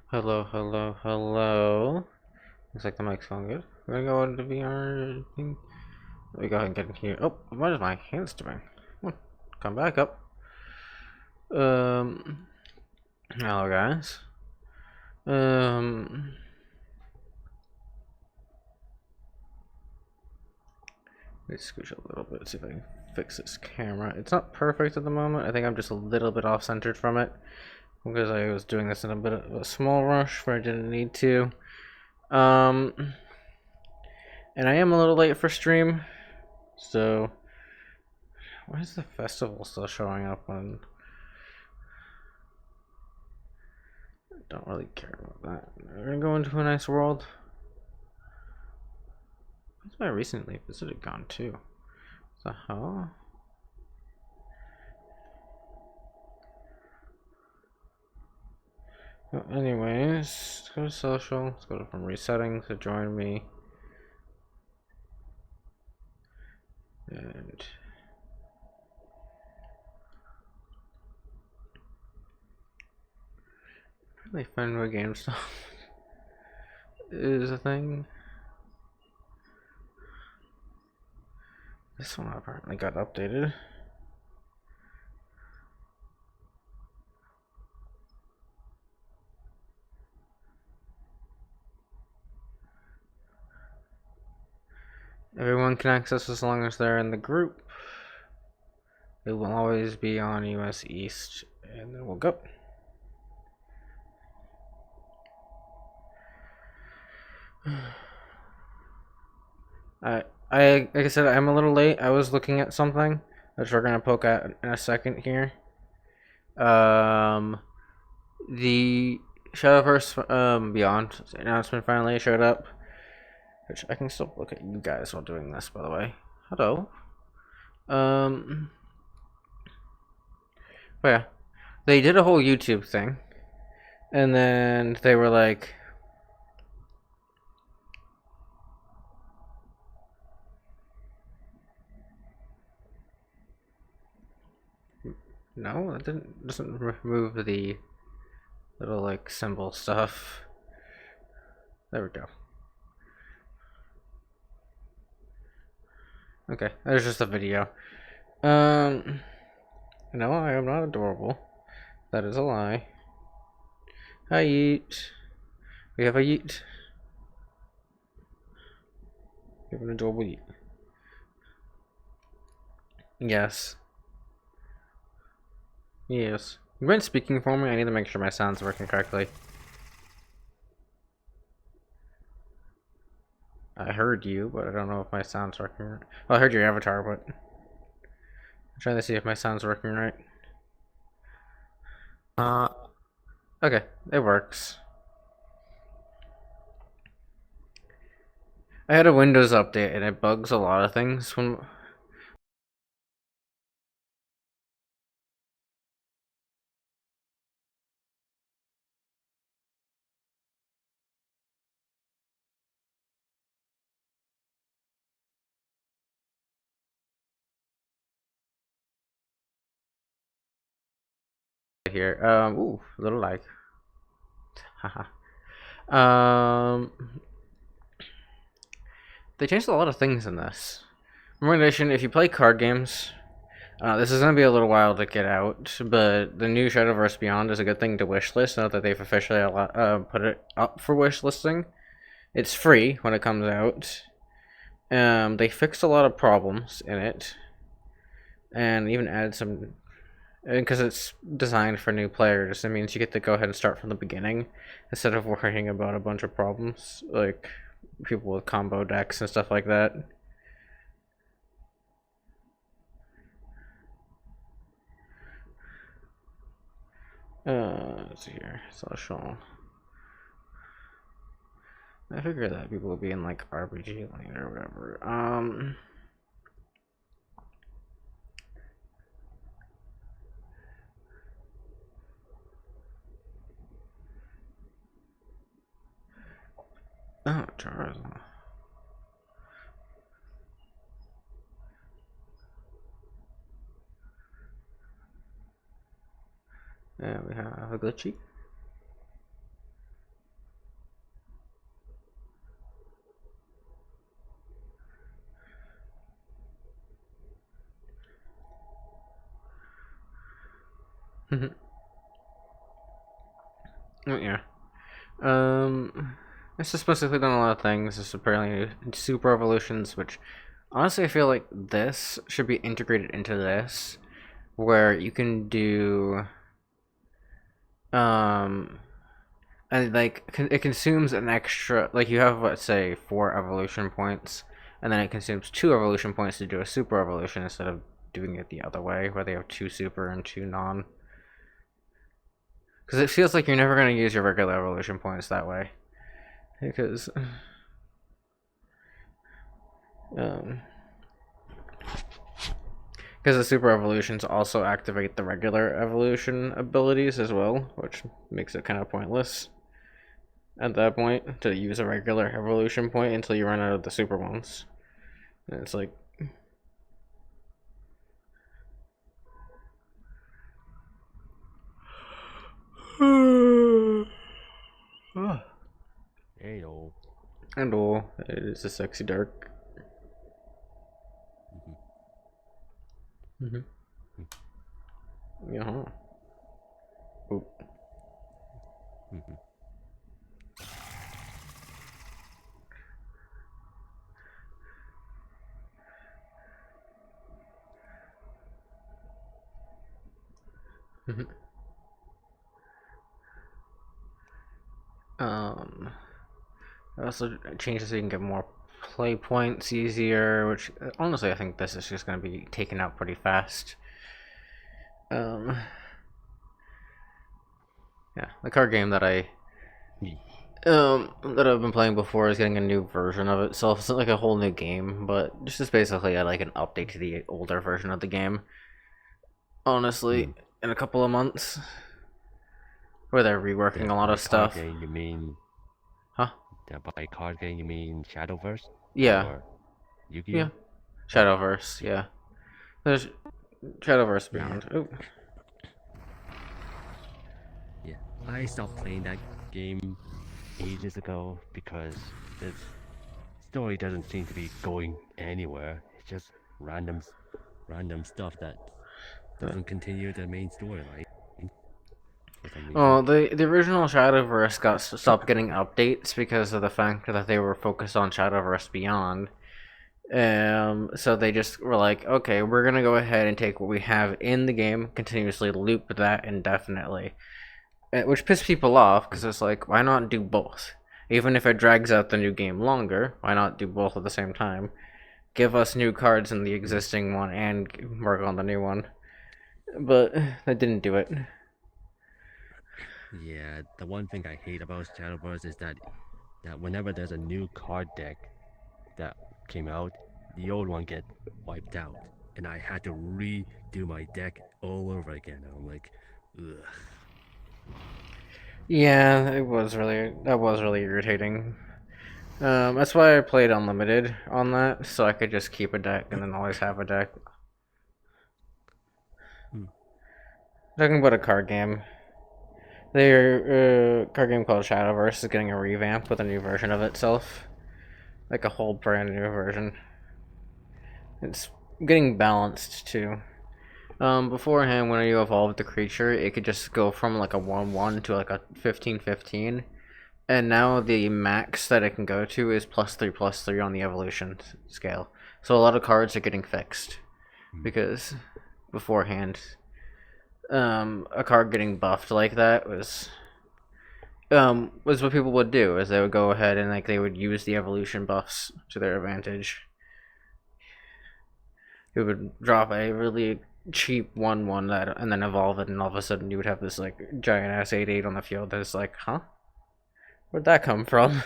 Hello, hello, hello. Looks like the mic's going good. We're gonna go into VR thing. Let me go ahead and get in here. Oh, what is my hands doing? Come back up. Um, hello guys. Um, let's scooch a little bit, see if I can fix this camera. It's not perfect at the moment. I think I'm just a little bit off-centered from it because I was doing this in a bit of a small rush where I didn't need to. Um, and I am a little late for stream, so why is the festival still showing up on? Don't really care about that. We're gonna go into a nice world. Where's my recently visited gone to? The hell? Well, anyways, let's go to social. Let's go to from resetting to join me. And really fun with game stuff is a thing. This one apparently got updated. Everyone can access as long as they're in the group. It will always be on US East, and then we'll go. Like I said, I'm a little late. I was looking at something, which we're gonna poke at in a second here. Um, the Shadowverse Beyond announcement finally showed up, which I can still look at you guys while doing this, by the way. Hello. Um, but yeah, they did a whole YouTube thing, and then they were like, "No, that doesn't remove the little like symbol stuff." There we go. Okay, there's just a video. Um, no, I am not adorable. That is a lie. Hi, Yeet. We have a Yeet. We have an adorable Yeet. Yes. Yes. You weren't speaking for me. I need to make sure my sound's working correctly. I heard you, but I don't know if my sound's working right. Well, I heard your avatar, but I'm trying to see if my sound's working right. Uh, okay, it works. I had a Windows update and it bugs a lot of things when. Here. Ooh, a little like. Haha. um, they changed a lot of things in this. Recommendation: if you play card games, this is gonna be a little while to get out, but the new Shadowverse Beyond is a good thing to wishlist. Now that they've officially put it up for wishlisting, it's free when it comes out. They fixed a lot of problems in it, and even added some. Because it's designed for new players, it means you get to go ahead and start from the beginning instead of worrying about a bunch of problems like people with combo decks and stuff like that. Let's see here. Social. I figured that people would be in like RPG lane or whatever. Oh, Charizard. Yeah, we have a glitchy. Yeah. It's just basically done a lot of things. It's apparently super evolutions, which honestly I feel like this should be integrated into this, where you can do and like it consumes an extra, like you have, let's say, 4 evolution points, and then it consumes 2 evolution points to do a super evolution instead of doing it the other way, where they have 2 super and 2 non. Because it feels like you're never going to use your regular evolution points that way. Because the super evolutions also activate the regular evolution abilities as well, which makes it kind of pointless at that point to use a regular evolution point until you run out of the super ones. And it's like, Heyo. and all, it is a sexy dark. Yeah. Oop. Also changes so you can get more play points easier, which honestly I think this is just going to be taken out pretty fast. Yeah, the card game that I've been playing before is getting a new version of itself. It's not like a whole new game, but just basically like an update to the older version of the game. Honestly, in a couple of months, where they're reworking a lot of stuff. Game, you mean? Huh? By card game, you mean Shadowverse? Yeah. Or Yu-Gi-Oh? Yeah. Shadowverse. Yeah. There's Shadowverse Beyond. Yeah. Yeah. I stopped playing that game ages ago because the story doesn't seem to be going anywhere. It's just random stuff that doesn't continue the main storyline. Well, the original Shadowverse stopped getting updates because of the fact that they were focused on Shadowverse Beyond. So they just were like, okay, we're gonna go ahead and take what we have in the game, continuously loop that indefinitely, which pissed people off because it's like, why not do both? Even if it drags out the new game longer, why not do both at the same time? Give us new cards in the existing one and work on the new one. But they didn't do it. Yeah, the one thing I hate about Shadowverse is that whenever there's a new card deck that came out, the old one get wiped out, and I had to redo my deck all over again. I'm like, ugh. Yeah, that was really irritating. That's why I played Unlimited on that, so I could just keep a deck and then always have a deck. Talking about a card game. Their card game called Shadowverse is getting a revamp with a new version of itself. Like a whole brand new version. It's getting balanced too. Beforehand, when you evolved the creature, it could just go from like a 1/1 to like a 15/15. And now the max that it can go to is +3/+3 on the evolution scale. So a lot of cards are getting fixed. Because beforehand, a card getting buffed like that was what people would do, is they would go ahead and like they would use the evolution buffs to their advantage. It would drop a really cheap 1/1 that and then evolve it, and all of a sudden you would have this like giant ass 8/8 on the field that's like, huh? Where'd that come from?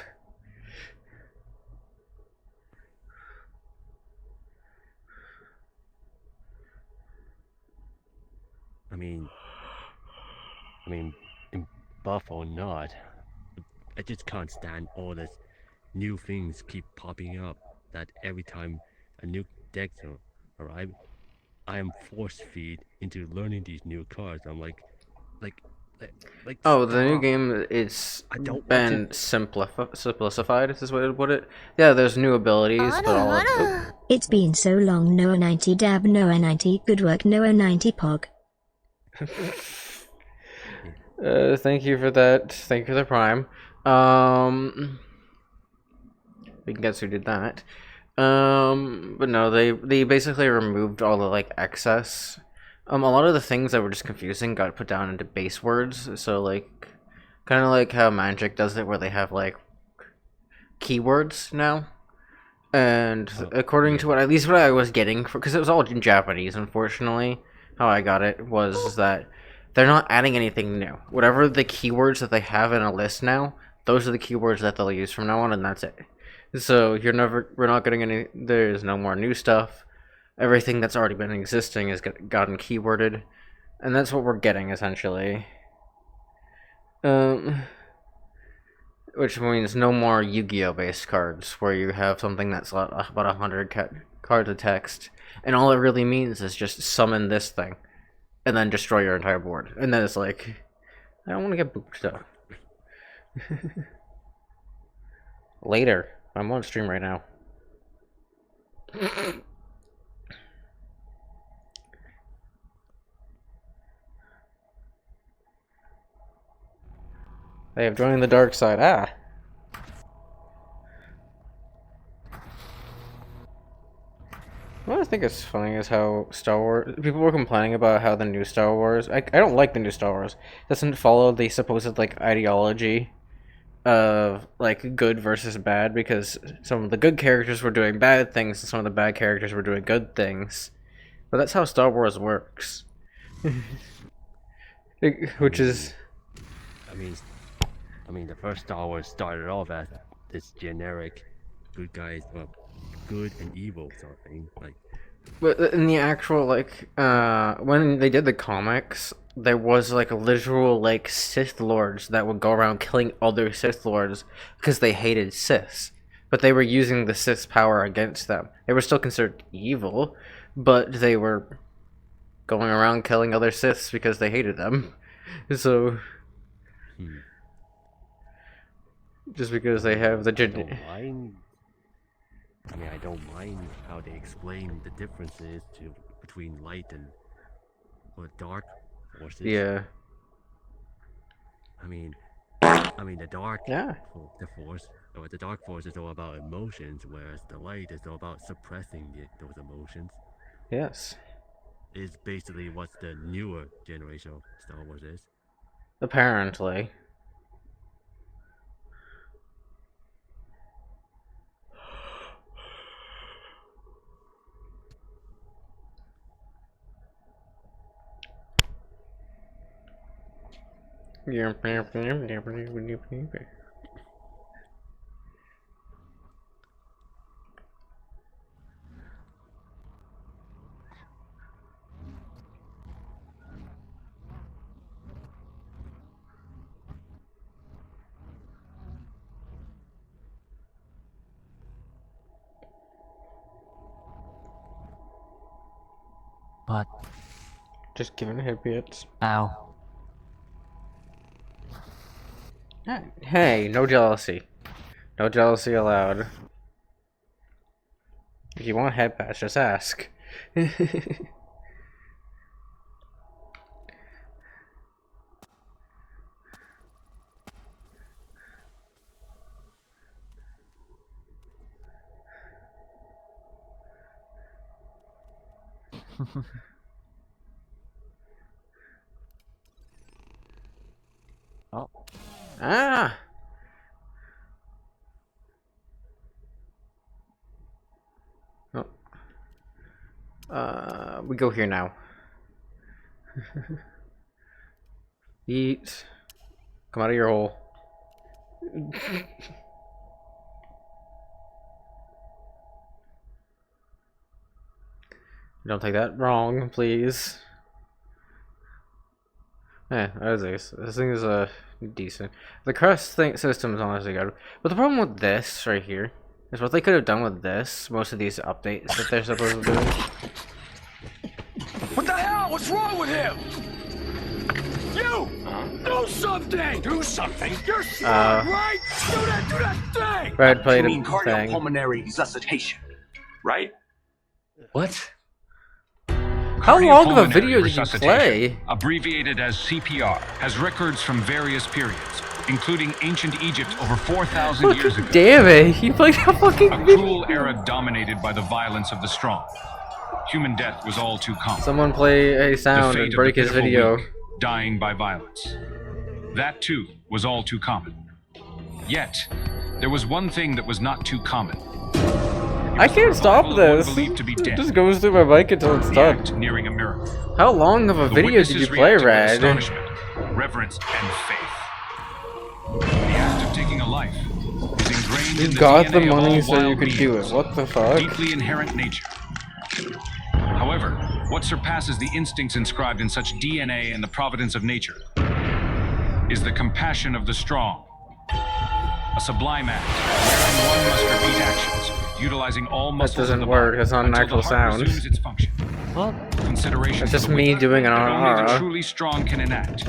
I mean, in buff or not, I just can't stand all this new things keep popping up. That every time a new deck arrive, I am force feed into learning these new cards. I'm like. Oh, the new game is been simplified, is what it put it. Yeah, there's new abilities, but all of it. It's been so long, Noah 90 dab, Noah 90 good work, Noah 90 pog. Thank you for that. Thank you for the prime. We can guess who did that. But no, they basically removed all the like excess. A lot of the things that were just confusing got put down into base words. So like, kind of like how Magic does it, where they have like keywords now. And according to what at least what I was getting, because it was all in Japanese, unfortunately, how I got it was that they're not adding anything new. Whatever the keywords that they have in a list now, those are the keywords that they'll use from now on, and that's it. So we're not getting any. There's no more new stuff. Everything that's already been existing has gotten keyworded, and that's what we're getting essentially. Which means no more Yu-Gi-Oh based cards, where you have something that's about 100 cards of text, and all it really means is just summon this thing, and then destroy your entire board. And then it's like, I don't want to get booped up. Later. I'm on stream right now. They have joined the dark side. Ah. What I think is funny is how Star Wars. People were complaining about how the new Star Wars. I don't like the new Star Wars. Doesn't follow the supposed like ideology of like good versus bad, because some of the good characters were doing bad things and some of the bad characters were doing good things. But that's how Star Wars works. Which is. I mean, the first Star Wars started off as this generic good guys, well, good and evil sort of thing. Like, but in the actual like, when they did the comics, there was like literal like Sith lords that would go around killing other Sith lords because they hated Siths, but they were using the Sith's power against them. They were still considered evil, but they were going around killing other Siths because they hated them. So. Just because they have the I don't mind how they explain the differences between light and dark forces. Yeah. I mean the dark. Yeah. The dark force is all about emotions, whereas the light is all about suppressing those emotions. Yes. Is basically what the newer generation of Star Wars is. Apparently. What? Just giving hit bits. Ow. Hey, no jealousy. No jealousy allowed. If you want head pass, just ask. Oh. Ah! Oh. We go here now. Eat. Come out of your hole. Don't take that wrong, please. This thing is decent. The crest system is honestly good. But the problem with this right here is what they could have done with this. Most of these updates that they're supposed to do. What the hell? What's wrong with him? You! Do something! Do something? You're smart, right? Do that thing! Red played You mean a thing. cardiopulmonary resuscitation, right? What? How long of a Cardiopulmonary video did you resuscitation, play? abbreviated as CPR, has records from various periods, including ancient Egypt over 4,000 years ago. Damn it, you played a fucking A video. cruel era dominated by the violence of the strong. Human death was all too common. Someone play a The sound fate and of break the his pitiful video. weak, dying by violence. That too was all too common. Yet, there was one thing that was not too common. I can't stop Revival of one this. believed to be It dead. just goes through my mic until it's The done. act nearing a miracle. How long of a The video did you witnesses play, reacted with Rad? astonishment, reverence, and faith. The act of taking a life is ingrained in You the got DNA the of money all so you wild could do it. beings. What the fuck? Deeply inherent nature. However, what surpasses the instincts inscribed in such DNA and the providence of nature is the compassion of the strong. A sublime act, wherein one must repeat actions, utilizing all muscles of doesn't the work, body it's not an until actual the heart sound. resumes its function. What? Consideration It's for just the me weak doing an that only the aura. truly strong can enact.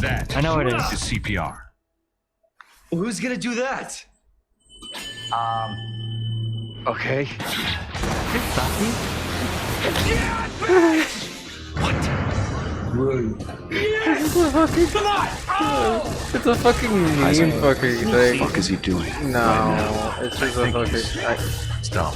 That I know it is. is CPR. Who's gonna do that? Okay. It's a fucking mean fucking thing. What is he doing? No, it's just a fucking. Stop.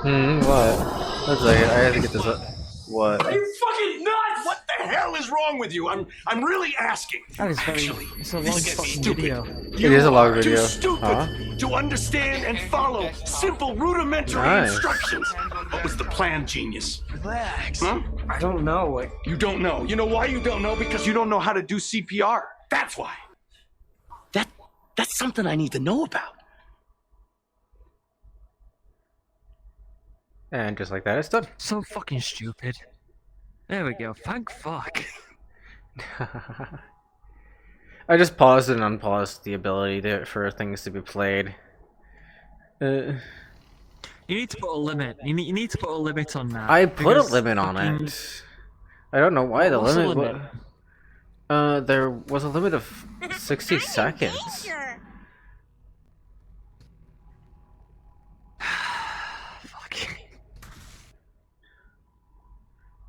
What? One second, I have to get this up. What? You fucking nuts! What the hell is wrong with you? I'm really asking. That is very. It's a long fucking video. It is a long video. Too stupid Huh? to understand and follow simple rudimentary Nice. instructions. What was the plan, genius? Relax. Huh? I don't know. You don't know. You know why you don't know? Because you don't know how to do CPR. That's why. That's something I need to know about. And just like that, it's done. So fucking stupid. There we go. Thank fuck. I just paused and unpaused the ability for things to be played. You need to put a limit. You need to put a limit on that. I put a because limit on fucking- it. I don't know why the What's the limit. limit? There was a limit of 60 seconds. Fuck.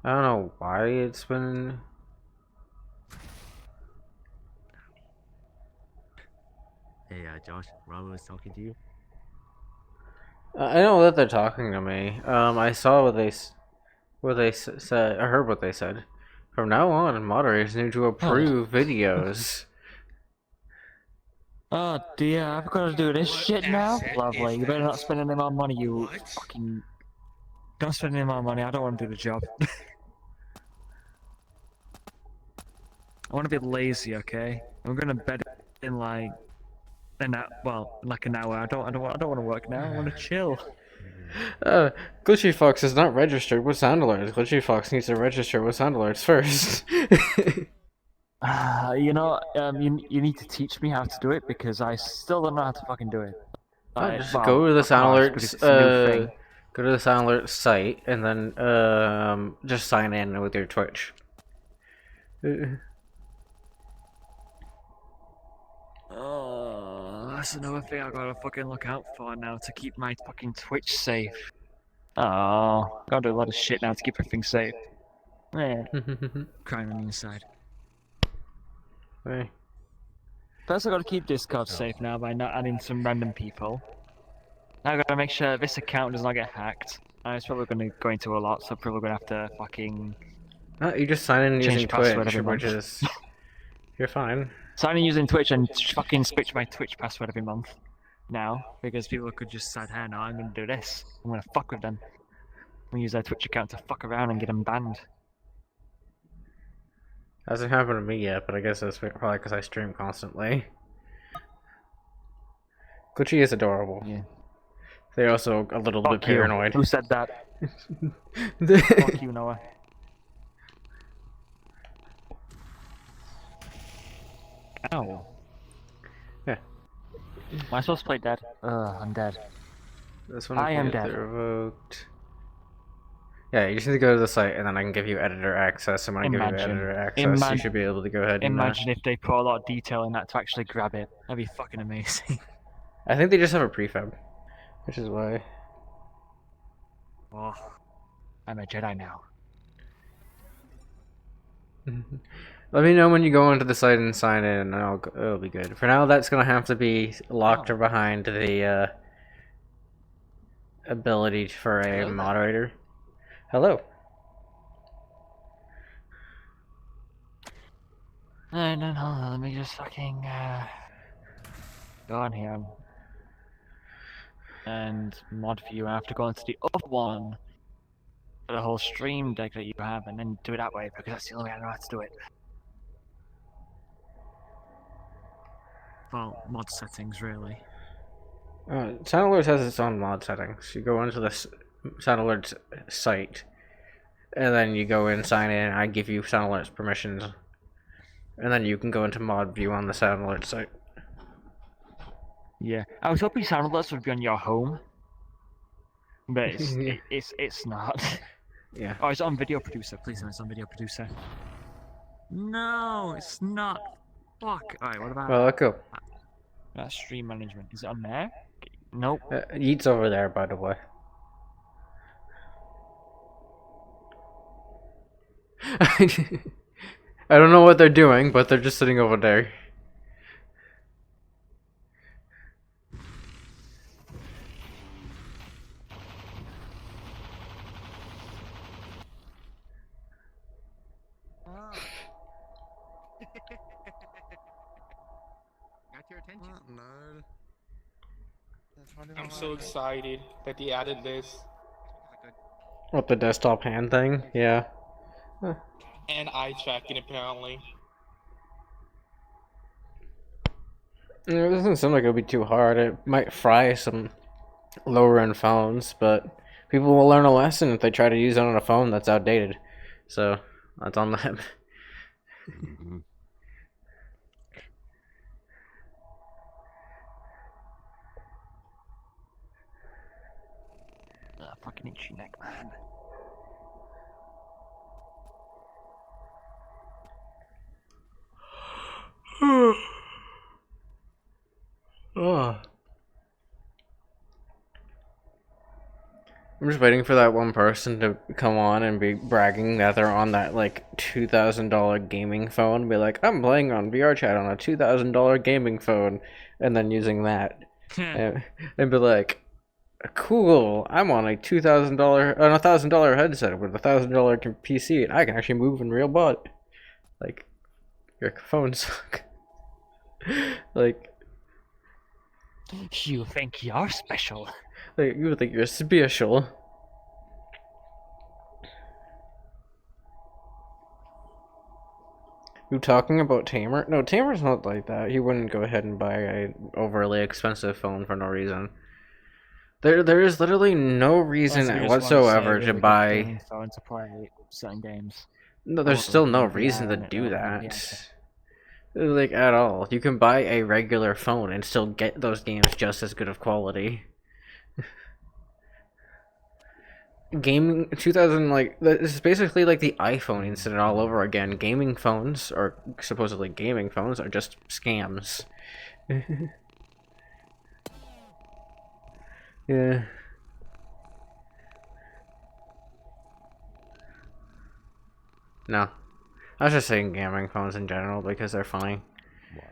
I don't know why it's been. Hey, Josh, Robert was talking to you. I know that they're talking to me. I saw what they said. I heard what they said. From now on, moderators need to approve videos. Oh dear, I've got to do this shit now? Lovely. You better not spend any more money, you fucking... Don't spend any more money, I don't want to do the job. I want to be lazy, okay? I'm gonna bed in like... an hour. I don't want to work now, I want to chill. Glitchy Fox is not registered with Sound Alerts. Glitchy Fox needs to register with Sound Alerts first. You know, you need to teach me how to do it because I still don't know how to fucking do it. Just Well, go to the of Sound course, because Alerts. it's a new thing. Go to the Sound Alerts site and then just sign in with your Twitch. Oh, that's another thing I gotta fucking look out for now to keep my fucking Twitch safe. Oh, gotta do a lot of shit now to keep everything safe. Man, crying on the inside. Hey. First, I gotta keep Discord safe now by not adding some random people. Now I gotta make sure this account does not get hacked. It's probably gonna go into a lot, so probably gonna have to fucking You just sign in change using password Twitch, every which month. is you're fine. sign in using Twitch and fucking switch my Twitch password every month. Now, because people could just decide, hey, no, I'm gonna do this. I'm gonna fuck with them. I'm gonna use their Twitch account to fuck around and get them banned. Hasn't happened to me yet, but I guess that's probably because I stream constantly. Glitchy is adorable. Yeah. They're also a little bit Fuck you. paranoid. Who said that? Fuck you, Noah. Ow. Yeah. Am I supposed to play dead? I'm dead. This one I am can get dead. revoked. Yeah, you just need to go to the site and then I can give you editor access, and when I give you Imagine. editor access, you should be able to go ahead and... Imagine if they put a lot of detail in that to actually grab it. That'd be fucking amazing. I think they just have a prefab, which is why... Oh, I'm a Jedi now. Let me know when you go into the site and sign in, and it'll be good. For now, that's gonna have to be locked behind the ability for a moderator. Hello. No, let me just fucking go on here and mod view. I have to go into the other one for the whole stream deck that you have, and then do it that way because that's the only way I know how to do it. Well, mod settings really. Sound Alerts has its own mod settings. You go into the Sound Alerts site, and then you go in, sign in. I give you Sound Alerts permissions, and then you can go into mod view on the Sound Alerts site. Yeah, I was hoping Sound Alerts would be on your home, but it's not. Yeah. Oh, it's on Video Producer. Please tell me it's on Video Producer. No, it's not. Fuck. Alright, what about Well, let go. stream management? Is it on there? Nope. Yeet's over there, by the way. I don't know what they're doing, but they're just sitting over there. Got your attention. Nerd. I'm so excited that they added this. What, the desktop hand thing? Yeah. Huh. And eye tracking apparently. Yeah, it doesn't seem like it'll be too hard. It might fry some lower end phones, but people will learn a lesson if they try to use it on a phone that's outdated. So, that's on them. Fucking itchy neck, man. Oh. I'm just waiting for that one person to come on and be bragging that they're on that like $2,000 gaming phone. Be like, I'm playing on VR chat on a $2,000 gaming phone, and then using that, and be like, cool, I'm on a $1,000 headset with a $1,000 PC, and I can actually move in real butt. Like, your phones suck. Like, you think you're special? Like, you think you're special. You talking about Tamer? No, Tamer's not like that. He wouldn't go ahead and buy an overly expensive phone for no reason. There is literally no reason whatsoever to buy. Phone to play certain games. No, there's still no reason to do that. Like, at all. You can buy a regular phone and still get those games just as good of quality. Gaming 2000, like, this is basically like the iPhone incident all over again. Gaming phones, or supposedly gaming phones, are just scams. Yeah. No. I was just saying gaming phones in general because they're funny. What?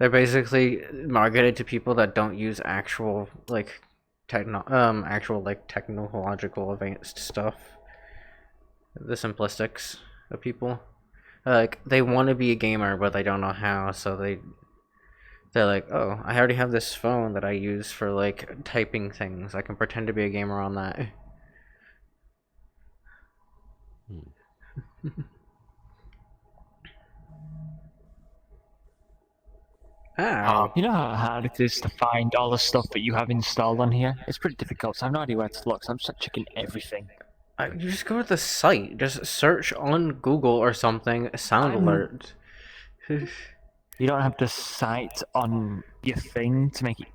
They're basically marketed to people that don't use actual, like, technological advanced stuff. The simplistics of people. Like, they want to be a gamer, but they don't know how, so they're like, oh, I already have this phone that I use for, like, typing things. I can pretend to be a gamer on that. Ow. You know how hard it is to find all the stuff that you have installed on here? It's pretty difficult, so I have no idea where to look, so I'm just like, checking everything. You just go to the site. Just search on Google or something, Sound Alert. You don't have the site on your thing to make it...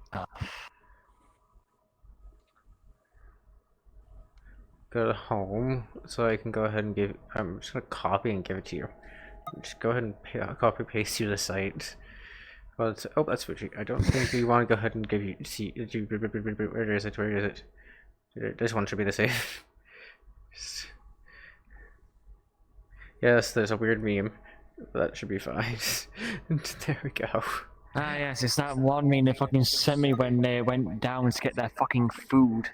Go to home, so I can go ahead and give... I'm just gonna copy and give it to you. Just go ahead and copy paste you the site. Well, oh, that's what I don't think we want to go ahead and give you... See, where is it? Where is it? This one should be the safe. Yes, there's a weird meme. That should be fine. There we go. Ah, yes, it's that one meme they fucking sent me when they went down to get their fucking food.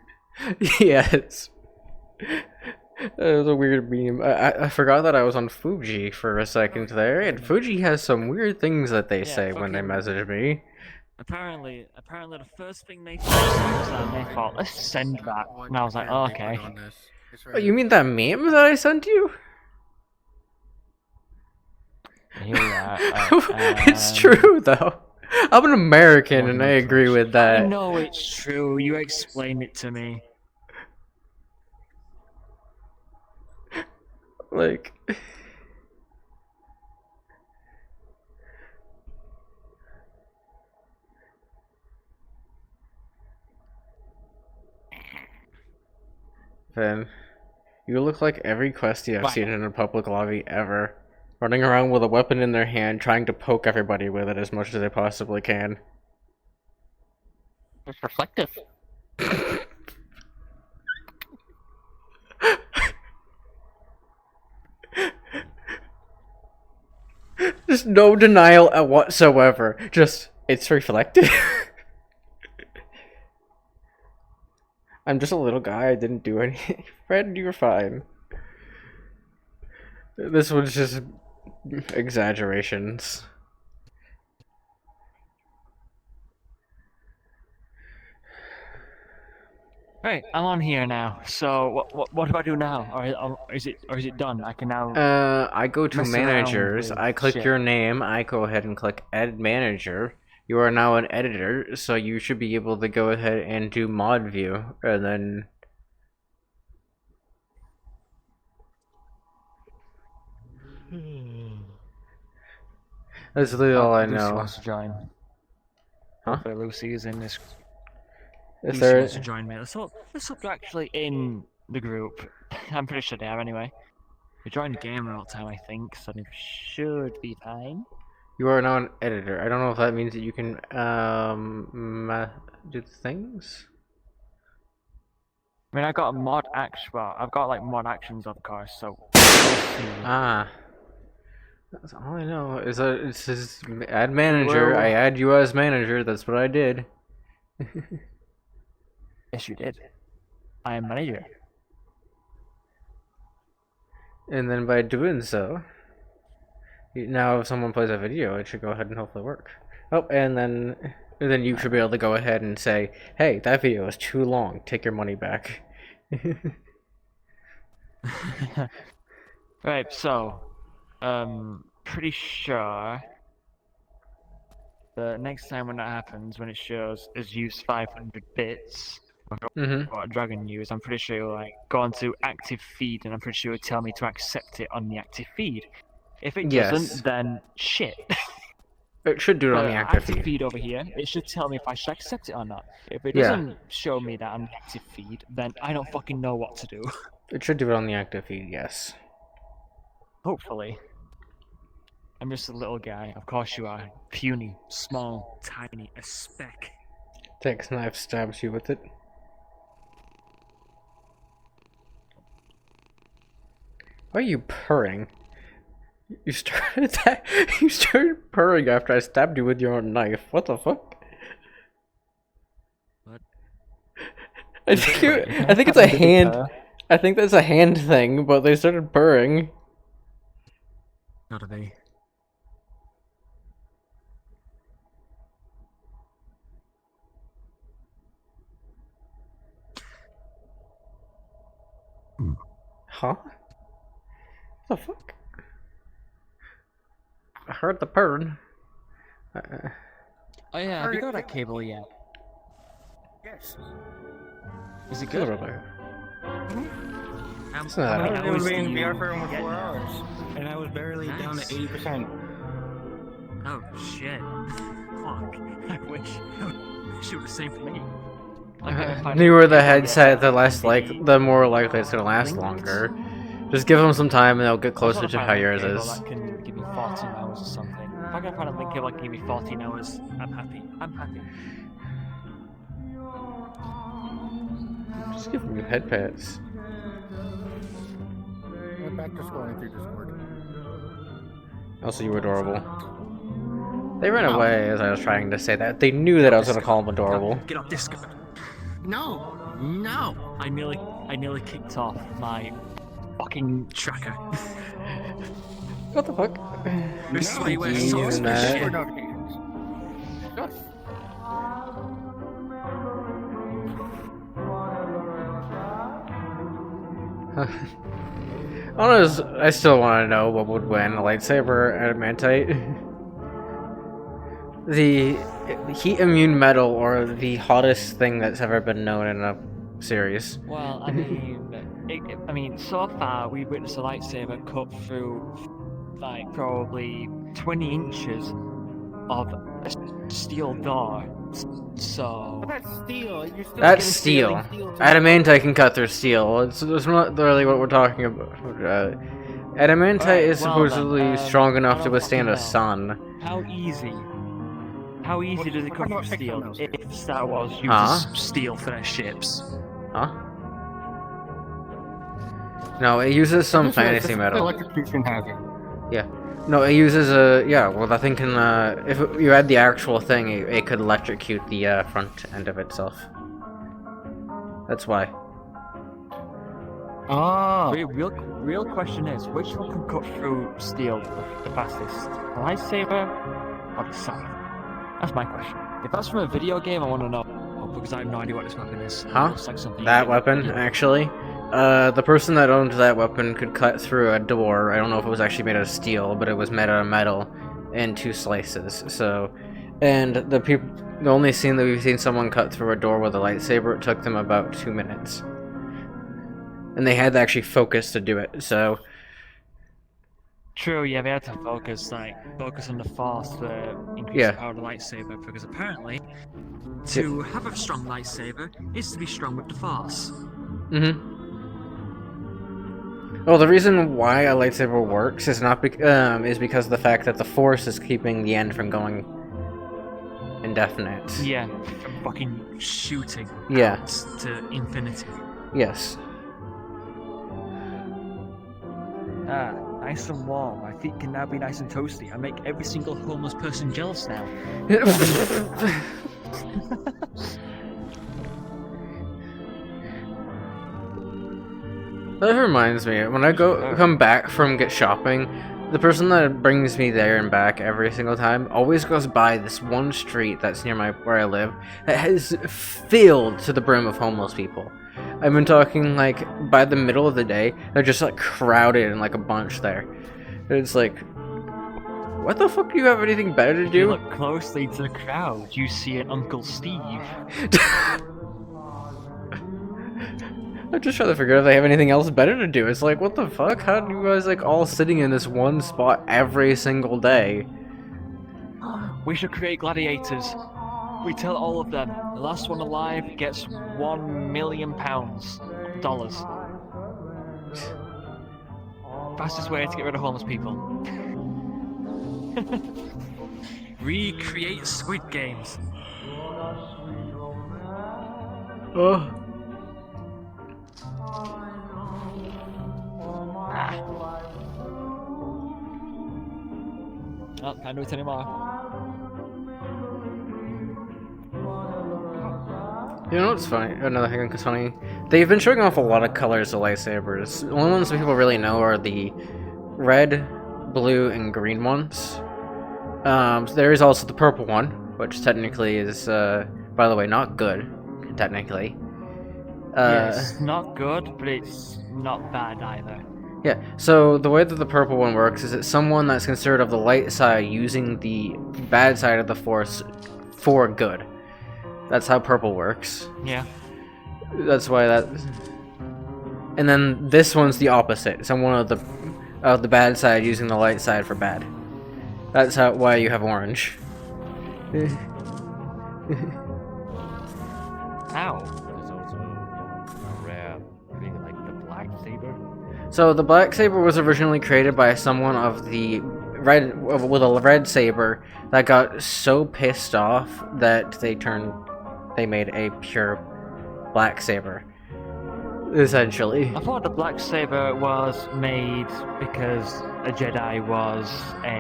Yes. That was a weird meme. I forgot that I was on Fuji for a second there, and Fuji has some weird things that they say when they fucking- message me. Apparently, the first thing they said was that they thought, let's send that. And I was like, oh, okay. Oh, you mean that meme that I sent you? Here we are. It's true, though. I'm an American, and I agree with I that. know it's true. You explained it to me. Like... Then, you look like every questie I've seen in a public lobby ever. Running around with a weapon in their hand, trying to poke everybody with it as much as they possibly can. It's reflective. Just no denial whatsoever. Just, it's reflective. I'm just a little guy, I didn't do anything. Fred, you're fine. This was just exaggerations. Right, I'm on here now. So what do I do now? Or is it done? I can now. I go to mess around managers, with I click shit. your name, I go ahead and click Edit Manager. You are now an editor, so you should be able to go ahead and do mod view, and then... That's literally all I Lucy know. wants to join. Huh? Hopefully Lucy is in this. Is Lucy there... wants to join me. Let's hope they're actually in the group. I'm pretty sure they are anyway. We joined the game all the time, I think, so they should be fine. You are now an editor. I don't know if that means that you can, do things? I mean, I got a mod action. Well, I've got like mod actions, of course. So. Ah. That's all I know is that it says add manager. Well- I add you as manager. That's what I did. Yes, you did. I am manager. And then by doing so, now if someone plays a video, it should go ahead and hopefully work. Oh, and then you should be able to go ahead and say, hey, that video is too long. Take your money back. Right. So, pretty sure the next time when that happens, when it shows is use 500 bits. Mm-hmm. What Dragon used, I'm pretty sure it'll like go onto active feed, and I'm pretty sure it'll tell me to accept it on the active feed. If it Yes. doesn't, then shit. It should do it on the active feed. over here, it should tell me if I should accept it or not. If it Yeah. doesn't show me that on the active feed, then I don't fucking know what to do. It should do it on the active feed, yes. Hopefully. I'm just a little guy. Of course you are. Puny, small, tiny, a speck. Takes knife, stabs you with it. Why are you purring? You started that. You started purring after I stabbed you with your own knife. What the fuck? What? I think it's a hand. I think that's a hand thing, but they started purring. Gotta be. Huh? What the fuck? I heard the purr. Oh yeah, have you got that cable yet? Yes. Is it Good. good? It's not How that many hard. It was hours do in you VR for almost get 4 now? hours, and I was barely down to Nice. 80%. Oh shit. Fuck. I wish it was the same for me. The newer the headset, the the more likely it's gonna last longer. Just give them some time and they'll get closer to how yours is. That can give me 14 hours or something. If I can find a link cable that can give me 14 hours, I'm happy. I'm happy. Just give them head pats. back to scrolling through Discord. Also, you were adorable. They ran away as I was trying to say that. They knew that I was going to call them adorable. Get off Discord. No! No! I nearly kicked off my fucking tracker. What the fuck? This way where Jeez, sauce for Matt. shit. Notifications. Just I still want to know what would win, a lightsaber or adamantite. The heat immune metal or the hottest thing that's ever been known in a series. Well, I mean, so far we witnessed a lightsaber cut through like probably 20 inches of a steel door. So that's steel. You're still That's getting steel. steel. Adamantite can cut through steel. It's not really what we're talking about. Adamantite Alright, is well then, supposedly strong I enough to don't withstand a fucking know. sun. How easy does it cut through steel if Star Wars uses Huh? steel for their ships? Huh? No, it uses some This is- fantasy this is the metal. electrocution hazard. Yeah. No, it uses a... Yeah, well, that thing can... if you add the actual thing, it could electrocute the front end of itself. That's why. Oh. Real question is, which one can cut through steel the fastest? The lightsaber or the scythe? That's my question. If that's from a video game, I want to know, because I have no idea what this weapon is. It Huh? looks like something That you weapon, get- actually. The person that owned that weapon could cut through a door. I don't know if it was actually made out of steel, but it was made out of metal in 2 slices. So, and the only scene that we've seen someone cut through a door with a lightsaber, it took them about 2 minutes. And they had to actually focus to do it, so... True, yeah, they had to focus on the force to increase Yeah. the power of the lightsaber, because apparently, to have a strong lightsaber is to be strong with the force. Mm-hmm. Well, the reason why a lightsaber works is not is because of the fact that the Force is keeping the end from going indefinite. Yeah, from fucking shooting Yeah. out to infinity. Yes. Ah, nice and warm. My feet can now be nice and toasty. I make every single homeless person jealous now. That reminds me, when I come back from get shopping, the person that brings me there and back every single time always goes by this one street that's near where I live that is filled to the brim of homeless people. I've been talking like by the middle of the day, they're just like crowded in like a bunch there. It's like, what the fuck? Do you have anything better to If you do? look closely to the crowd, you see an Uncle Steve. I'm just trying to figure out if they have anything else better to do. It's like, what the fuck? How do you guys like all sitting in this one spot every single day? We should create gladiators. We tell all of them, the last one alive gets £1 million. Dollars. Fastest way to get rid of homeless people. Recreate Squid Games. Oh. Oh, can't do it anymore. You know what's funny? Another thing that's funny. They've been showing off a lot of colors of lightsabers. The only ones that people really know are the red, blue, and green ones. There is also the purple one, which technically is, by the way, not good. Technically. Yes, not good, but it's not bad either. Yeah, so the way that the purple one works is it's someone that's considered of the light side using the bad side of the Force for good. That's how purple works. Yeah. That's why that... And then this one's the opposite. Someone of the bad side using the light side for bad. That's why you have orange. Ow. There's also a rare thing like the black saber. So the black saber was originally created by someone of the red with a red saber that got so pissed off that they made a pure black saber. essentially. I thought the black saber was made because a Jedi was a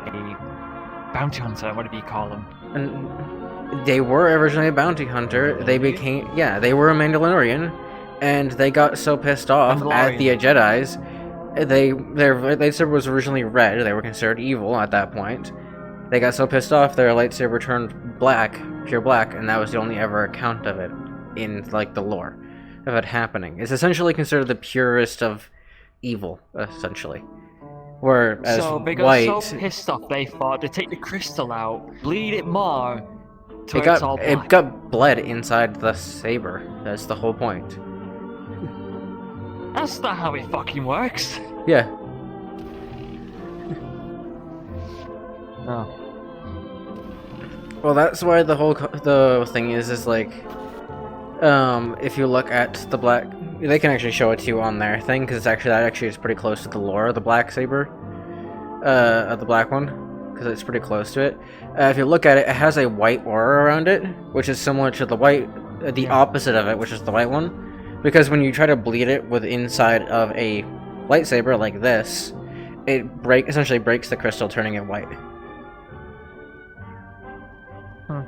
bounty hunter, whatever you call them. And they were originally a bounty hunter. They became, yeah, they were a Mandalorian, and they got so pissed off at the Jedi's. Their lightsaber was originally red. They were considered evil at that point. They got so pissed off, their lightsaber turned black, pure black, and that was the only ever account of it in like the lore of it happening. It's essentially considered the purest of evil, essentially. Whereas so they got white, so pissed off they thought to take the crystal out, bleed it more, to where it's all black. it got bled inside the saber. That's the whole point. That's not how it fucking works. Yeah. No. Well, that's why the thing is like, if you look at the black, they can actually show it to you on their thing, because that actually is pretty close to the lore of the black saber, of the black one, because it's pretty close to it. If you look at it, it has a white aura around it, which is similar to the white, the opposite of it, which is the white one. Because when you try to bleed it with inside of a lightsaber like this, it essentially breaks the crystal, turning it white. Huh.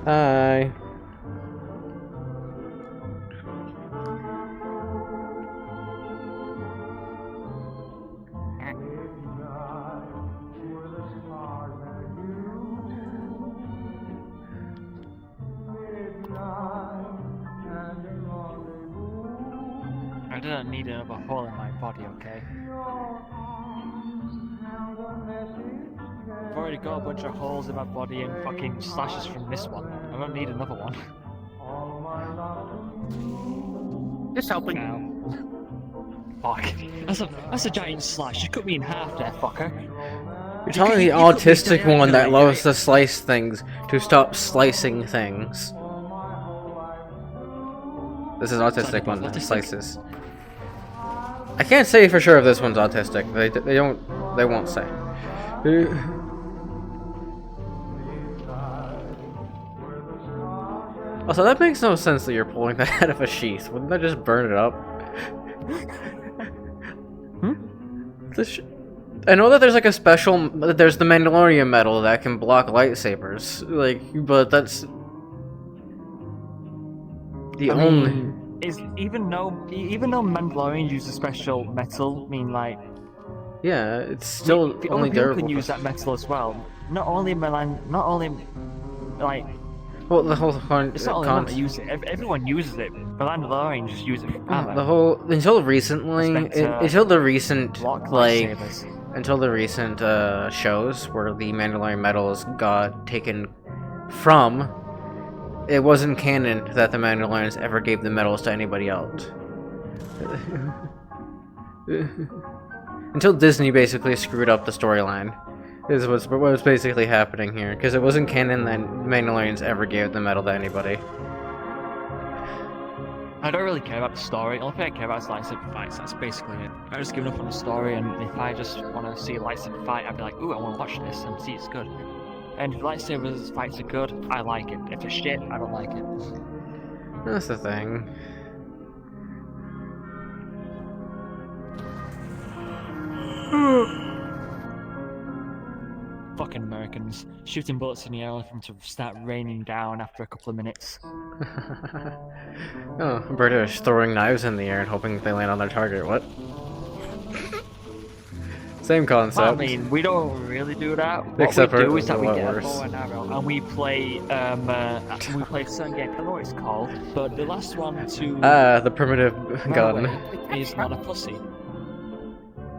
Hi. I don't need another hole in my body, okay? I've already got a bunch of holes in my body and fucking slashes from this one. I don't need another one. Just helping. Ow. Fuck. That's a giant slash. You cut me in half there, fucker. You're telling the autistic one that loves to slice things to stop slicing things. This is autistic one that slices. I can't say for sure if this one's autistic. They won't say. Also, that makes no sense that you're pulling that out of a sheath. Wouldn't that just burn it up? I know that there's like a special, there's the Mandalorian metal that can block lightsabers, like, but that's the only. Even though Mandalorian uses special metal, I mean, like, yeah, it's still the only people durable. can use that metal as well. Not only like. Well, the whole It's not only one that use it. Everyone uses it. But Mandalorian just use it for armor. The whole until recently, until the recent shows where the Mandalorian medals got taken from, it wasn't canon that the Mandalorians ever gave the medals to anybody else. Until Disney basically screwed up the storyline. Is what was basically happening here, because it wasn't canon that Mandalorians ever gave the medal to anybody. I don't really care about the story. The only thing I care about is lightsaber fights. That's basically it. I just give enough on the story, and if I just want to see a lightsaber fight, I'd be like, ooh, I want to watch this and see it's good. And if lightsabers fights are good, I like it. If it's shit, I don't like it. That's the thing. Fucking Americans. Shooting bullets in the air for them to start raining down after a couple of minutes. Oh, British throwing knives in the air and hoping they land on their target. What? Same concept. I mean, we don't really do that. What Except we do for is that we a lot get a worse. bow and arrow and we play a certain game. I don't know what it's called, but the last one to The primitive gun. is not a pussy.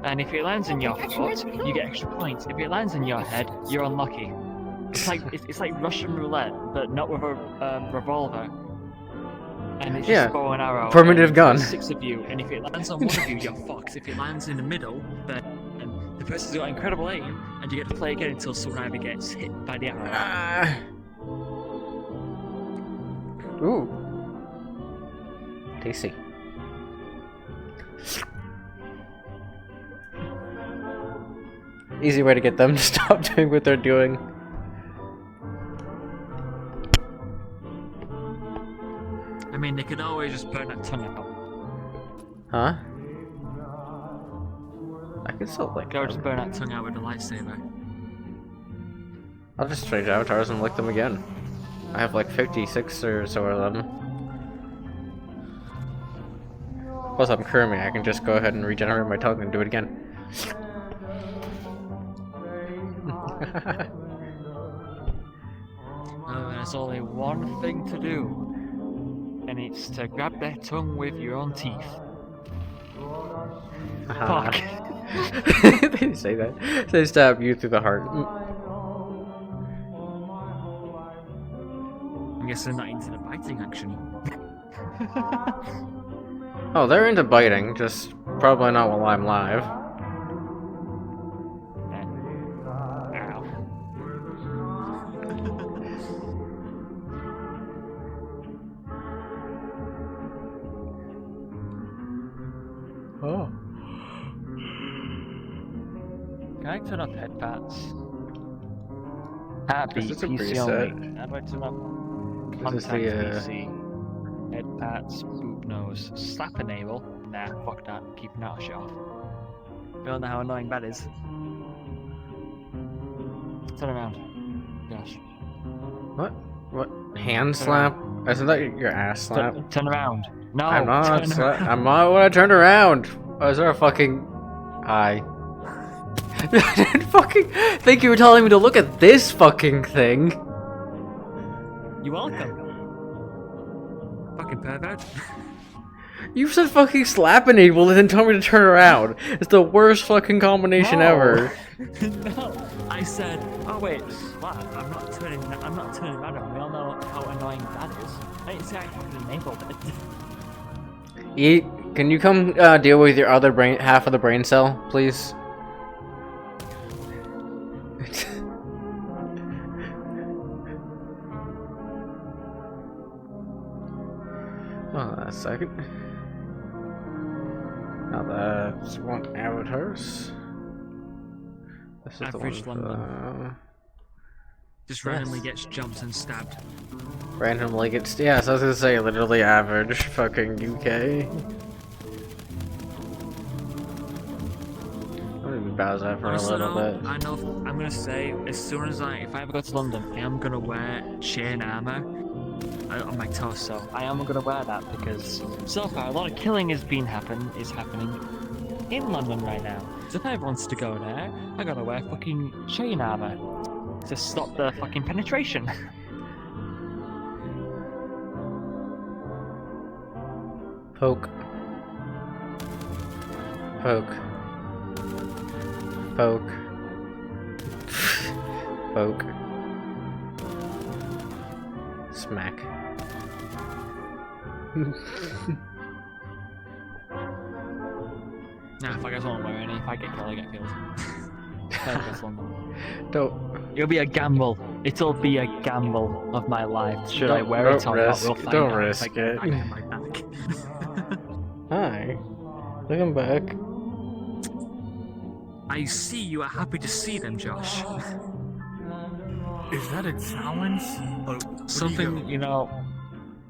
And if it lands in your foot, you get extra points. If it lands in your head, you're unlucky. It's like Russian roulette, but not with a revolver. And it's just bow and arrow. Primitive gun. There's 6 of you, and if it lands on one of you, you're fucked. If it lands in the middle, then the person's got incredible aim, and you get to play again until someone either gets hit by the arrow. Ooh. Tasty. Easy way to get them to stop doing what they're doing. I mean, they could always just burn that tongue out. Huh? I can still lick Go just them. burn that tongue out with a lightsaber. I'll just trade avatars and lick them again. I have like 56 or so of them. Plus I'm Kermit, I can just go ahead and regenerate my tongue and do it again. There's only one thing to do, and it's to grab their tongue with your own teeth. Fuck. They say that. They stab you through the heart. I guess they're not into the biting action. Oh, they're into biting, just probably not while I'm live. Ow. Oh. Can I turn off head pats? Happy This is a PC preset. only. How do I turn off This is contact the, PC? Head pats, boop nose, slap enable. Nah, fuck that. Keeping that shit off. You don't know how annoying that is. Turn around. Gosh. What? What? Hand slap? Isn't that your ass slap? Turn around. No, I'm not. turn around. I'm not when I turned around. Oh, is there a fucking eye? I didn't fucking think you were telling me to look at this fucking thing. You're welcome. Fucking pervert. You said fucking slap enable and then told me to turn around. It's the worst fucking combination No. ever. No, I said, oh wait, slap. I'm not turning around. We all know how annoying that is. I didn't say I fucking enabled it. Can you come deal with your other brain, half of the brain cell, please? Hold on a second. Now that's one avatars. This is Average the one. London. Just randomly gets jumped and stabbed. Randomly gets. Yeah, so I was gonna say literally average fucking UK. I'm gonna be Bowser for a Honestly, little though, bit. I know. I'm gonna say as soon as if I ever go to London, I am gonna wear chain armor on my torso. I am gonna wear that because so far a lot of killing is happening in London right now. So if I ever wants to go there, I gotta wear fucking chain armor to stop the fucking penetration. Poke. Poke. Poke. Poke. Smack. Nah, if I guys won't wear any. If I get killed, I get killed. Don't. It'll be a gamble. It'll be a gamble of my life. Should I wear it or not? We'll find Don't out if I risk get it. back in my back. Hi. Welcome back. I see you are happy to see them, Josh. Is that a challenge? Or Something, you know,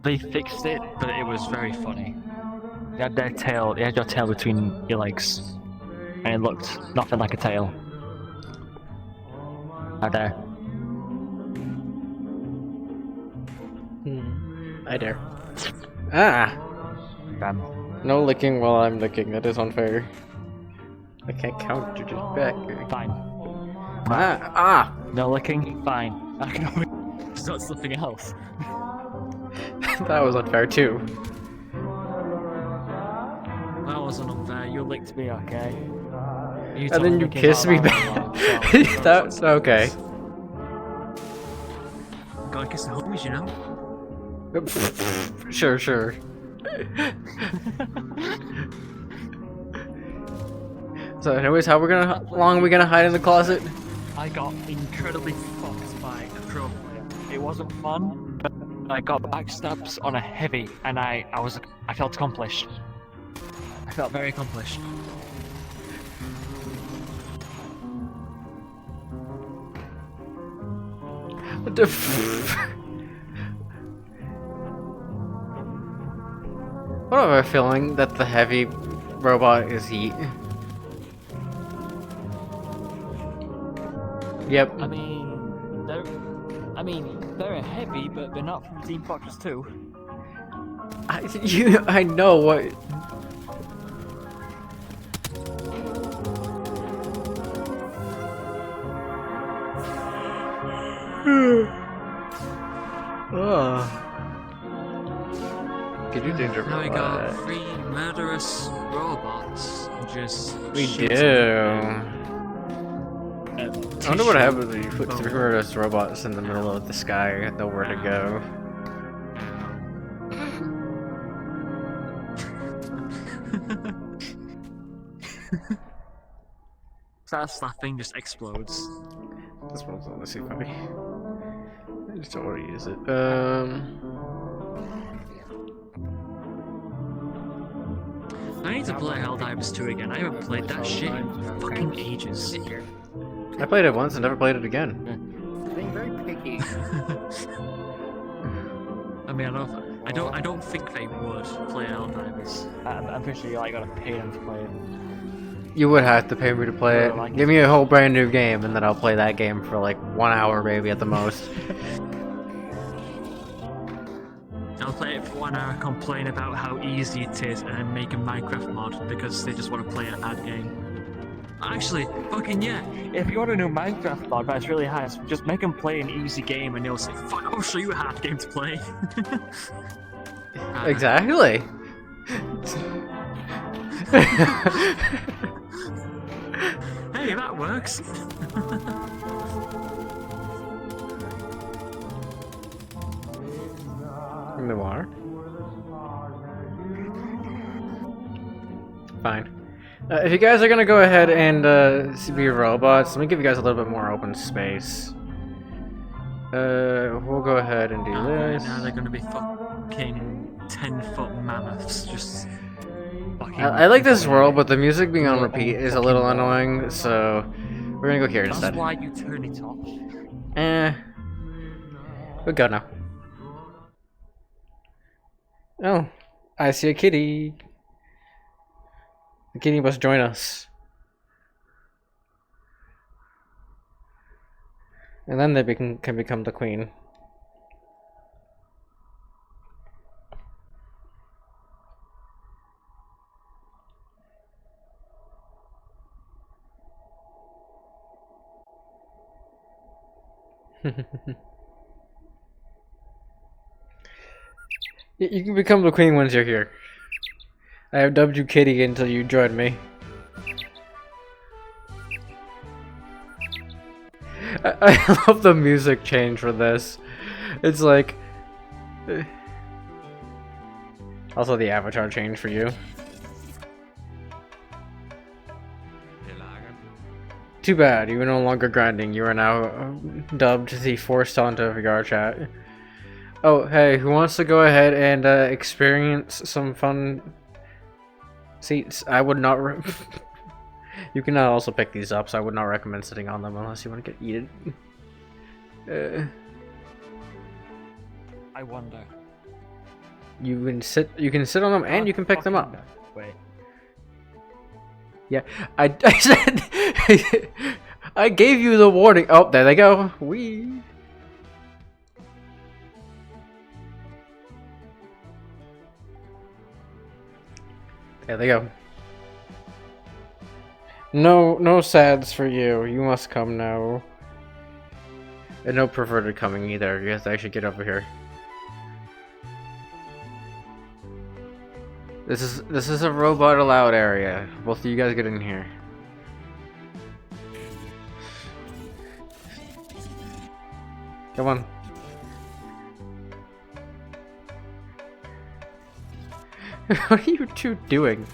they fixed it, but it was very funny. They had their tail, they had your tail between your legs, and it looked nothing like a tail. Out there. I dare. Ah! Bam. No licking while I'm licking. That is unfair. I can't count you just back. Fine. Ah! No licking? Fine. I can always start something else. That was unfair too. That wasn't unfair. You licked me, okay? And then you kissed me back. That's okay. Gotta kiss the homies, you know? Sure, sure. So, anyways, how long are we gonna hide in the closet? I got incredibly fucked by a pro player. It wasn't fun, but I got backstabs on a heavy, and I felt accomplished. I felt very accomplished. What the f- What have I feeling that the heavy robot is heat? Yep. I mean, they're heavy, but they're not from Team Fortress 2. I know what. Could you danger? Now we got 3 murderous robots. Just. We shooting do. I wonder what tissue happens when you put people. 3 murderous robots in the middle of the sky, nowhere to go. That thing just explodes. This one's honestly funny. I just don't want to use it. I need to play Helldivers 2 again. I haven't played that shit in fucking ages. I played it once and never played it again. Being very picky. I mean, I don't think they would play Helldivers. I'm pretty sure you like gotta pay them to play it. You would have to pay me to play it. Give me a whole brand new game and then I'll play that game for like 1 hour maybe at the most. I'll play it for 1 hour, complain about how easy it is, and then make a Minecraft mod because they just want to play a hard game. Actually, fucking yeah. If you want a new Minecraft mod that's really hard, just make them play an easy game and they'll say, fuck, I'll show you a hard game to play. Exactly. Hey, that works. Noir. Fine. If you guys are gonna go ahead and be robots, let me give you guys a little bit more open space. We'll go ahead and do this. Now they're gonna be fucking 10-foot mammoths, just fucking. I like this world, but the music being on repeat is a little annoying, so we're gonna go here That's instead. why you turn it off. We'll go now. Oh, I see a kitty. The kitty must join us. And then they can become the queen. You can become the queen once you're here. I have dubbed you Kitty until you join me. I love the music change for this. It's like... Also the avatar change for you. Too bad, you are no longer grinding. You are now dubbed the forced onto VR chat. Oh, hey, who wants to go ahead and experience some fun seats? I would not. You can also pick these up, so I would not recommend sitting on them unless you want to get eaten. I wonder. You can sit. You can sit on them, and you can pick them up. Wait. Yeah, I said. I gave you the warning. Oh, there they go. Wee. There they go. No sads for you. You must come now. And no perverted coming either. You have to actually get over here. This is a robot allowed area. Both of you guys get in here. Come on. What are you two doing?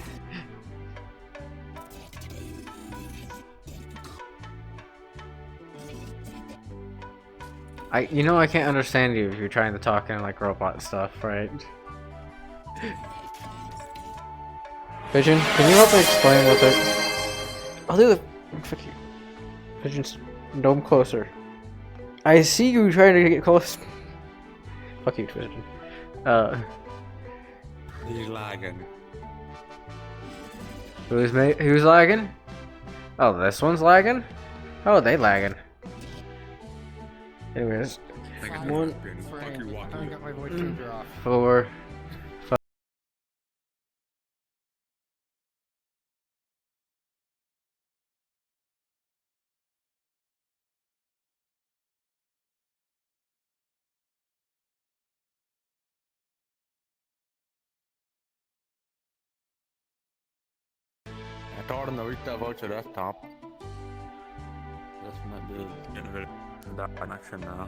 You know I can't understand you if you're trying to talk in like robot stuff, right? Pigeon, can you help me explain what they're... I'll do the... Fuck you. Pigeons, dome closer. I see you trying to get close. Fuck you, Pigeon. He's lagging. Who's lagging? Oh, this one's lagging? Oh, they lagging. Anyways, one, I got my voice changer off. 4, 5. I thought in the week that about your desktop. This might be generated that connection now.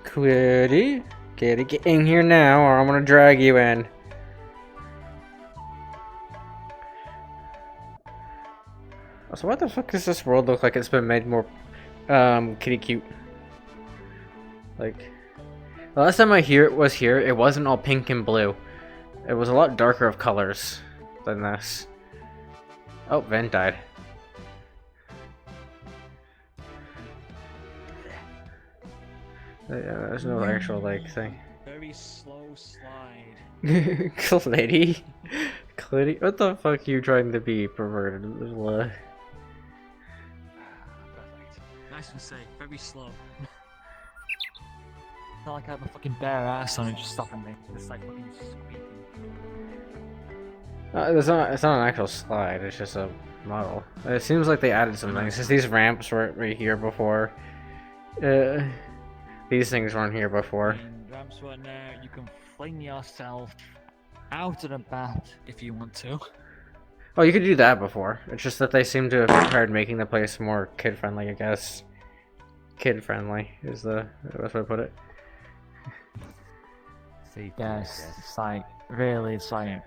Quitty, get in here now, or I'm gonna drag you in. So what the fuck does this world look like? It's been made more kitty cute. Like the last time I was here, it wasn't all pink and blue. It was a lot darker of colors than this. Oh, Ven died. Yeah, there's no actual like thing. Very slow slide. Clitty? Clitty? What the fuck are you trying to be, perverted? Perfect. Nice and safe. Very slow. Not like I have a fucking bare ass on it just stopping me. It's like fucking squeaking. It's not an actual slide, it's just a model. It seems like they added some things, because these ramps weren't right here before. These things weren't here before. And ramps weren't there. You can fling yourself out of the bat if you want to. Oh, you could do that before. It's just that they seem to have tried making the place more kid-friendly, I guess. Kid-friendly is the best way to put it. Yes, it's like, really, it's like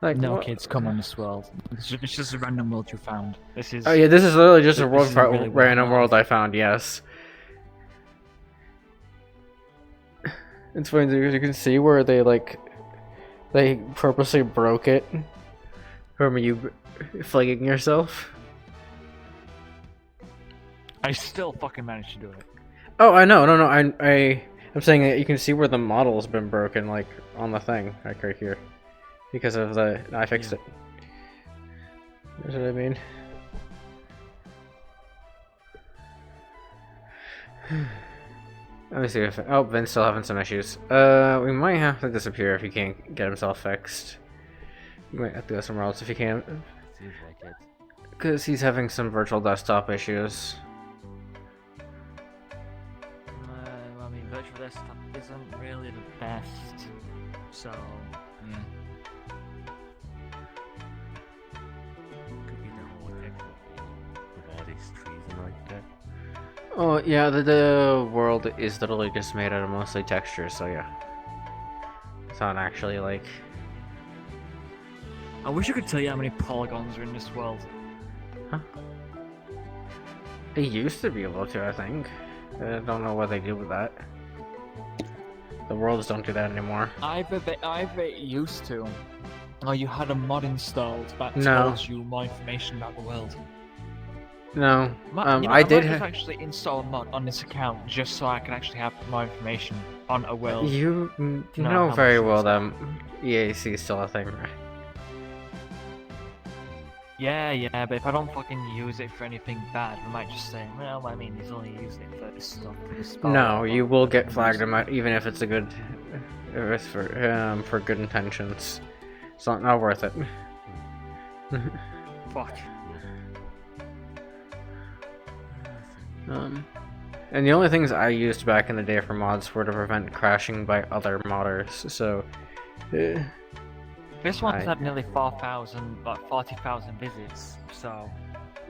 no kids come on this world. It's just a random world you found. This is. Oh yeah, this is literally just a really random world I found. Yes. It's funny because you can see where they purposely broke it from you flinging yourself. I still fucking managed to do it. Oh, I know. No, I'm saying that you can see where the model's been broken, like on the thing, like right here, because of the. I fixed it. That's what I mean. Let me see if. Oh, Ben's still having some issues. We might have to disappear if he can't get himself fixed. We might have to go somewhere else if he can't. Seems like it. Because he's having some virtual desktop issues. I mean, virtual desktop isn't really the best, so yeah. Could be the whole technical with all these trees and like that. Oh yeah, the world is literally just made out of mostly textures, so yeah. It's not actually like. I wish I could tell you how many polygons are in this world. Huh? It used to be able to, I think. I don't know what they do with that. The worlds don't do that anymore. Either it used to, or you had a mod installed that No. tells you more information about the world. No, I did actually install a mod on this account just so I can actually have more information on a world. You know know how very much well it's that EAC is still a thing, right? Yeah, but if I don't fucking use it for anything bad, I might just say, well, I mean, he's only using it for this stuff, for this spell. No, you will get flagged even if it's a good, if it's for good intentions. It's not worth it. Fuck. And the only things I used back in the day for mods were to prevent crashing by other modders, so. This one's had nearly 4,000, but 40,000 visits, so.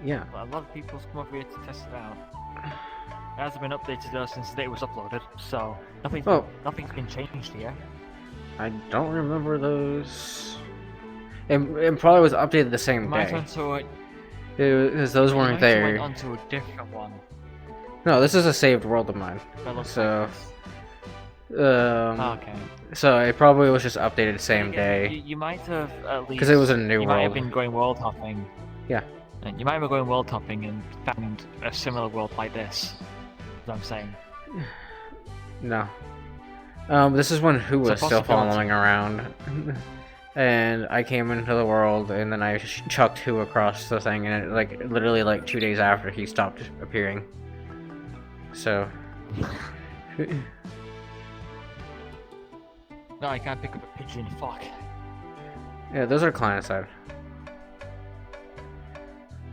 Yeah. A lot of people's come over here to test it out. It hasn't been updated though since the day it was uploaded, so nothing's been changed here. I don't remember those. It probably was updated the same day. Because those weren't there. Went onto a different one. No, this is a saved world of mine. So. Okay. So it probably was just updated the same day. You might have at least. Because it was a new You world. might have been going world hopping. Yeah. And you might be going world topping and found a similar world like this. That's what I'm saying. No. This is when Who It's a was still possibility. following around. And I came into the world, and then I chucked Who across the thing, and it, like, literally, like, 2 days after he stopped appearing. So... No, I can't pick up a pigeon. Fuck. Yeah, those are client side.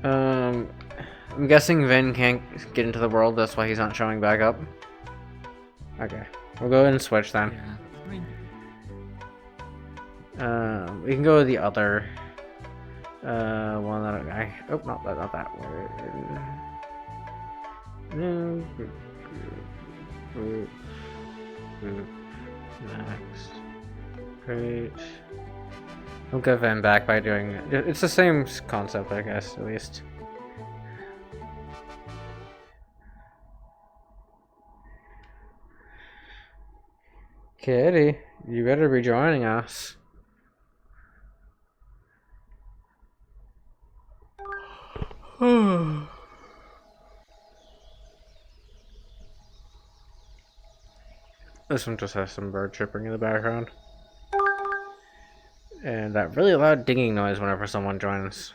I'm guessing Vin can't get into the world, that's why he's not showing back up. Okay, we'll go ahead and switch then. Yeah. I mean, We can go with the other one that I... Oh, not that one. Group. Next. Great. We'll get Vin back by doing it. It's the same concept, I guess, at least. Kitty, you better be joining us. This one just has some bird chirping in the background. And that really loud dinging noise whenever someone joins.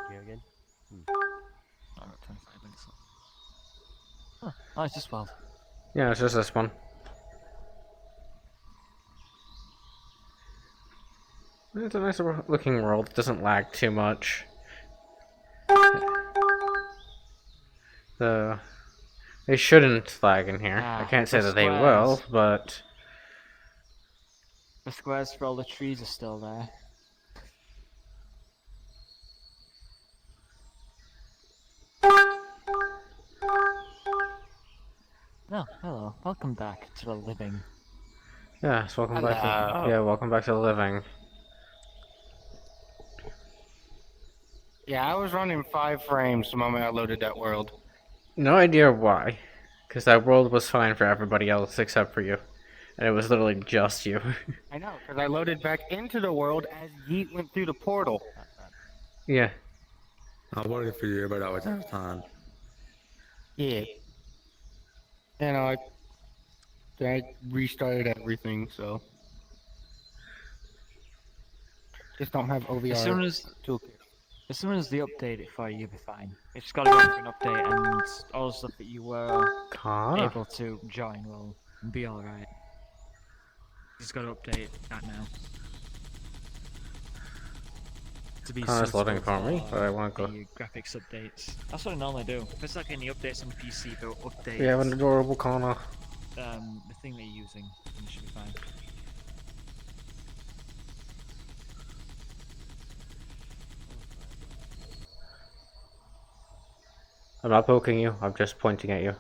Here again? I got 25 minutes left. Oh, it's just 12. Yeah, it's just this one. It's a nice looking world. It doesn't lag too much. So they shouldn't lag in here. I can't say the that they will, squares. but The squares for all the trees are still there. No, hello. Welcome back to the living. yes, welcome back to Hello. yeah, welcome back to the living. Yeah, I was running 5 frames the moment I loaded that world. No idea why, because that world was fine for everybody else except for you, and it was literally just you. I know, because I loaded back into the world as Yeet went through the portal. Yeah. I worried for you, but I was out of time. Yeah. You know, I restarted everything, so. Just don't have OVR As soon as toolkit. As soon as they update it for you, you'll be fine. It's just gotta go through an update, and all the stuff that you were able to join will be alright. Just gotta update that now. To be Connor's suitable loading for me, but I won't go. the graphics updates. That's what I normally do. If it's like any updates on PC, they'll update We have an adorable Connor. the thing they're using, and it should be fine. I'm not poking you, I'm just pointing at you.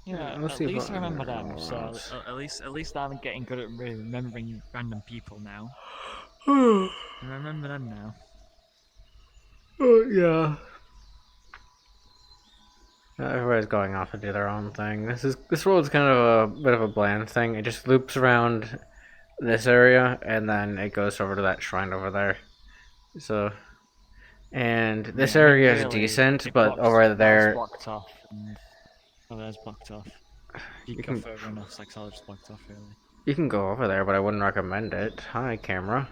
Yeah, let's at see if least I- I remember them. So at least I'm getting good at remembering random people now. I remember them now. Yeah. Everybody's going off to do their own thing. This world's kind of a bit of a bland thing. It just loops around this area and then it goes over to that shrine over there. So, and this Yeah, I mean, area is really, decent, it but blocks- over that's there, blocked off. And there's blocked off. You You can go can- further enough, it's like solid's blocked off, really. you can go over there, but I wouldn't recommend it. Hi, camera.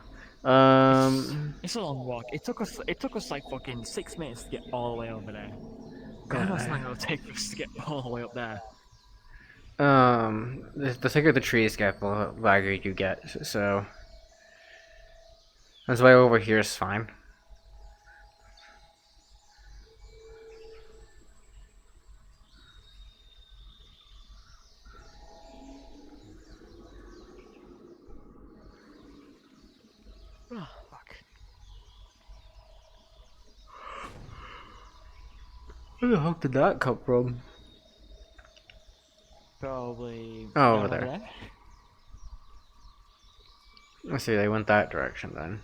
It's a long walk. It took us like fucking 6 minutes to get all the way over there. God knows how long it'll take for us to get all the way up there. The thicker the trees get, the laggier you get, so that's why over here is fine. Where the heck did that come from? Probably. Oh, down over there. I see, they went that direction then.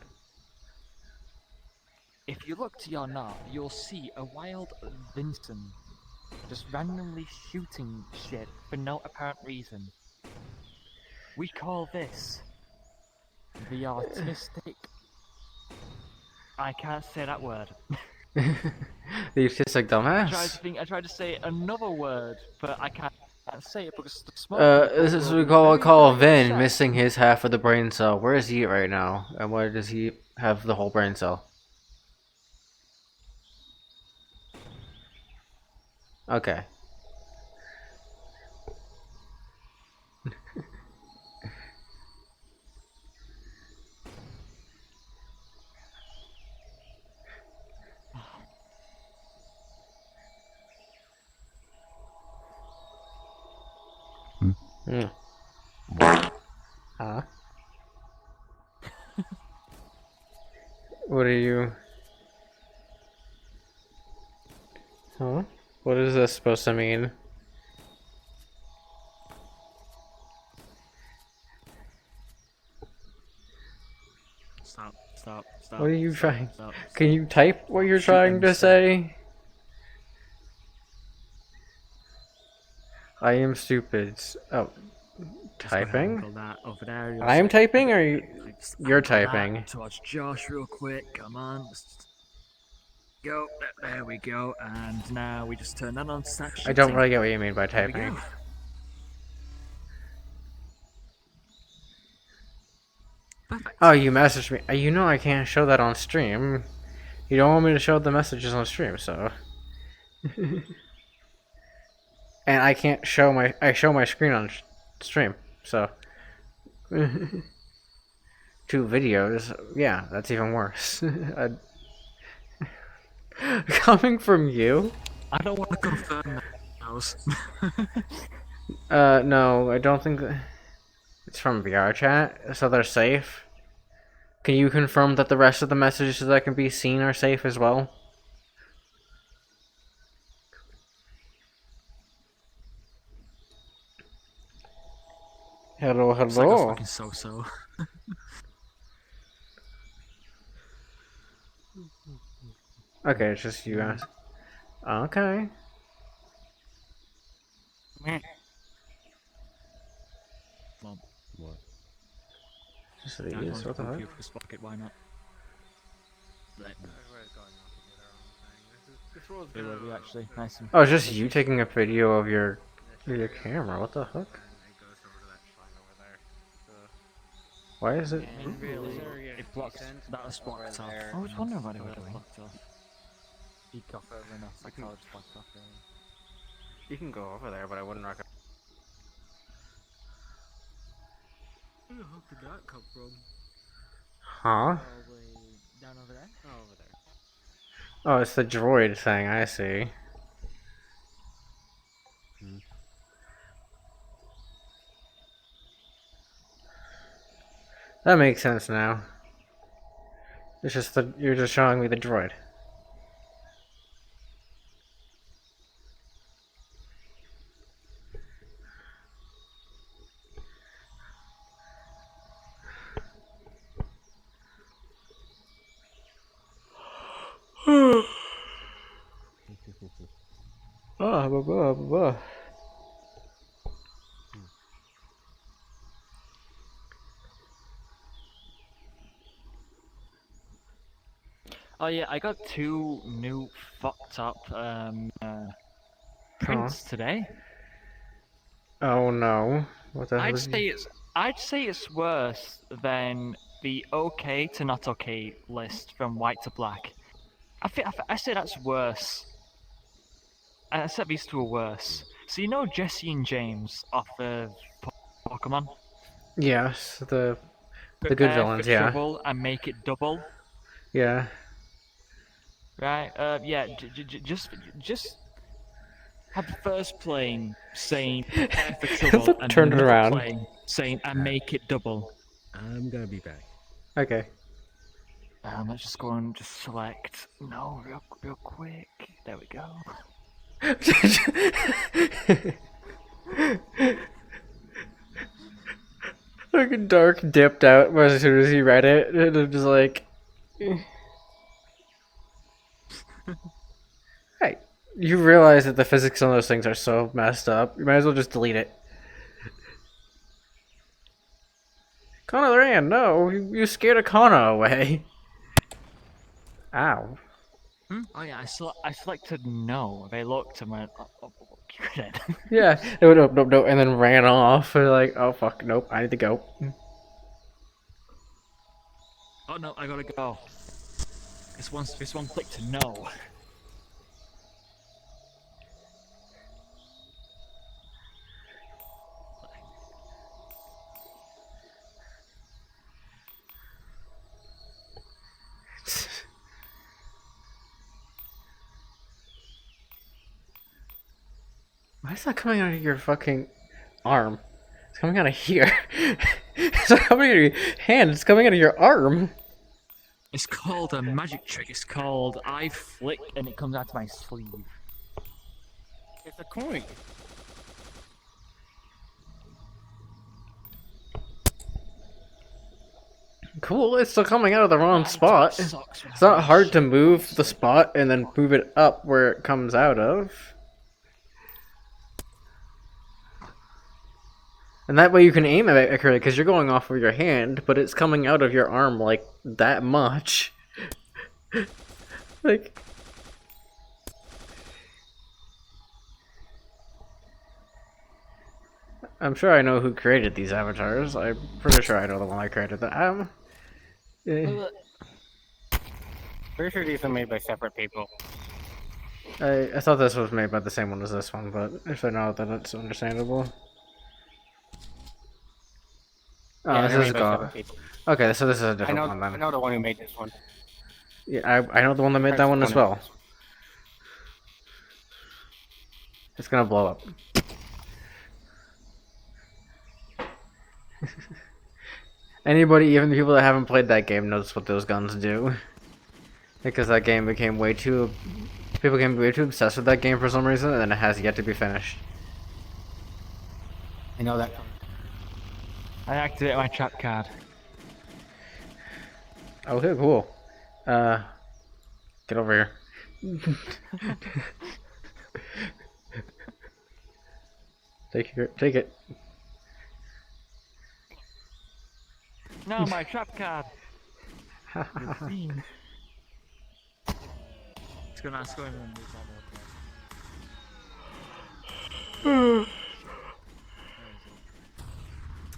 If you look to your north, you'll see a wild Vincent just randomly shooting shit for no apparent reason. We call this the autistic. I can't say that word. The autistic dumbass. I tried to say another word, but I can't say it because the smoke. This is what we call Vin missing his half of the brain cell. Where is he right now? And where does he have the whole brain cell? Okay. Huh? What are you? Huh? What is this supposed to mean? Stop. What are you trying? Stop. Can you type what you're trying to say? I am stupid. Oh, typing? I am typing, or you're typing? Towards Josh, real quick. Come on. Go. There we go. And now we just turn that on. I don't really get what you mean by typing. Perfect. Oh, you messaged me. You know I can't show that on stream. You don't want me to show the messages on stream, so. And I can't show my. I show my screen on stream, so. 2 videos. Yeah, that's even worse. Coming from you? I don't want to confirm those. No, I don't think that. It's from VR chat, so they're safe. Can you confirm that the rest of the messages that can be seen are safe as well? Hello. It's like a fucking so-so. Okay, it's just you guys. Okay. What? Just these, what the heck? Pocket, why not? Actually, nice and Oh, it's just you taking a video of your camera. What the heck? Why is it? it blocks that was blocked off. I was wondering why it was blocked off. Peek off over enough, I thought it was blocked off. You can go over there, but I wouldn't recommend. Where the heck did that come from? Huh? Probably down over there? Oh, over there. Oh, it's the droid thing, I see. That makes sense now. It's just that you're just showing me the droid. Blah. Oh yeah, I got 2 new fucked up prints today. Oh no. What the hell I'd is say it's worse than the okay to not okay list from white to black. I say that's worse. I said these 2 are worse. So you know Jesse and James off of Pokemon? Yes, the good Prepare villains, for yeah. trouble and make it double. Yeah. Right? Yeah. Just have the first playing saying prepare for trouble and Turn it another around. playing saying and make it double. I'm gonna be back. Okay. Let's just go and just select. No, real quick. There we go. Like Dark dipped out as soon as he read it, and I'm just like, hey, you realize that the physics on those things are so messed up. You might as well just delete it. Kana ran. No, you scared a Kana away. Ow. Oh yeah, I selected no. They looked and went, oh, you're dead. Yeah, no, and then ran off. And like, oh fuck, nope, I need to go. Oh no, I gotta go. This one clicked to no. Why is that coming out of your fucking arm? It's coming out of here. It's not coming out of your hand, it's coming out of your arm. It's called a magic trick. It's called I flick and it comes out of my sleeve. It's a coin. Cool, it's still coming out of the wrong spot. It's not hard to move the spot and then move it up where it comes out of. And that way you can aim it accurately because you're going off of your hand, but it's coming out of your arm like that much. Like... I'm sure I know who created these avatars. I'm pretty sure I know the one I created them. Pretty sure these are made by separate people. I thought this was made by the same one as this one, but if I know that it's understandable. Oh, Yeah, this they're is made by God. separate people. Okay, so this is a different I one then. know the one who made this one. Yeah, I know the one that made that one as well. It's gonna blow up. Anybody, even the people that haven't played that game, knows what those guns do. Because that game became way too... People became way too obsessed with that game for some reason, and it has yet to be finished. I know that. I activated my trap card. Okay, cool. Get over here. Take it. No, my trap card. You fiend. It's gonna ask him and move on.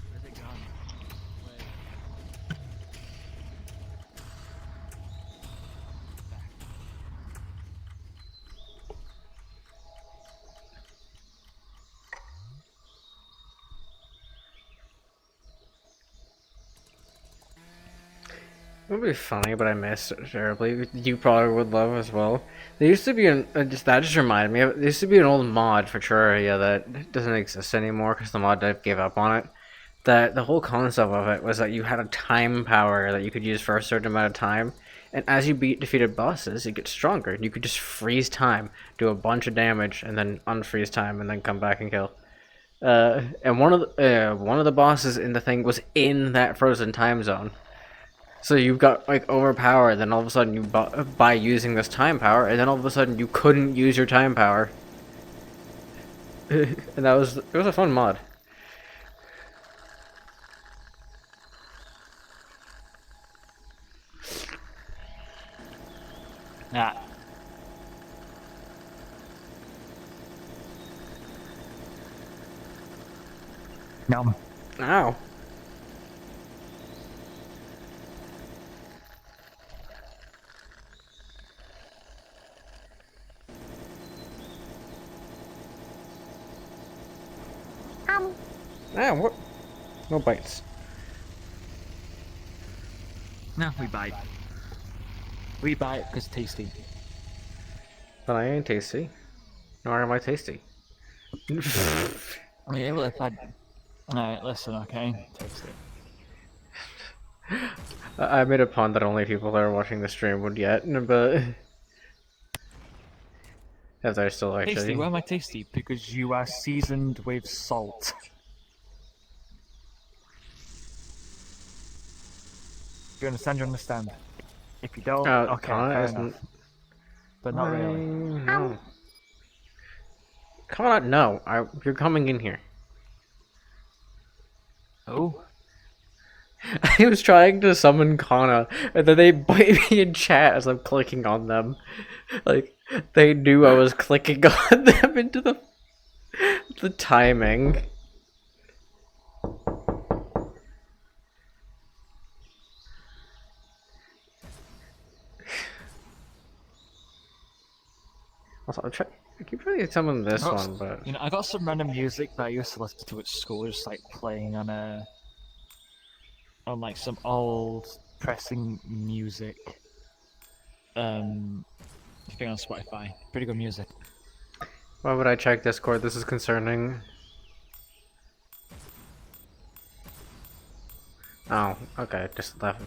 Where's it gone? It would be funny, but I miss it terribly. You probably would love as well. There used to be that just reminded me of it. There used to be an old mod for Terraria that doesn't exist anymore because the mod dev gave up on it. That the whole concept of it was that you had a time power that you could use for a certain amount of time, and as you defeated bosses, it gets stronger. And you could just freeze time, do a bunch of damage, and then unfreeze time, and then come back and kill. And one of the bosses in the thing was in that frozen time zone. So you got like overpowered, then all of a sudden you by using this time power, and then all of a sudden you couldn't use your time power. And it was a fun mod. Nah. No. Ow. Ah, what? No bites. No, we bite. We bite because tasty. But I ain't tasty. Nor am I tasty. I mean, if I... Alright, listen, okay? Tasty. I made a pun that only people that are watching the stream would get, but... If they're still Tasty, actually. why am I tasty? Because you are seasoned with salt. If you understand, you understand. If you don't, okay, Connor fair isn't. enough. But not really. No. Come on, no. You're coming in here. Oh? I was trying to summon Kana, and then they bite me in chat as I'm clicking on them. Like, they knew I was clicking on them into the timing. Also, I keep trying to summon this one, but... You know, I got some random music that I used to listen to at school, just like playing on like some old pressing music. Thing on Spotify. Pretty good music. Why would I check Discord? This is concerning. Oh, okay. Just left.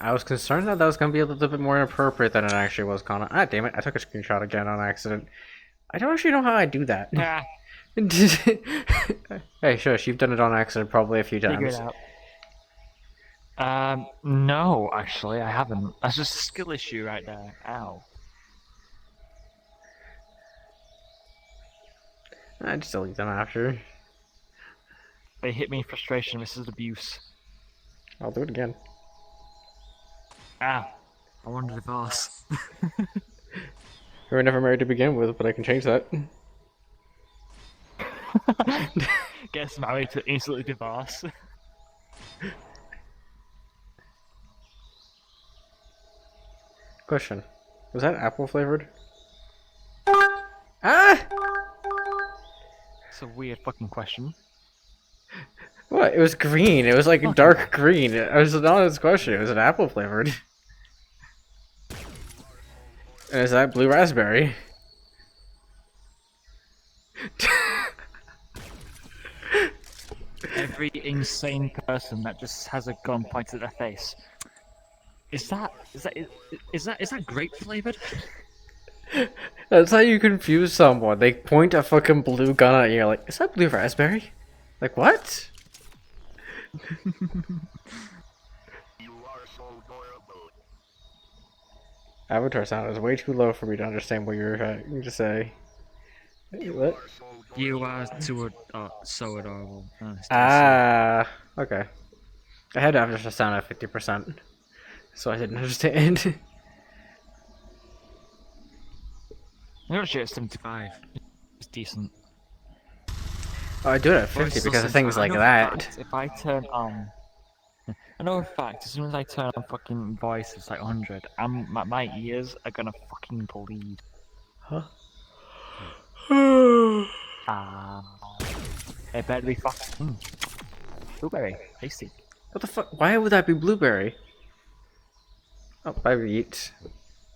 I was concerned that was going to be a little bit more inappropriate than it actually was, Kana. Ah, damn it. I took a screenshot again on accident. I don't actually know how I do that. Yeah. Hey, shush. You've done it on accident probably a few times. Figure it out. No, actually, I haven't. That's just a skill issue right there. Ow. I just delete them after. They hit me in frustration. This is abuse. I'll do it again. Ow. I want a divorce. We were never married to begin with, but I can change that. Gets married to instantly divorce. Question. Was that apple flavored? Ah! It's a weird fucking question. What? It was green. It was like dark green. It was not his question. It was an apple flavored. And is that blue raspberry? Every insane person that just has a gun pointed at their face. Is that grape flavored? That's how you confuse someone. They point a fucking blue gun at you. You're like, is that blue raspberry? Like, what? Avatar sound is way too low for me to understand what you're trying to say. What? You are so adorable. Ah, okay. I had Avatar sound at 50%, so I didn't understand. I'm not sure it's 75. It's decent. Oh, I do it at 50 because of things like that. If I turn on... I know a fact, as soon as I turn on fucking voice, it's like 100. My ears are gonna fucking bleed. Huh? It better be fucking... Blueberry, tasty. What the fuck? Why would that be blueberry? Oh, bye, Yeet.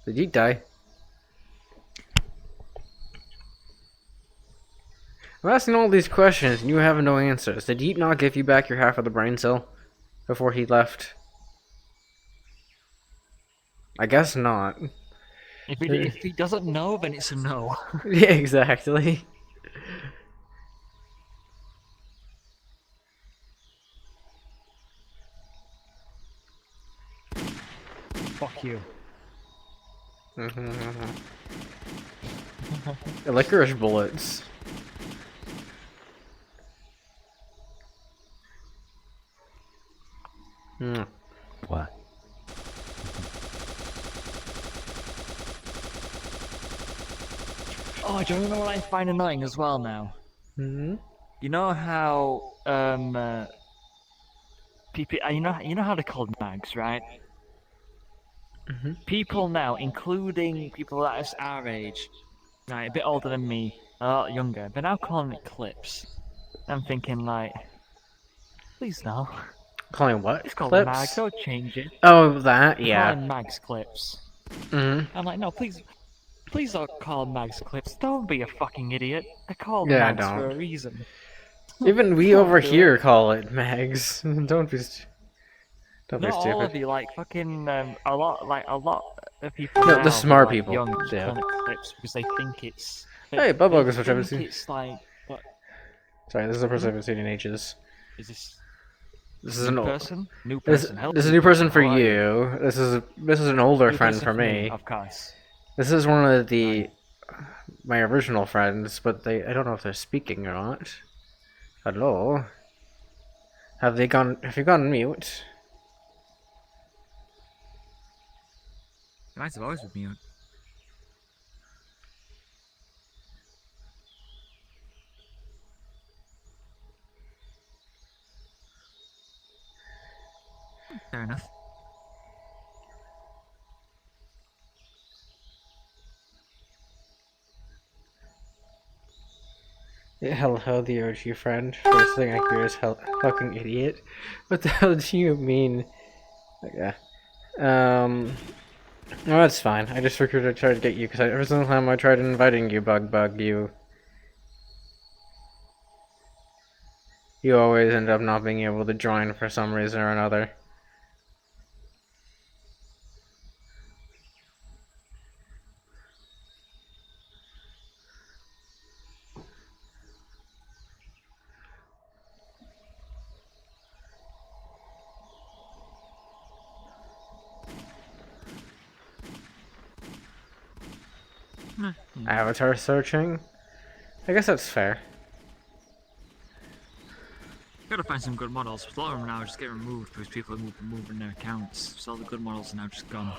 Did Yeet die? I'm asking all these questions and you have no answers. Did Yeet not give you back your half of the brain cell before he left? I guess not. If he doesn't know, then it's a no. Yeah, exactly. Fuck you. Licorice bullets. What? Oh, do you know what I find annoying as well now? Mm-hmm. You know how people, you know how they're called mags, right? Mm-hmm. People now, including people that is our age, right, a bit older than me, a lot younger, they're now calling it clips. I'm thinking like, please no. Calling what? It's called Clips? mags. Don't change it. Oh, that? Yeah. Calling mags clips. Mm-hmm. I'm like, no, please don't call them mags clips. Don't be a fucking idiot. They're called Yeah, mags for don't. a reason. Even we Don't over do here it. call it mags. Don't be Not all stupid. of you, like fucking a lot people No, now the who smart like people, young yeah. comic clips because they think it's. Hey, Bob August, which I haven't think seen. it's like what? Sorry, this is the person I haven't seen in ages. Is this? This is New an old person? New This, person. Hello, this is a new person for How are you. This is an older New friend person for me. Of course. This is one of my original friends, but I don't know if they're speaking or not. Hello. Have you gone mute? You might have always been mute. Fair enough. Hello, the OG friend. First thing I hear is fucking idiot. What the hell do you mean? Okay. No, that's fine. I just figured I'd try to get you, because every single time I tried inviting you, you always end up not being able to join for some reason or another. Avatar searching? I guess that's fair. Gotta find some good models. A lot of them now just get removed because people are moving their accounts. So all the good models are now just gone.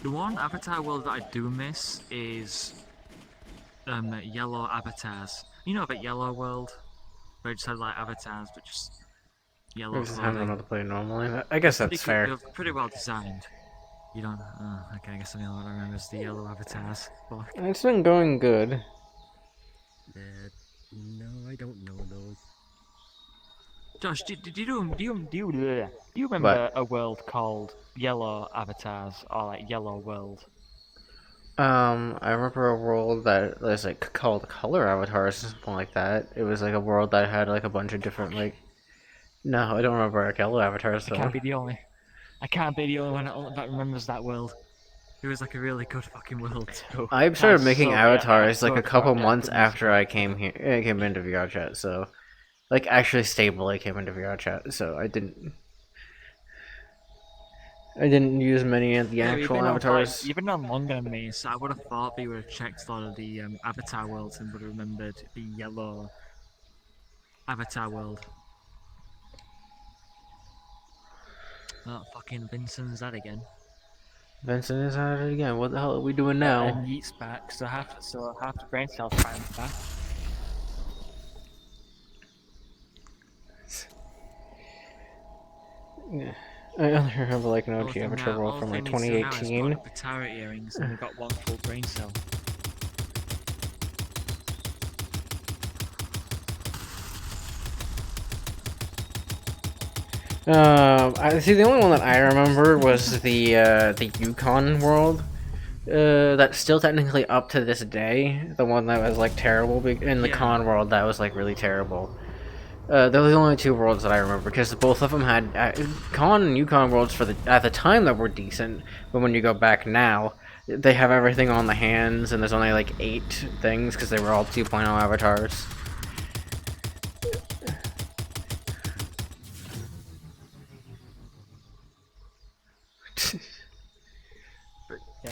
The one Avatar world that I do miss is yellow avatars. You know about Yellow World? Where it just had like avatars but just yellow. I just haven't know to play normally. I guess that's fair. They're pretty well designed. You don't. Okay, I guess the only one I remember is the yellow avatars. Fuck. It's been going good. No, I don't know those. Josh, do you remember a world called Yellow Avatars or like Yellow World? I remember a world that was like called Color Avatars or something like that. It was like a world that had like a bunch of different like. No, I don't remember a Yellow Avatars though. I can't be the only one that remembers that world. It was like a really good fucking world too. I started That's making so avatars bad. like a couple months after I came here. I came into VRChat, so like actually stably came into VRChat. So I didn't use many of the actual avatars. You've been on longer than me, So I would have thought they would have checked a lot of the Avatar worlds and would have remembered the yellow Avatar world. Oh, fucking Vincent's that again. Vincent is at it again. What the hell are we doing now? And Yeet's back, so half the brain cells trying back. Yeah. I only remember like an OG Avatar world from like 2018. Patara earrings and we've got one full brain cell. I see. The only one that I remember was the Yukon world. That's still technically up to this day. The one that was like terrible in the Con world that was like really terrible. They're the only two worlds that I remember because both of them had Con and Yukon worlds at the time that were decent. But when you go back now, they have everything on the hands, and there's only like 8 things because they were all 2.0 avatars.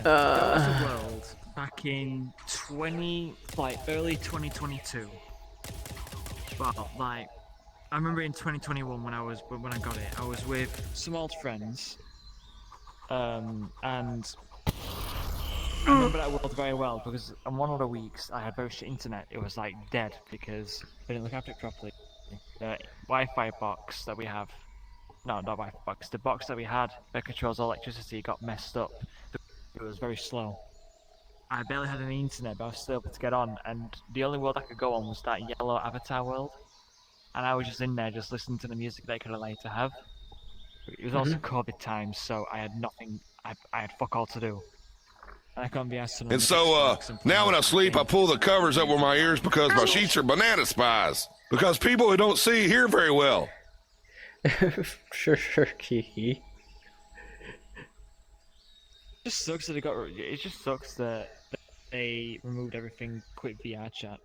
There was a world back in early 2022. Well, like, I remember in 2021 when I got it, I was with some old friends, and I remember that world very well because on one of the weeks I had very shit internet. It was like dead because they didn't look after it properly. The Wi-Fi box that we have, no, not Wi-Fi box, the box that we had that controls electricity got messed up. It was very slow. I barely had any internet, but I was still able to get on, and the only world I could go on was that yellow Avatar world. And I was just in there, just listening to the music they could allow to have. It was also COVID times, so I had nothing. I had fuck all to do. And I couldn't be asked to. And so, now when I sleep, I pull the covers over my ears because my sheets are banana spies. Because people who don't see hear very well. Sure, Kiki. It just sucks that it just sucks that they removed everything quick VR chat.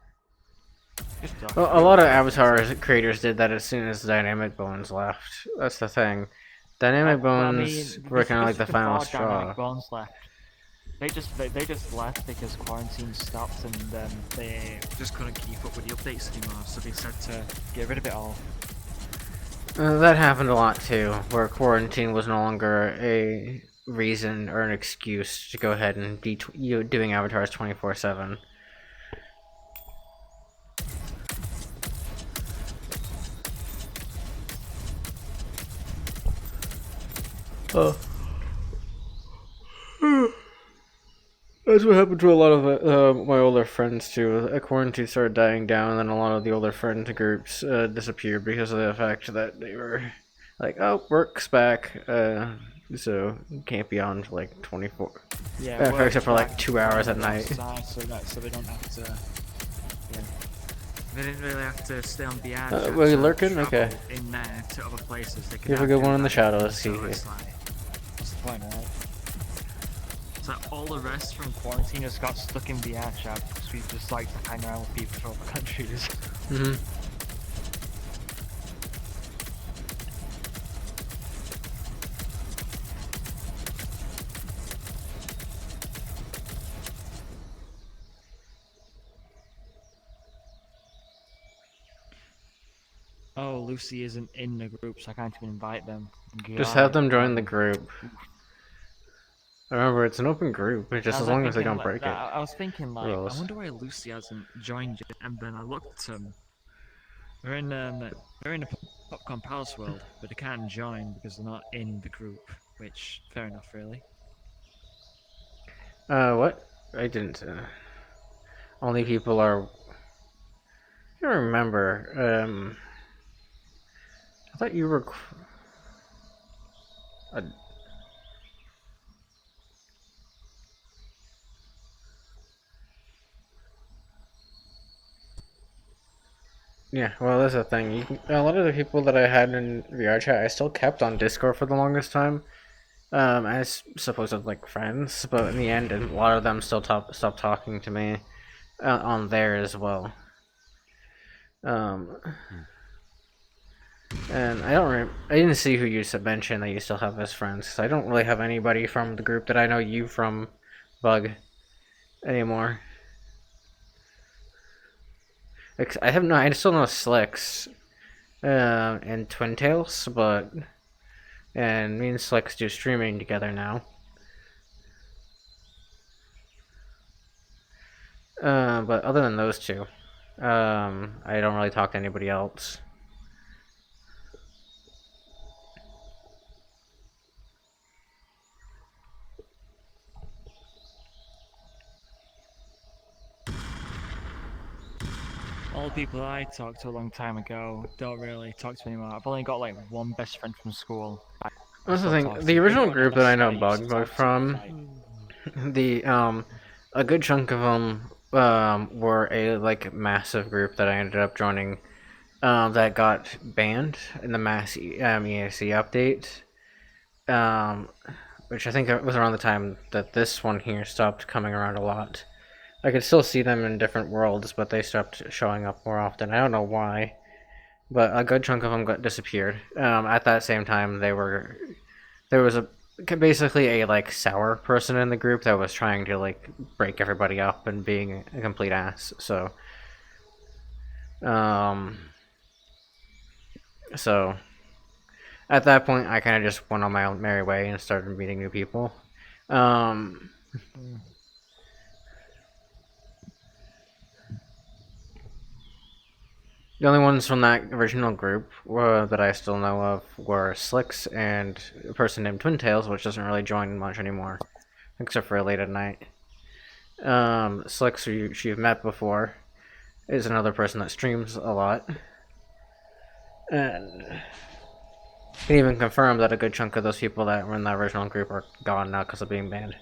Well, a lot of Avatar creators did that as soon as Dynamic Bones left. That's the thing. Dynamic Bones were kind of like the final straw. Dynamic Bones left. They just left because quarantine stopped and they just couldn't keep up with the updates anymore, so they said to get rid of it all. That happened a lot too, where quarantine was no longer a reason or an excuse to go ahead and be doing avatars 24/7. That's what happened to a lot of my older friends too. Quarantine started dying down, and then a lot of the older friend groups disappeared because of the fact that they were like, "Oh, work's back, so you can't be on for like 24." Yeah, except for like 2 hours at night. So they don't have to. Yeah. They didn't really have to stay on VR. Were you lurking? Okay. In there to other places. They You have a good one in the shadows. So it's like, what's the point, right? So all the rest from quarantine just got stuck in VR chat because we just like to hang around with people from other countries. Oh, Lucy isn't in the group, so I can't even invite them. Just have them join the group. Remember, it's an open group, just as long as they don't break it. I was thinking, like, I wonder why Lucy hasn't joined yet, and then I looked, they're in the Popcorn Palace world, but they can't join because they're not in the group, which, fair enough, really. What? I didn't, only people are... I don't remember, I thought you were... Yeah, well, that's the thing. A lot of the people that I had in VR chat, I still kept on Discord for the longest time. As supposed like friends, but in the end, a lot of them still stopped talking to me on there as well. And I didn't see who you mentioned that you still have as friends. 'Cause I don't really have anybody from the group that I know you from, Bug, anymore. I still know Slicks, and Twin Tails, and me and Slicks do streaming together now. But other than those two, I don't really talk to anybody else. All the people I talked to a long time ago don't really talk to me anymore. I've only got like one best friend from school. That's the thing. The original group that I know Bug from, a good chunk of them were a like massive group that I ended up joining, that got banned in the mass EAC update, which I think was around the time that this one here stopped coming around a lot. I could still see them in different worlds, but they stopped showing up more often. I don't know why, but a good chunk of them disappeared. At that same time, there was basically a like sour person in the group that was trying to like break everybody up and being a complete ass. So at that point, I kind of just went on my own merry way and started meeting new people. The only ones from that original group that I still know of were Slicks and a person named Twin Tails, which doesn't really join much anymore, except for late at night. Slicks, who you've met before, is another person that streams a lot. And can even confirm that a good chunk of those people that were in the original group are gone now because of being banned.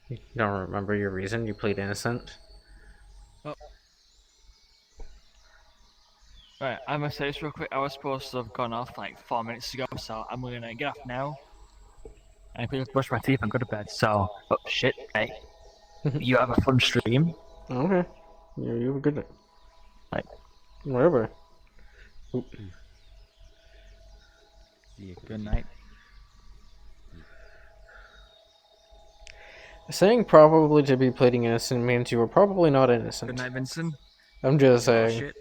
You don't remember your reason? You plead innocent? Oh. Right, I'm gonna say this real quick. I was supposed to have gone off like 4 minutes ago, so I'm gonna get off now. And if I just brush my teeth and go to bed. So, oh shit, hey. You have a fun stream. Okay. You have a good night. Like, whatever. Oop. See you. Good night. Saying probably to be pleading innocent means you were probably not innocent. Good night, Vincent. I'm just Oh, saying. shit.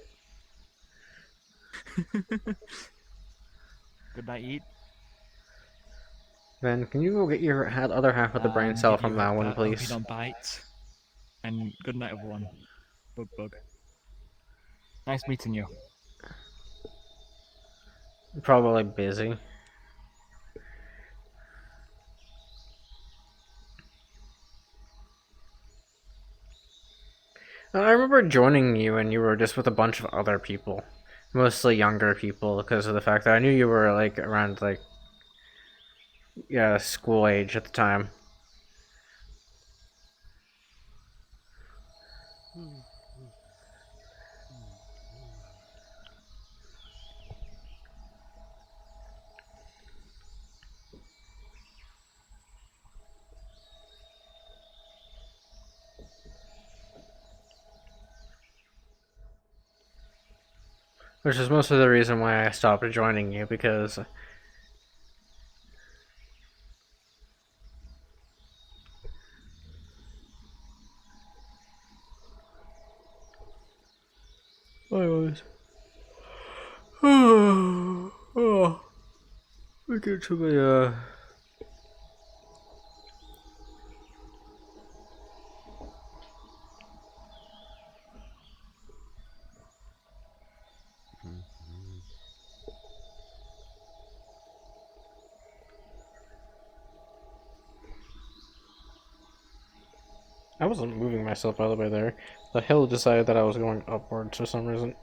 Good night, eat. Then can you go get your other half of the brain cell from that one, Hope please? you don't bite. And good night, everyone. Bug. Nice meeting you. Probably busy. I remember joining you and you were just with a bunch of other people. Mostly younger people, because of the fact that I knew you were like around like school age at the time. Which is mostly the reason why I stopped joining you, because I was we get to the I wasn't moving myself all the way there. The hill decided that I was going upwards for some reason.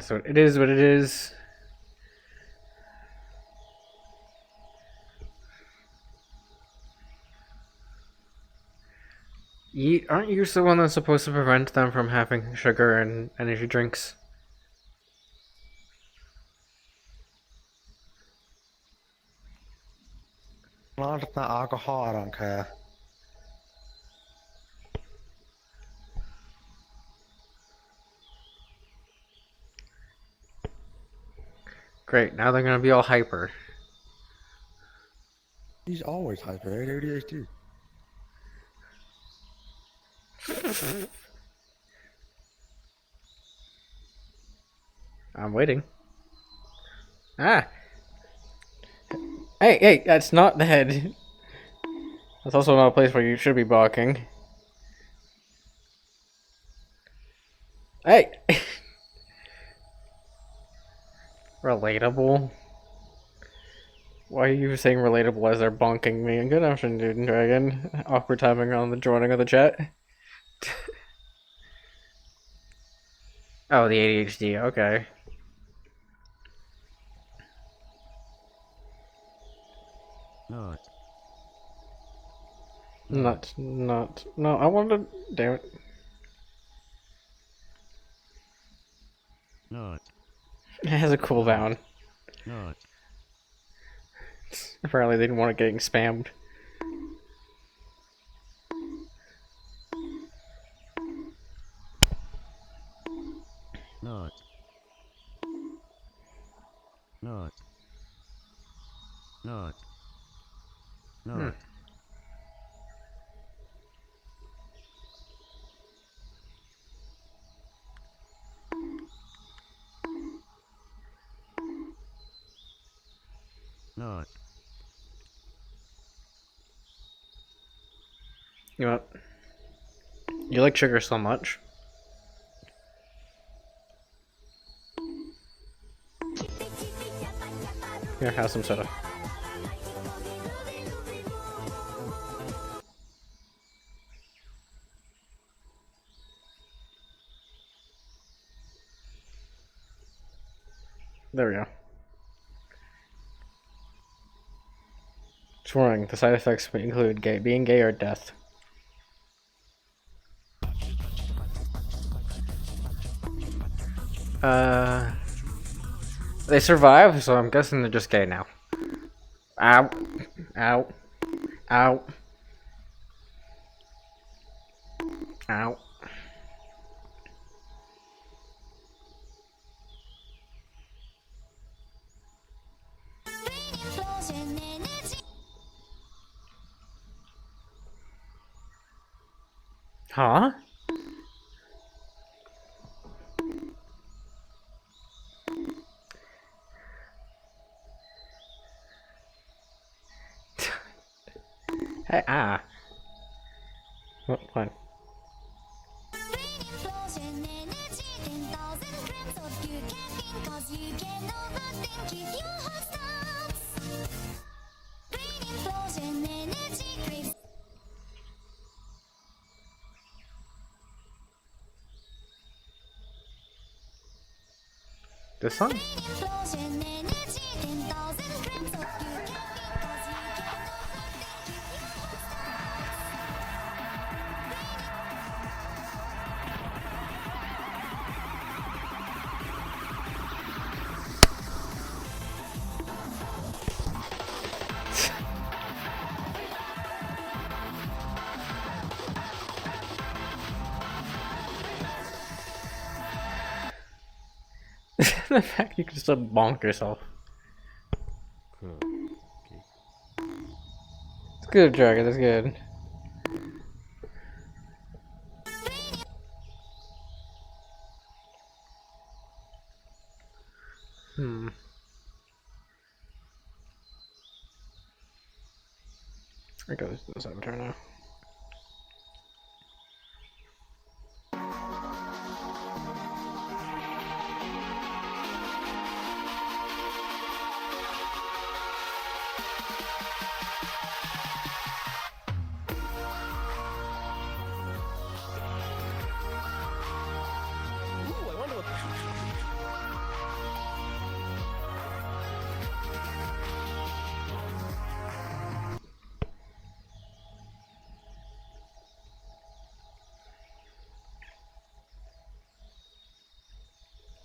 So it is what it is. Aren't you the one that's supposed to prevent them from having sugar and energy drinks? Well, it's not alcohol, I don't care. Great, now they're gonna be all hyper. He's always hyper, right? ADHD. I'm waiting. Ah! Hey, that's not the head. That's also not a place where you should be barking. Hey! Relatable? Why are you saying relatable as they're bonking me? Good afternoon, Dude and Dragon. Awkward timing on the joining of the chat. Oh, the ADHD, okay. No, I wanted to, damn it. It has a cooldown. Apparently they didn't want it getting spammed. You know what? You like sugar so much. Here, have some soda. There we go. It's warning, the side effects may include being gay or death. They survive, so I'm guessing they're just gay now. Ow. Ow. Ow. Ow. Huh? Hey, ah. What? What? This song? The fact you can still bonk yourself. It's good, Dragon, that's good. There goes this avatar now.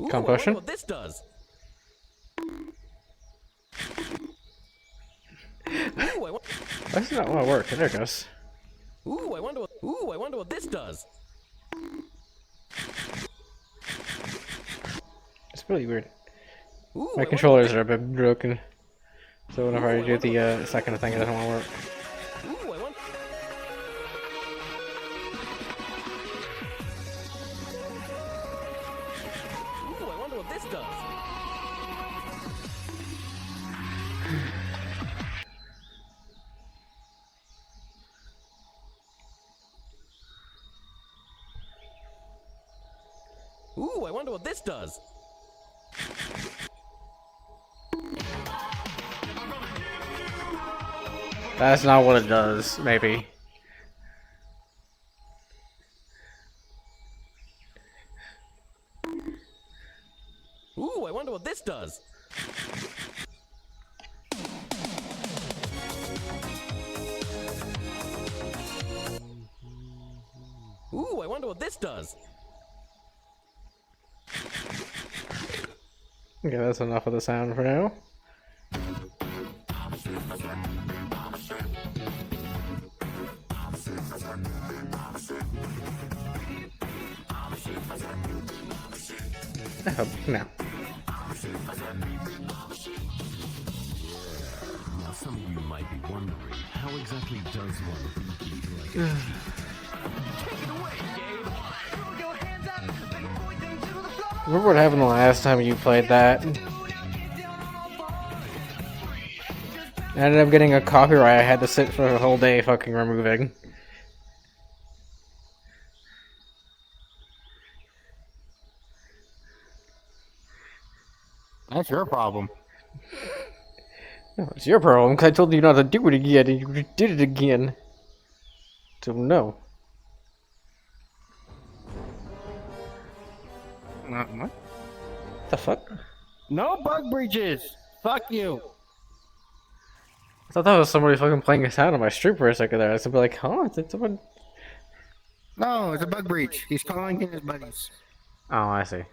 Combustion? What this does? Why does it not want to work? There it goes. I wonder what this does. It's really weird. My controllers are a bit broken, so whenever I do the second thing, it doesn't want to work. I wonder what this does. I wonder what this does. That's not what it does, maybe. I wonder what this does. I wonder what this does. Okay, that's enough of the sound for now. I hope now. Now, some of you might be wondering, how exactly does one beekeep like Remember what happened the last time you played that? I ended up getting a copyright I had to sit for a whole day fucking removing. That's your problem. Well, it's your problem, 'cause I told you not to do it again, and you did it again. So no. What? The fuck? No bug breaches! Fuck you! I thought that was somebody fucking playing a sound on my stream for a second there. I was gonna be like, huh? Did someone... No, it's a bug breach. He's calling in his buddies. Oh, I see.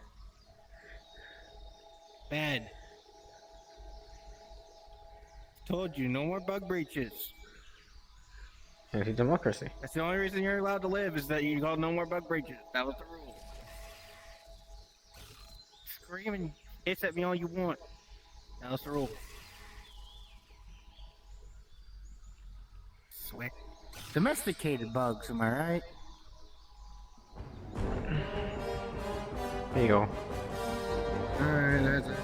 Bad. Told you, no more bug breaches. Anti-democracy. That's the only reason you're allowed to live is that you got no more bug breaches. That was the rule. Scream and hiss at me all you want. That was the rule. Sweat. Domesticated bugs, am I right? There you go. Alright, that's it.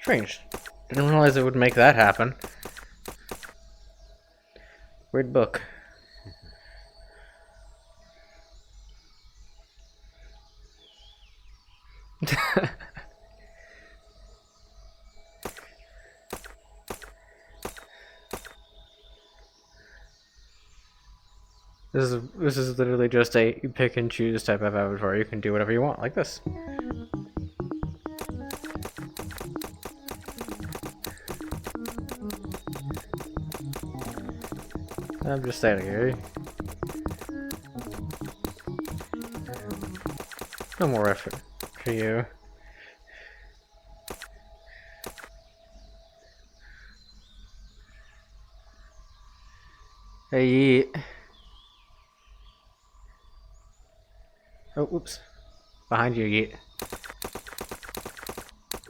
Strange. Didn't realize it would make that happen. Weird book. This is literally just a you pick and choose type of avatar. You can do whatever you want, like this. I'm just standing here. No more effort for you. Hey. Oh, oops. Behind you, Yeet.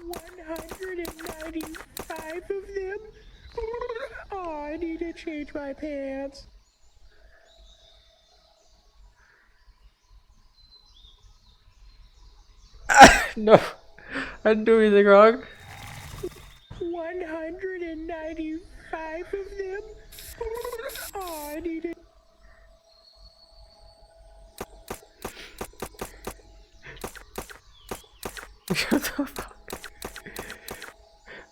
195 of them? Oh, I need to change my pants. No, I didn't do anything wrong. 195 of them? Oh, I need to... Shut the fuck.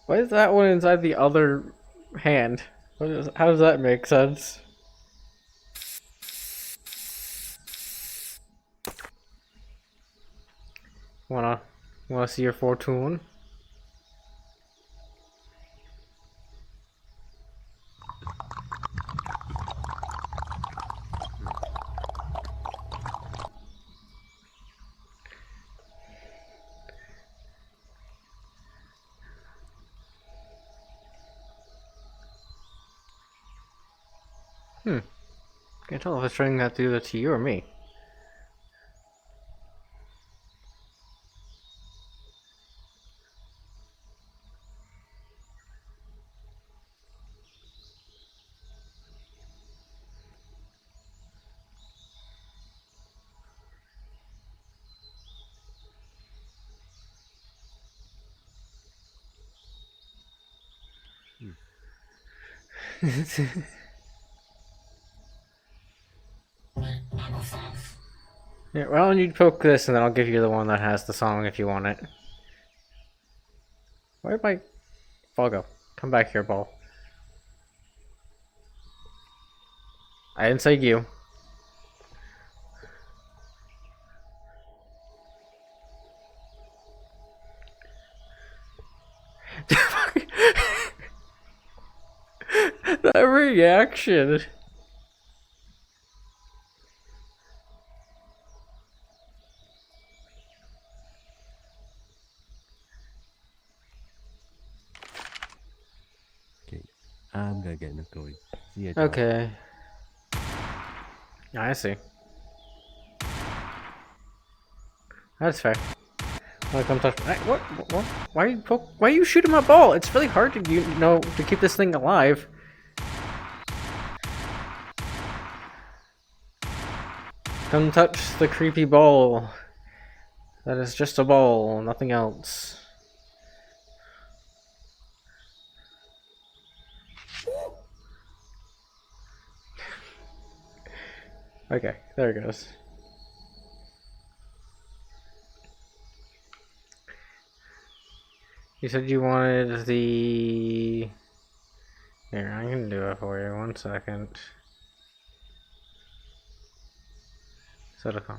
Why is that one inside the other hand? How does that make sense? Wanna see your fortune? Can't tell if it's trying that to do that to you or me. Yeah, why don't you poke this and then I'll give you the one that has the song if you want it. Where'd my ball go? Come back here, ball. I didn't say you. That reaction. I'm gonna get Nicole. See ya, John. Okay. I see. That's fair. Wanna come touch? What? Why are you Why are you shooting my ball? It's really hard to to keep this thing alive. Come touch the creepy ball. That is just a ball, nothing else. Okay, there it goes. You said you wanted the... Here, I can do it for you. 1 second. Silicon.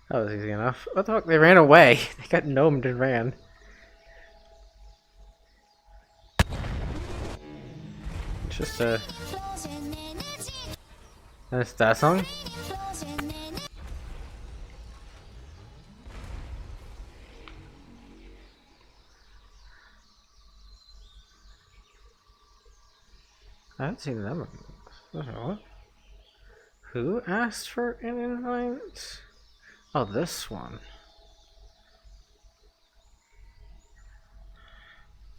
That was easy enough. What the fuck? They ran away. They got gnomed and ran. It's just a... That's that song? I haven't seen them. What? Who asked for an invite? Oh, this one.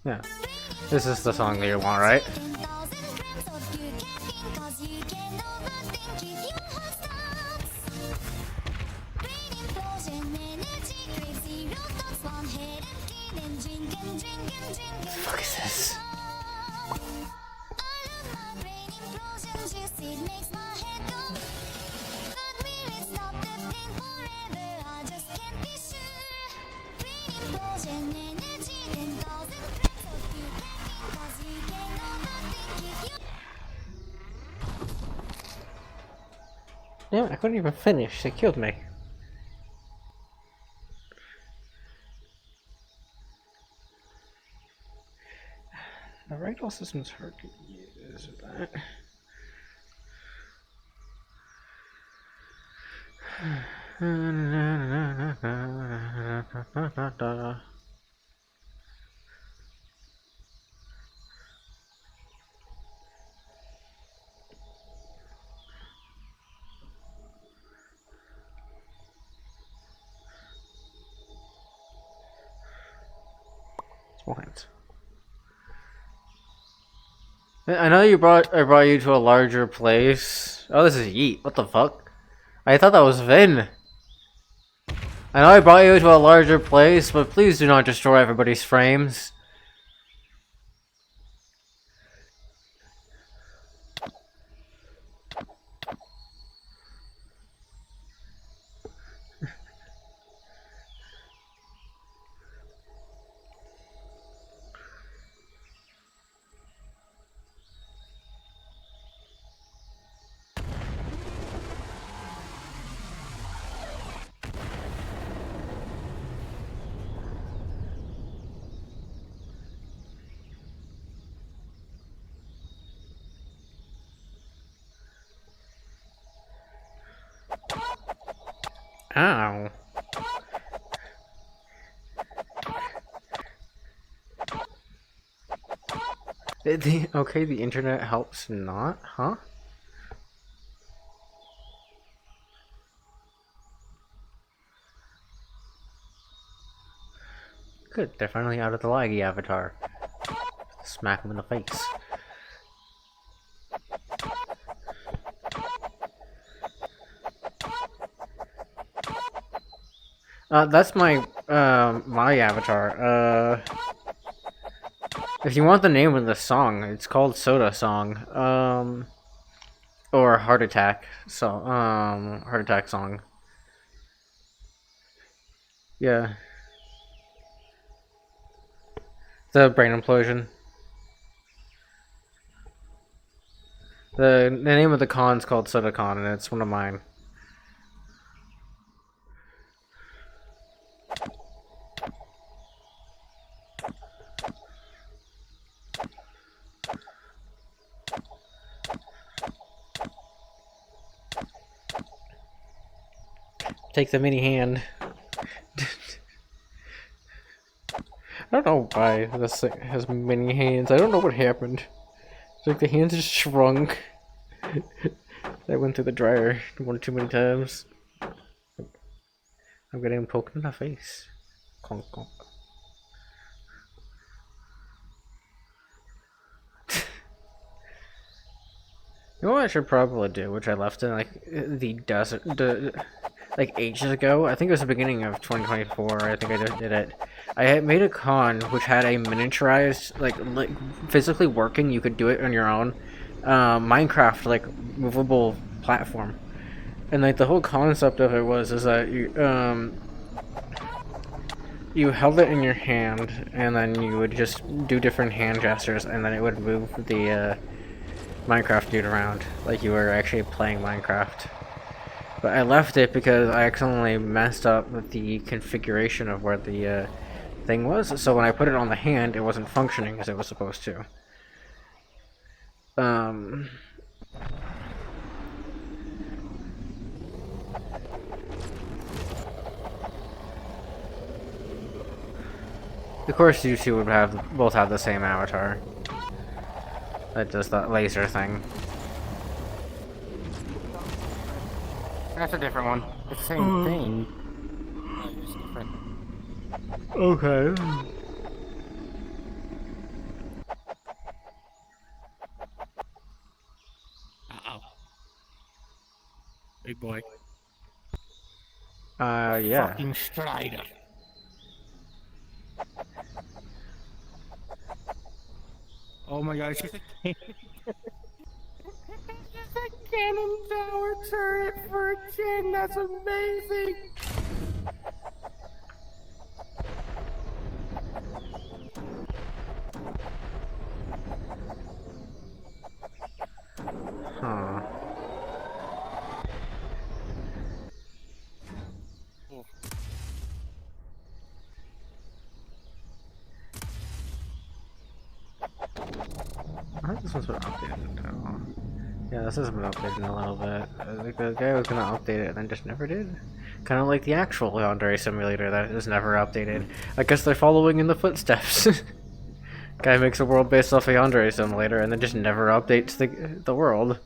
Yeah. This is the song that you want, right? What the fuck is this? Yeah, I couldn't even finish. They killed me. The ragdoll system's hard to use. What? I know I brought you to a larger place. Oh, this is Yeet. What the fuck? I thought that was Vin. I know I brought you to a larger place, but please do not destroy everybody's frames. Ow. Okay, the internet helps not, huh? Good, they're finally out of the laggy avatar. Smack them in the face. That's my, my avatar. If you want the name of the song, it's called Soda Song. Or Heart Attack. So, Heart Attack Song. Yeah. The brain implosion. The name of the con's called Soda Con, and it's one of mine. Take the mini hand. I don't know why this thing has many hands. I don't know what happened. It's like the hands just shrunk. I went through the dryer one too many times. I'm getting poked in the face. Conk, conk. You know what I should probably do, which I left in like the desert, like ages ago. I think it was the beginning of 2024. I think I did it. I had made a con which had a miniaturized, like physically working, you could do it on your own, Minecraft like movable platform, and like the whole concept of it is that you held it in your hand, and then you would just do different hand gestures, and then it would move the Minecraft dude around like you were actually playing Minecraft. But I left it because I accidentally messed up with the configuration of where the thing was, so when I put it on the hand, it wasn't functioning as it was supposed to. Of course, you two would both have the same avatar that does that laser thing. That's a different one. It's the same thing. It's different. Okay. Uh-oh. Big boy. Yeah. Fucking Strider. Oh my god, she's a cannon tower turret for a chin. That's amazing. Huh. I think this one's been updated now. Yeah, this has been updated a little bit. Like the guy was gonna update it and then just never did. Kind of like the actual Yandere Simulator that is never updated. I guess they're following in the footsteps. Guy makes a world based off a Yandere Simulator and then just never updates the world.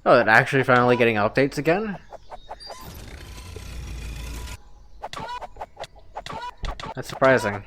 Oh, they're actually finally getting updates again? That's surprising.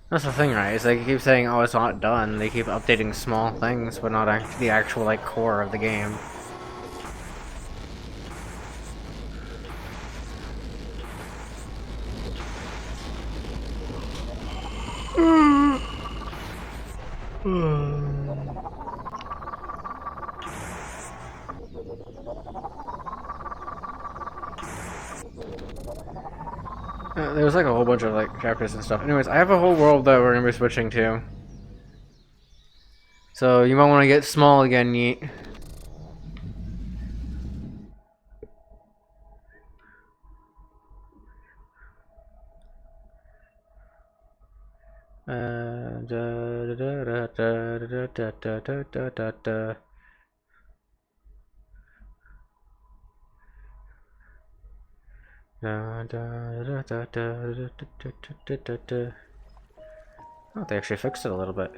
That's the thing, right? Is they keep saying, oh, it's not done. They keep updating small things, but not the actual, like, core of the game. There was like a whole bunch of like chapters and stuff. Anyways, I have a whole world that we're gonna be switching to. So you might want to get small again, Yeet. Oh, they actually fixed it a little bit.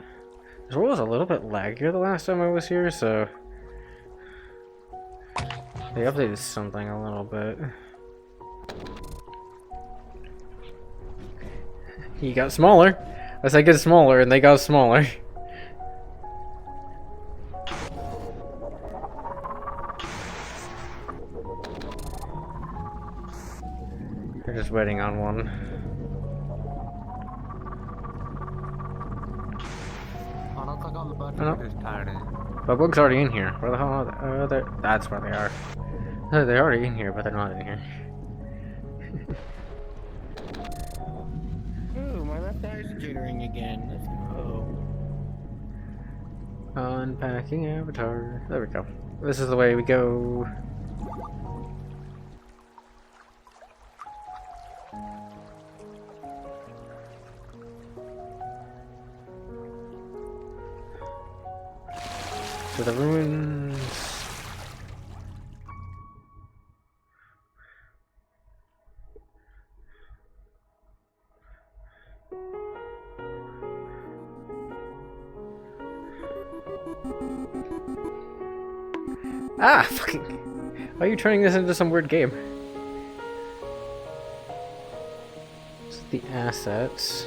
This world was a little bit laggier the last time I was here, so they updated something a little bit. He got smaller. I said get smaller, and they got smaller. They're just waiting on one. Oh, don't click on the button. Oh, no. Just tired of it. But Bug's already in here. Where the hell are they? That's where they are. They're already in here, but they're not in here. Ooh, my left eye's jittering again. Let's go. Unpacking avatar. There we go. This is the way we go. To the ruins. Ah, fucking. Why are you turning this into some weird game? This is the assets.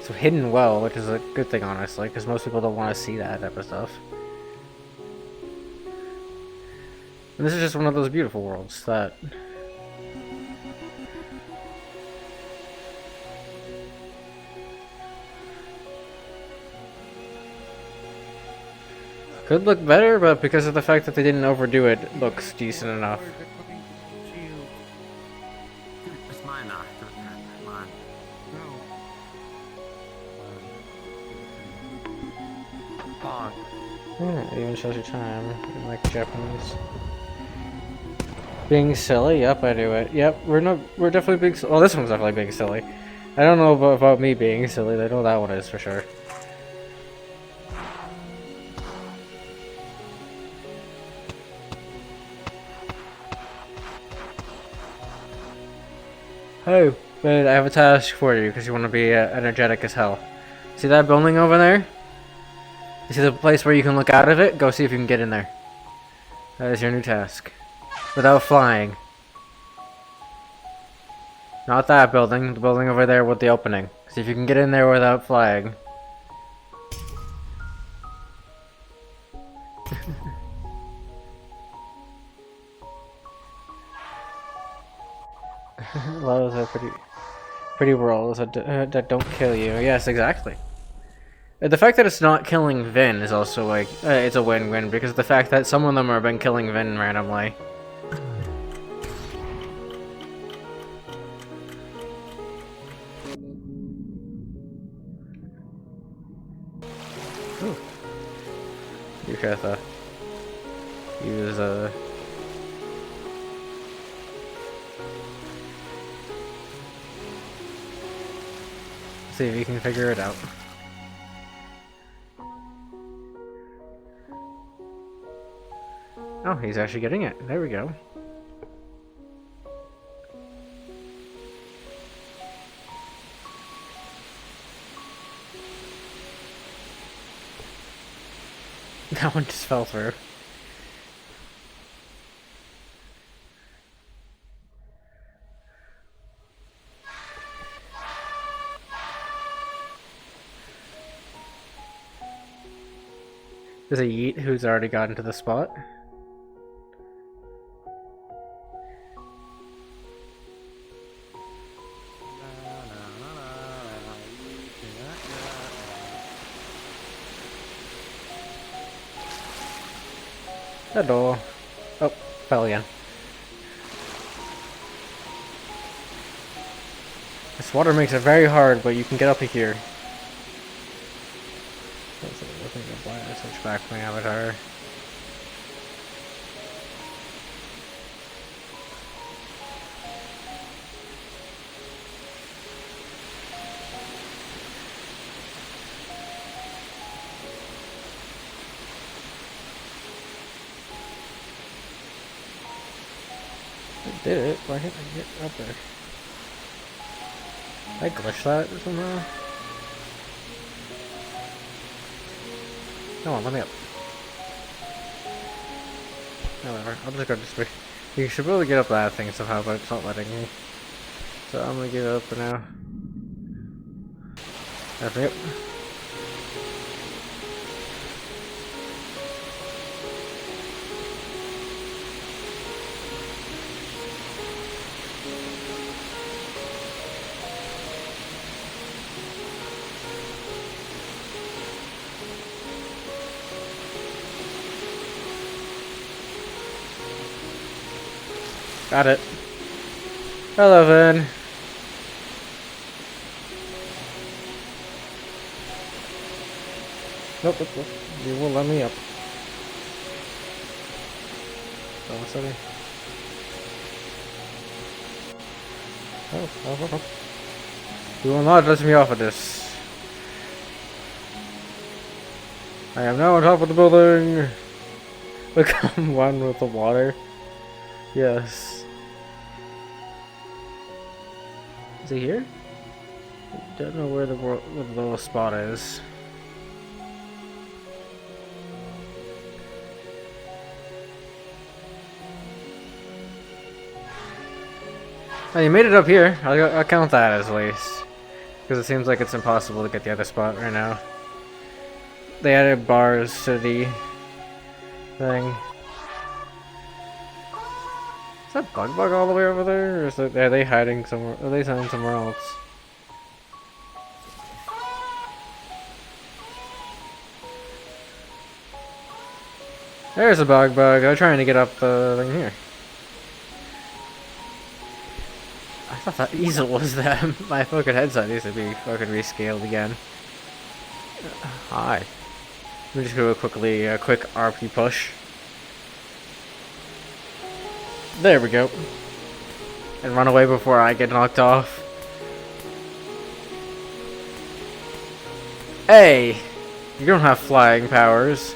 So hidden well, which is a good thing, honestly, because most people don't want to see that type of stuff. And this is just one of those beautiful worlds that... could look better, but because of the fact that they didn't overdo it, it looks decent enough. It's mine now. Mine. Yeah, it even shows your time, in like Japanese. Being silly? Yep, I do it. Yep, we're definitely being. Well, this one's definitely being silly. I don't know about me being silly. I know that one is for sure. Oh, but I have a task for you because you want to be energetic as hell. See that building over there? You see the place where you can look out of it? Go see if you can get in there. That is your new task. Without flying. Not that building, the building over there with the opening. See if you can get in there without flying. Those are pretty worlds that don't kill you. Yes, exactly. The fact that it's not killing Vin is also like it's a win-win because the fact that some of them have been killing Vin randomly. Ooh. You have to use see if you can figure it out. Oh, he's actually getting it. There we go. That one just fell through. There's a Yeet who's already gotten to the spot. Hello. Oh, fell again. This water makes it very hard, but you can get up to here. Switch back my avatar. I did it. Why can't I get up there? I glitched that somehow. Come on, let me up. Whatever, I'll just go this way. You should be able to get up that thing somehow, but it's not letting me. So I'm gonna give it up for now. That's it. Got it. 11. Nope, nope, nope. You won't let me up. Oh, sorry. Oh. You will not let me off of this. I am now on top of the building. Become one with the water. Yes. Is he here? Don't know where the little spot is. Oh, you made it up here. I'll count that as least. Because it seems like it's impossible to get the other spot right now. They added bars to the thing. Is that Bug all the way over there? Or are they hiding somewhere? Are they hiding somewhere else? There's a Bug. I'm trying to get up the thing here. I thought that easel was them. My fucking headset needs to be fucking rescaled again. Hi. Let me just do a quick RP push. There we go. And run away before I get knocked off. Hey! You don't have flying powers.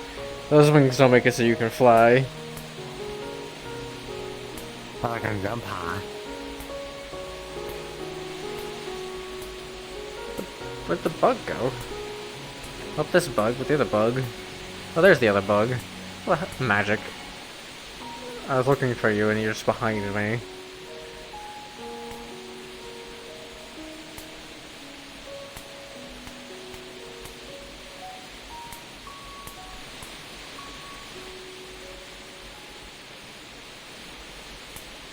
Those wings don't make it so you can fly. I can jump high. Where'd the bug go? Not this bug, but the other bug. Oh, there's the other bug. Well, magic. I was looking for you and you're just behind me.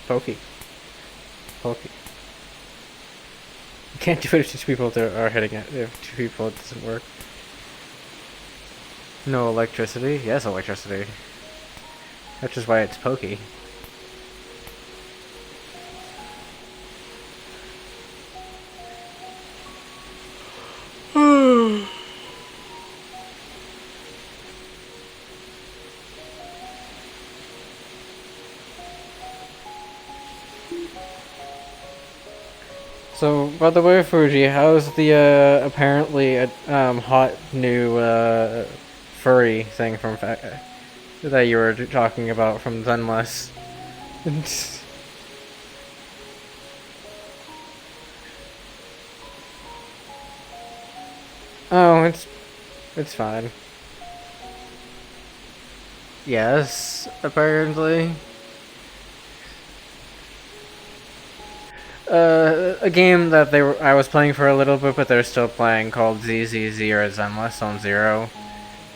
Pokey. You can't do it if two people are hitting it. If two people, it doesn't work. No electricity? Yes, electricity. That's just why it's pokey. So, by the way, Fuji, how's the apparently hot new furry thing from that you were talking about from Zenless? Oh, it's fine. Yes, apparently. A game that I was playing for a little bit, but they're still playing, called ZZZ or Zenless on Zero.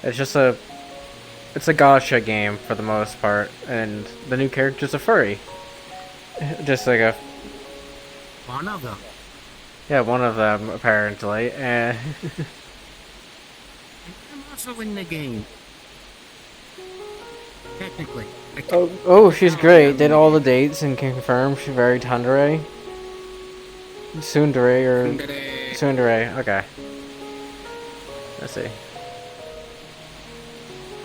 It's just it's a gacha game for the most part, and the new character's a furry. Just like a... One of them. Yeah, one of them, apparently. And I'm also in the game. Technically. oh, she's great. Did all the dates and confirmed she's very Tsundere. Tsundere. Okay. Let's see.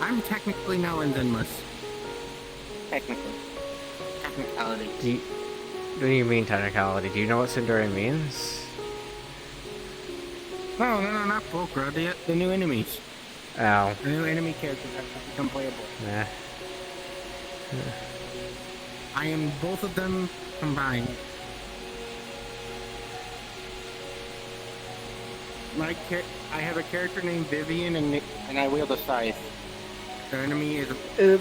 I'm technically now in Zenless. Technically. Technicality. What do you mean technicality? Do you know what Tsundere means? No, not Fulcra. The new enemies. Oh. The new enemy characters have become playable. Nah. I am both of them combined. I have a character named Vivian, and I wield a scythe. The enemy is.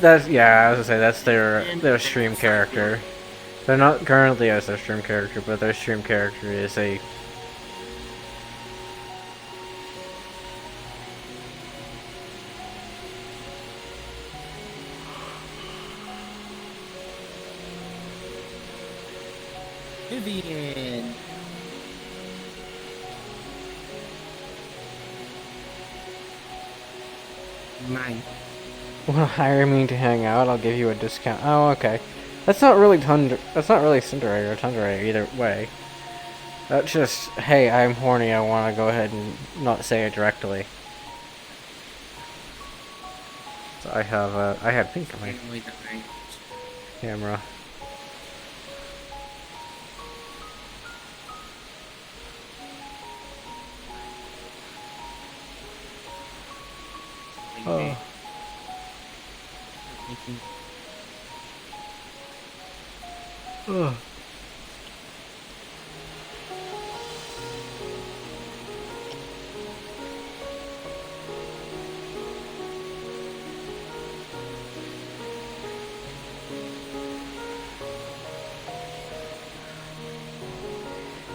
That's I was gonna say that's their stream character. They're not currently as their stream character, but their stream character is a. Vivian. Nine. Wanna hire me to hang out? I'll give you a discount. Oh, okay. That's not really That's not really Tsundere or Tsundere either way. That's just, hey, I'm horny. I want to go ahead and not say it directly. So I have pink on my camera. Oh.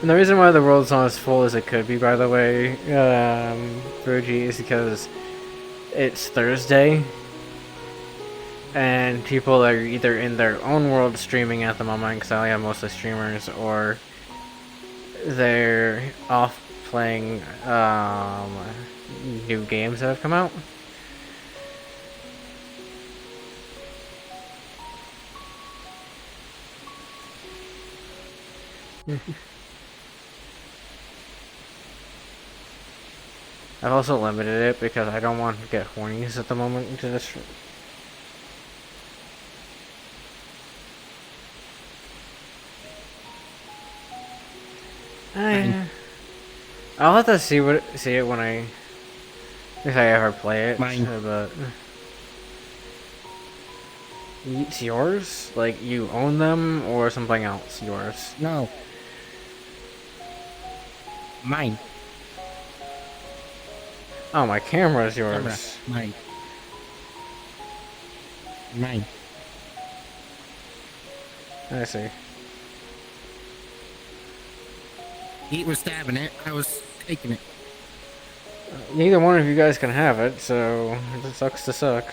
And the reason why the world's not as full as it could be, by the way, Fuji, is because it's Thursday, and people are either in their own world streaming at the moment, because I have mostly streamers, or they're off playing new games that have come out. I've also limited it because I don't want to get hornies at the moment to this. I'll have to see it when if I ever play it. But it's yours? Like you own them or something else? Yours? No. Mine. Oh, my camera's yours. Mine. Mine. I see. He was stabbing it. I was taking it. Neither one of you guys can have it, so it sucks to suck.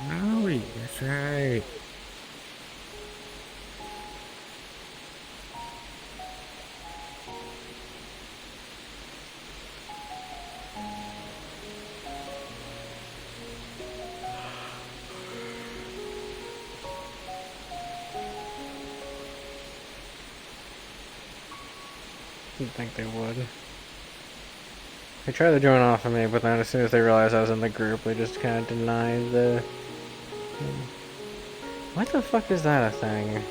Maui, that's right. Didn't think they would. They tried to join off of me, but then as soon as they realized I was in the group, they just kind of denied the... What the fuck is that a thing?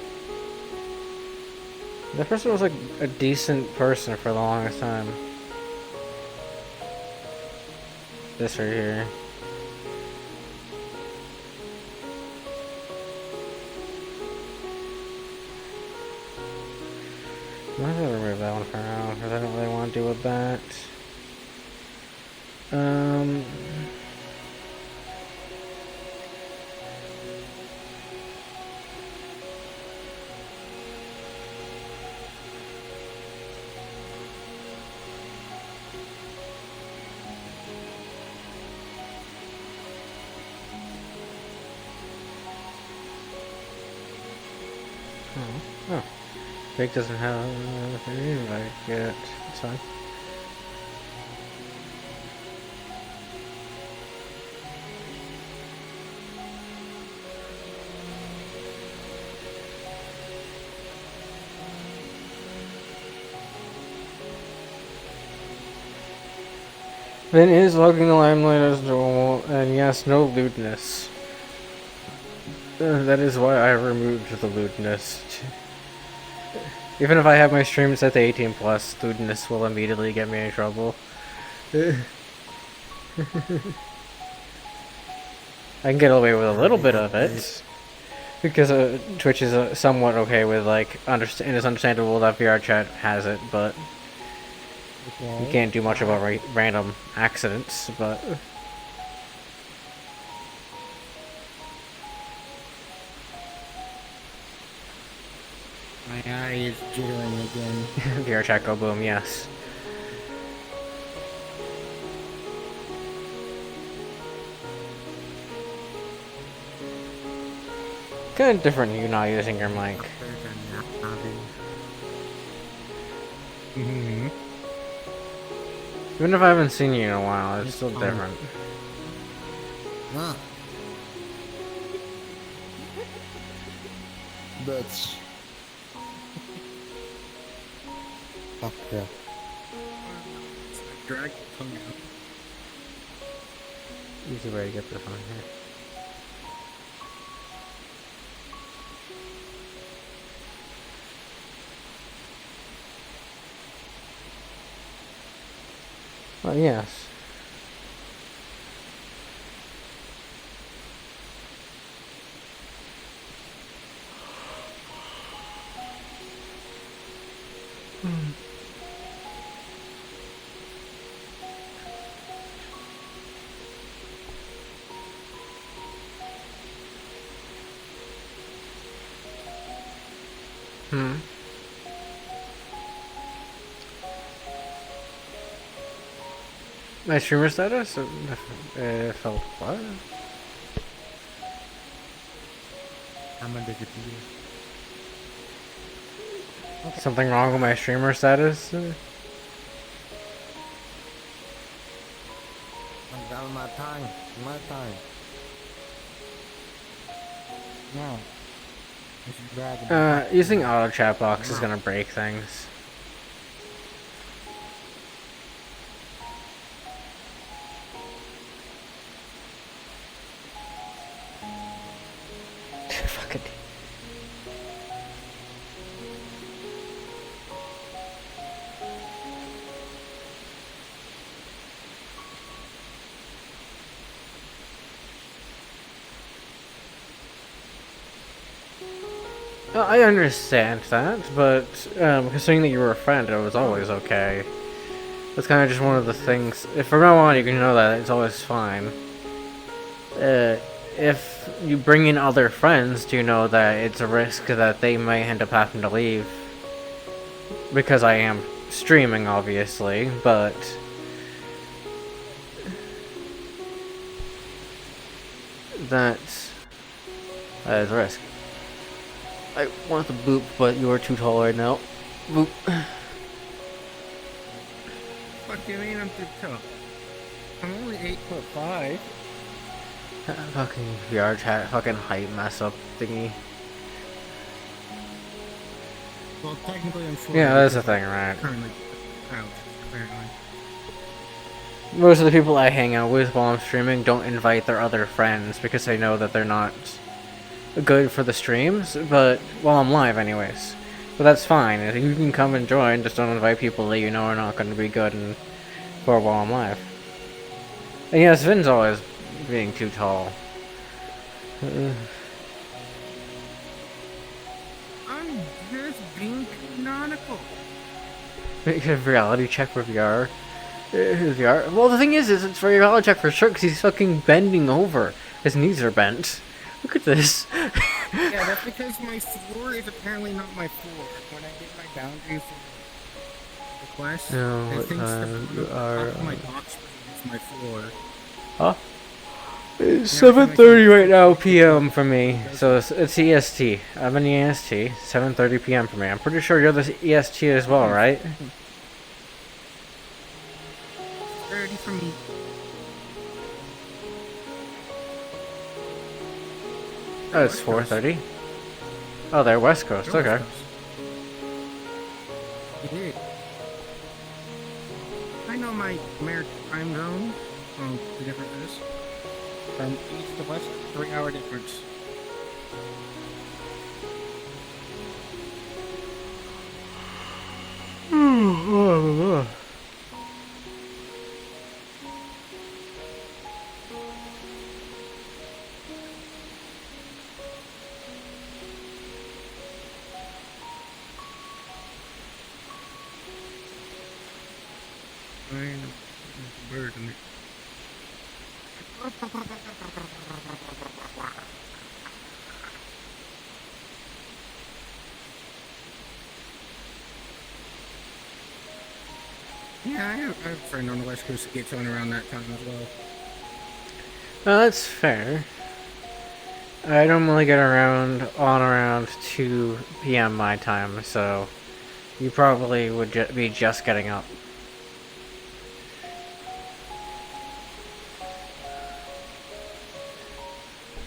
That person was like a decent person for the longest time. This right here. I'm gonna remove that one for now, because I don't really want to deal with that. Oh. Jake doesn't have an invite yet. It's fine. Vin is logging the limelight as normal, and yes, no lewdness. That is why I removed the lewdness. Even if I have my stream set to 18+, lewdness will immediately get me in trouble. I can get away with a little bit of it, because Twitch is somewhat okay with, like, and it's understandable that VR chat has it, but you can't do much about random accidents, but... My eye is jittering again. VR chat go boom, yes. Kind of different you not using your mic. Mm-hmm. Even if I haven't seen you in a while, it's still different. Ah. That's... Fuck yeah. Drag your tongue out. Easy way to get this on here. Well, yes. Hmm. My streamer status? Felt what? I'm under the Okay. Something wrong with my streamer status? I'm down my time. My time. No. Using auto chat box is gonna break things. Fucking. I understand that, but considering that you were a friend, it was always okay. That's kind of just one of the things. If from now on you can know that it's always fine. If you bring in other friends, do you know that it's a risk that they might end up having to leave? Because I am streaming, obviously, but that is a risk. I want to boop, but you are too tall right now. Boop. What do you mean I'm too tall? I'm only 8'5". Fucking VR chat, fucking height mess up thingy. Well, technically I'm short. Yeah, that's the thing, right? Currently crouched, apparently. Most of the people I hang out with while I'm streaming don't invite their other friends because they know that they're not good for the streams, but while I'm live anyways. But that's fine. You can come and join, just don't invite people that you know are not going to be good and for while I'm live. And yes, Vin's always being too tall. I'm just being canonical. Make a reality check for VR. VR. Well, the thing is it's for reality check for sure because he's fucking bending over. His knees are bent. Look at this. Yeah, that's because my floor is apparently not my floor. When I get my boundary for the quest, No, it thinks you are. my box is my floor. Huh? It's 7:30 right now p.m. for me, so it's EST. I'm in EST. 7:30 p.m. for me. I'm pretty sure you're the EST as well, right? 30 for me. Oh, it's 4:30. Oh, they're West Coast. Okay. Yeah. I know my maritime zone. Oh, the difference is from east to west, 3-hour difference. Bird in it. Yeah, I have a friend on the West Coast that gets on around that time as well. That's fair. I normally get around 2 p.m. my time, so you probably would be just getting up.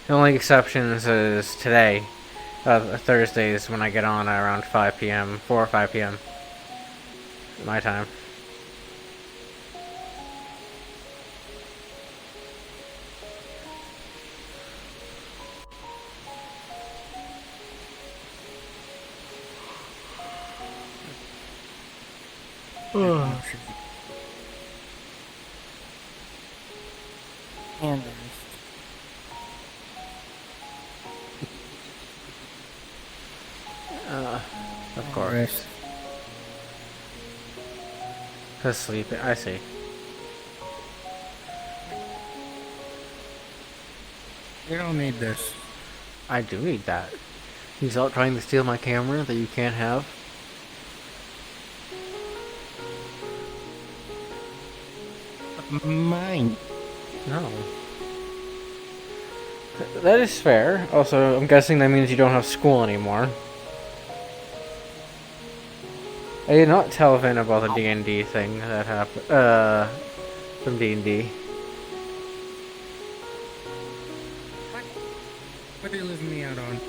The only exceptions is today, Thursdays, when I get on around 5 p.m., 4 or 5 p.m. my time. And of course. Cause sleeping, I see. You don't need this. I do need that. He's out trying to steal my camera that you can't have. Mine. No. That is fair. Also, I'm guessing that means you don't have school anymore. I did not tell Vin about the D&D thing that happened, from D&D. What are you leaving me out on?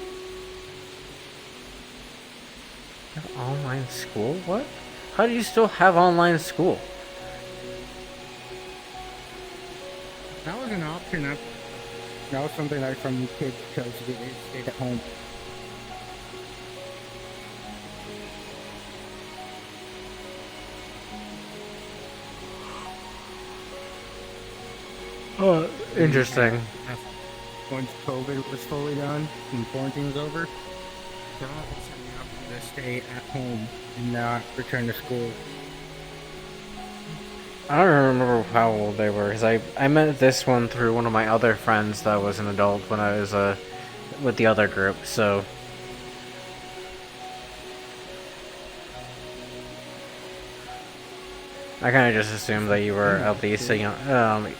Online school? What? How do you still have online school? That was an option. That was something that some kids chose to do. They stayed at home. Oh, interesting. Once COVID was fully done and quarantine was over, the office set me up to stay at home and not return to school. I don't remember how old they were, because I met this one through one of my other friends that was an adult when I was with the other group, so... I kind of just assumed that you were at least a young,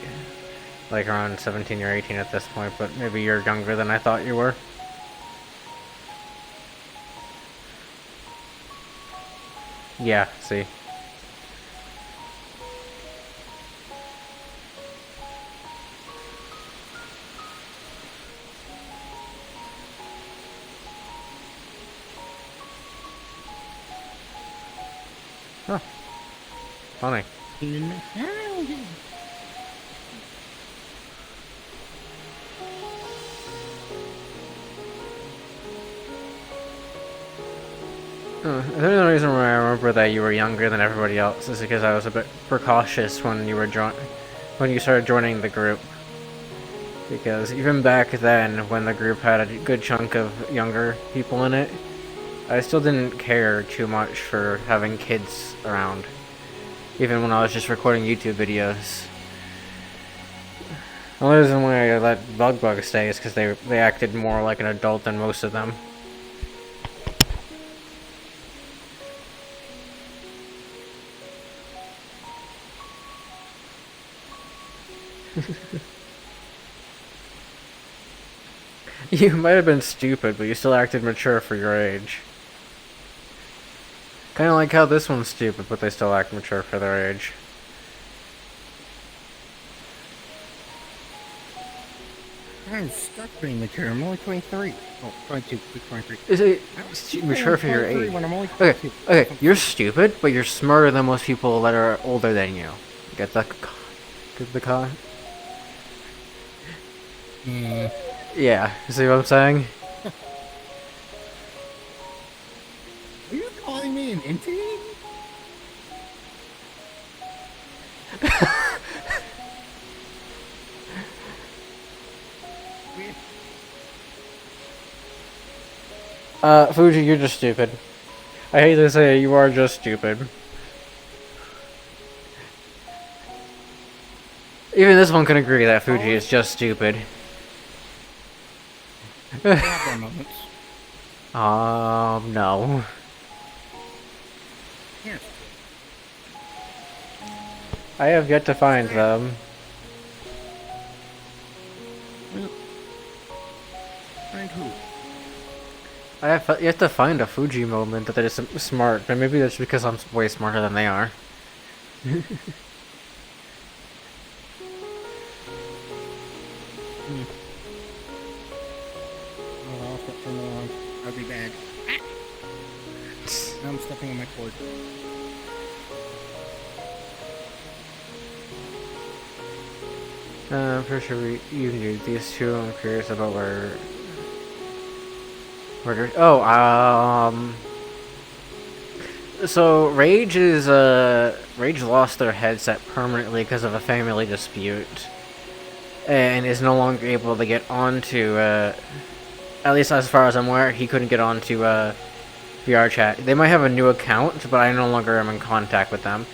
like around 17 or 18 at this point, but maybe you're younger than I thought you were. Yeah, see. Huh. Funny. The only reason why I remember that you were younger than everybody else is because I was a bit precautious when you started joining the group. Because even back then, when the group had a good chunk of younger people in it, I still didn't care too much for having kids around. Even when I was just recording YouTube videos. The only reason why I let Bug stay is because they acted more like an adult than most of them. You might have been stupid, but you still acted mature for your age. Kinda like how this one's stupid, but they still act mature for their age. I'm stuck being mature. I'm only 23. Oh, 22. 23. Is it mature for your age? Okay, you're stupid, but you're smarter than most people that are older than you. Get the con? Yeah, see what I'm saying? Are you calling me an entity? Fuji, you're just stupid. I hate to say it, you are just stupid. Even this one can agree that Fuji is just stupid. No. Yes. I have yet to find them. Find who? I have yet to find a Fuji moment that is smart, but maybe that's because I'm way smarter than they are. Oh, I'll step for long. That'd be bad. Now I'm stepping on my cord. I'm pretty sure you knew these two. I'm curious about where... So Rage lost their headset permanently because of a family dispute, and is no longer able to get onto. At least as far as I'm aware, he couldn't get onto VR chat. They might have a new account, but I no longer am in contact with them.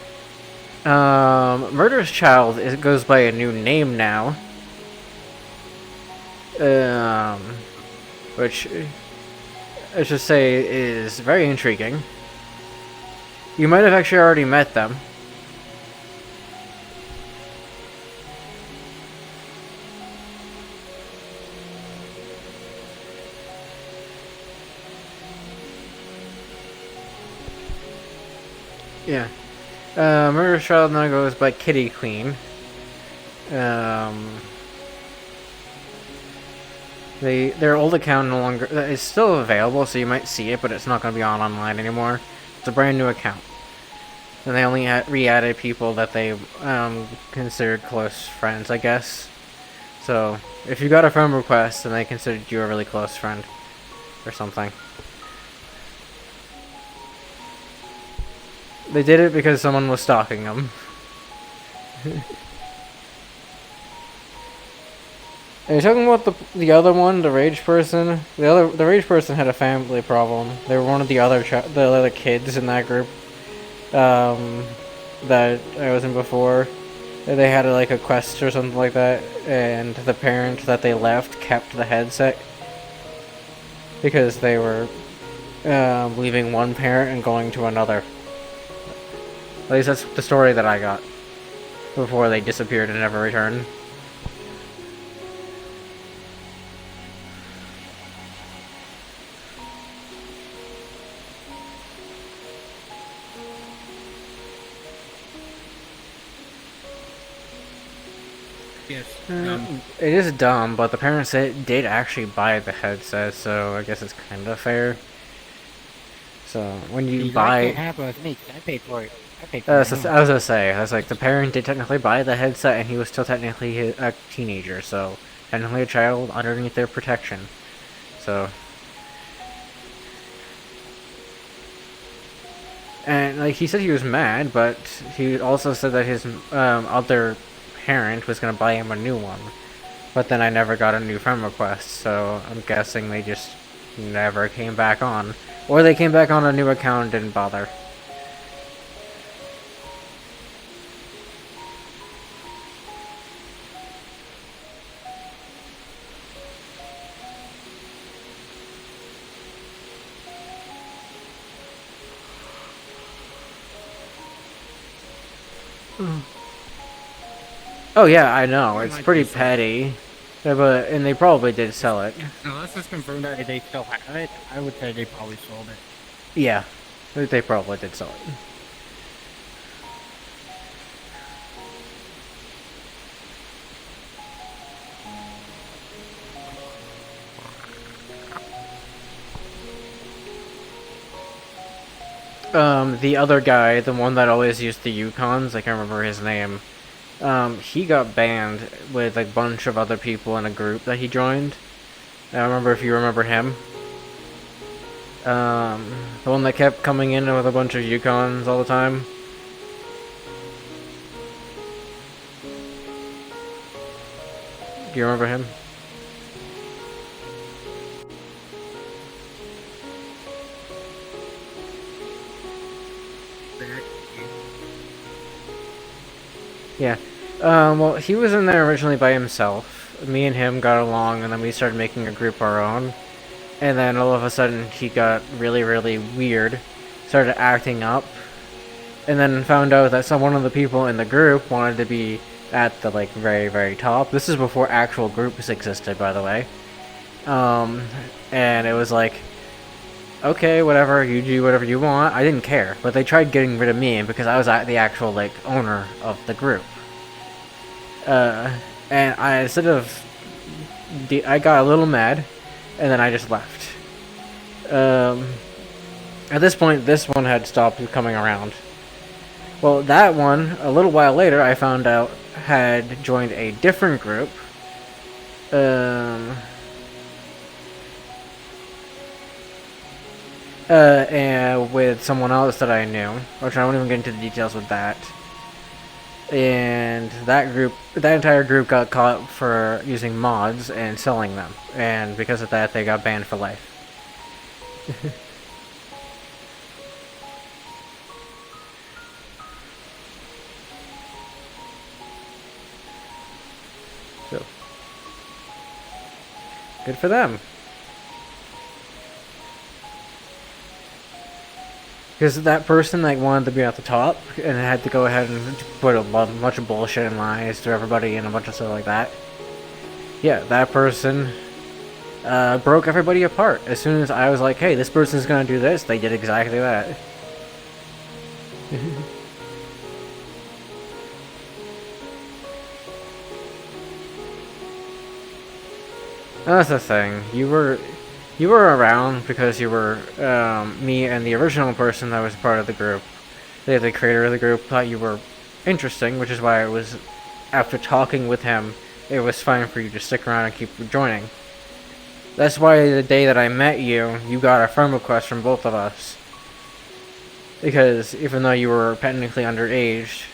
Murderous Child goes by a new name now. Which let's just say, is very intriguing. You might have actually already met them. Yeah. Murder Child now goes by Kitty Queen. Their old account no longer is still available, so you might see it, but it's not going to be on online anymore. It's a brand new account, and they only re-added people that they considered close friends, I guess. So if you got a friend request, then they considered you a really close friend, or something. They did it because someone was stalking them. Are you talking about the other one, the rage person? The rage person had a family problem. They were one of the other kids in that group that I was in before. They had like a quest or something like that, and the parent that they left kept the headset because they were leaving one parent and going to another. At least that's the story that I got before they disappeared and never returned. Yes. It is dumb, but the parents did actually buy the headset, so I guess it's kind of fair. So when you buy, That can't happen with me. 'Cause I paid for it. I was gonna say, I was like, the parent did technically buy the headset, and he was still technically a teenager, so technically a child underneath their protection. So, and like he said, he was mad, but he also said that his other parent was gonna buy him a new one. But then I never got a new friend request, so I'm guessing they just never came back on, or they came back on a new account and didn't bother. Oh yeah, I know. It's pretty petty. Yeah, and they probably did sell it. Unless it's confirmed that they still have it, I would say they probably sold it. Yeah, they probably did sell it. The other guy, the one that always used the Yukons, I can't remember his name. He got banned with a bunch of other people in a group that he joined. I don't remember if you remember him. The one that kept coming in with a bunch of Yukons all the time. Do you remember him? Yeah. Well, he was in there originally by himself. Me and him got along, and then we started making a group our own. And then all of a sudden, he got really, really weird. Started acting up. And then found out that one of the people in the group wanted to be at the, like, very, very top. This is before actual groups existed, by the way. And it was like, okay, whatever, you do whatever you want. I didn't care. But they tried getting rid of me because I was the actual, like, owner of the group. And I I got a little mad, and then I just left. At this point, this one had stopped coming around. Well, that one, a little while later, I found out had joined a different group. And with someone else that I knew, which I won't even get into the details with that. And that entire group got caught for using mods and selling them, and because of that, they got banned for life. So, good for them. Because that person like wanted to be at the top and had to go ahead and put a bunch of bullshit and lies to everybody and a bunch of stuff like that. Yeah, that person broke everybody apart. As soon as I was like, hey, this person's gonna do this, they did exactly that. That's the thing. You were around because you were me and the original person that was part of the group. The creator of the group thought you were interesting, which is why it was, after talking with him, it was fine for you to stick around and keep joining. That's why the day that I met you, you got a friend request from both of us. Because even though you were technically underage,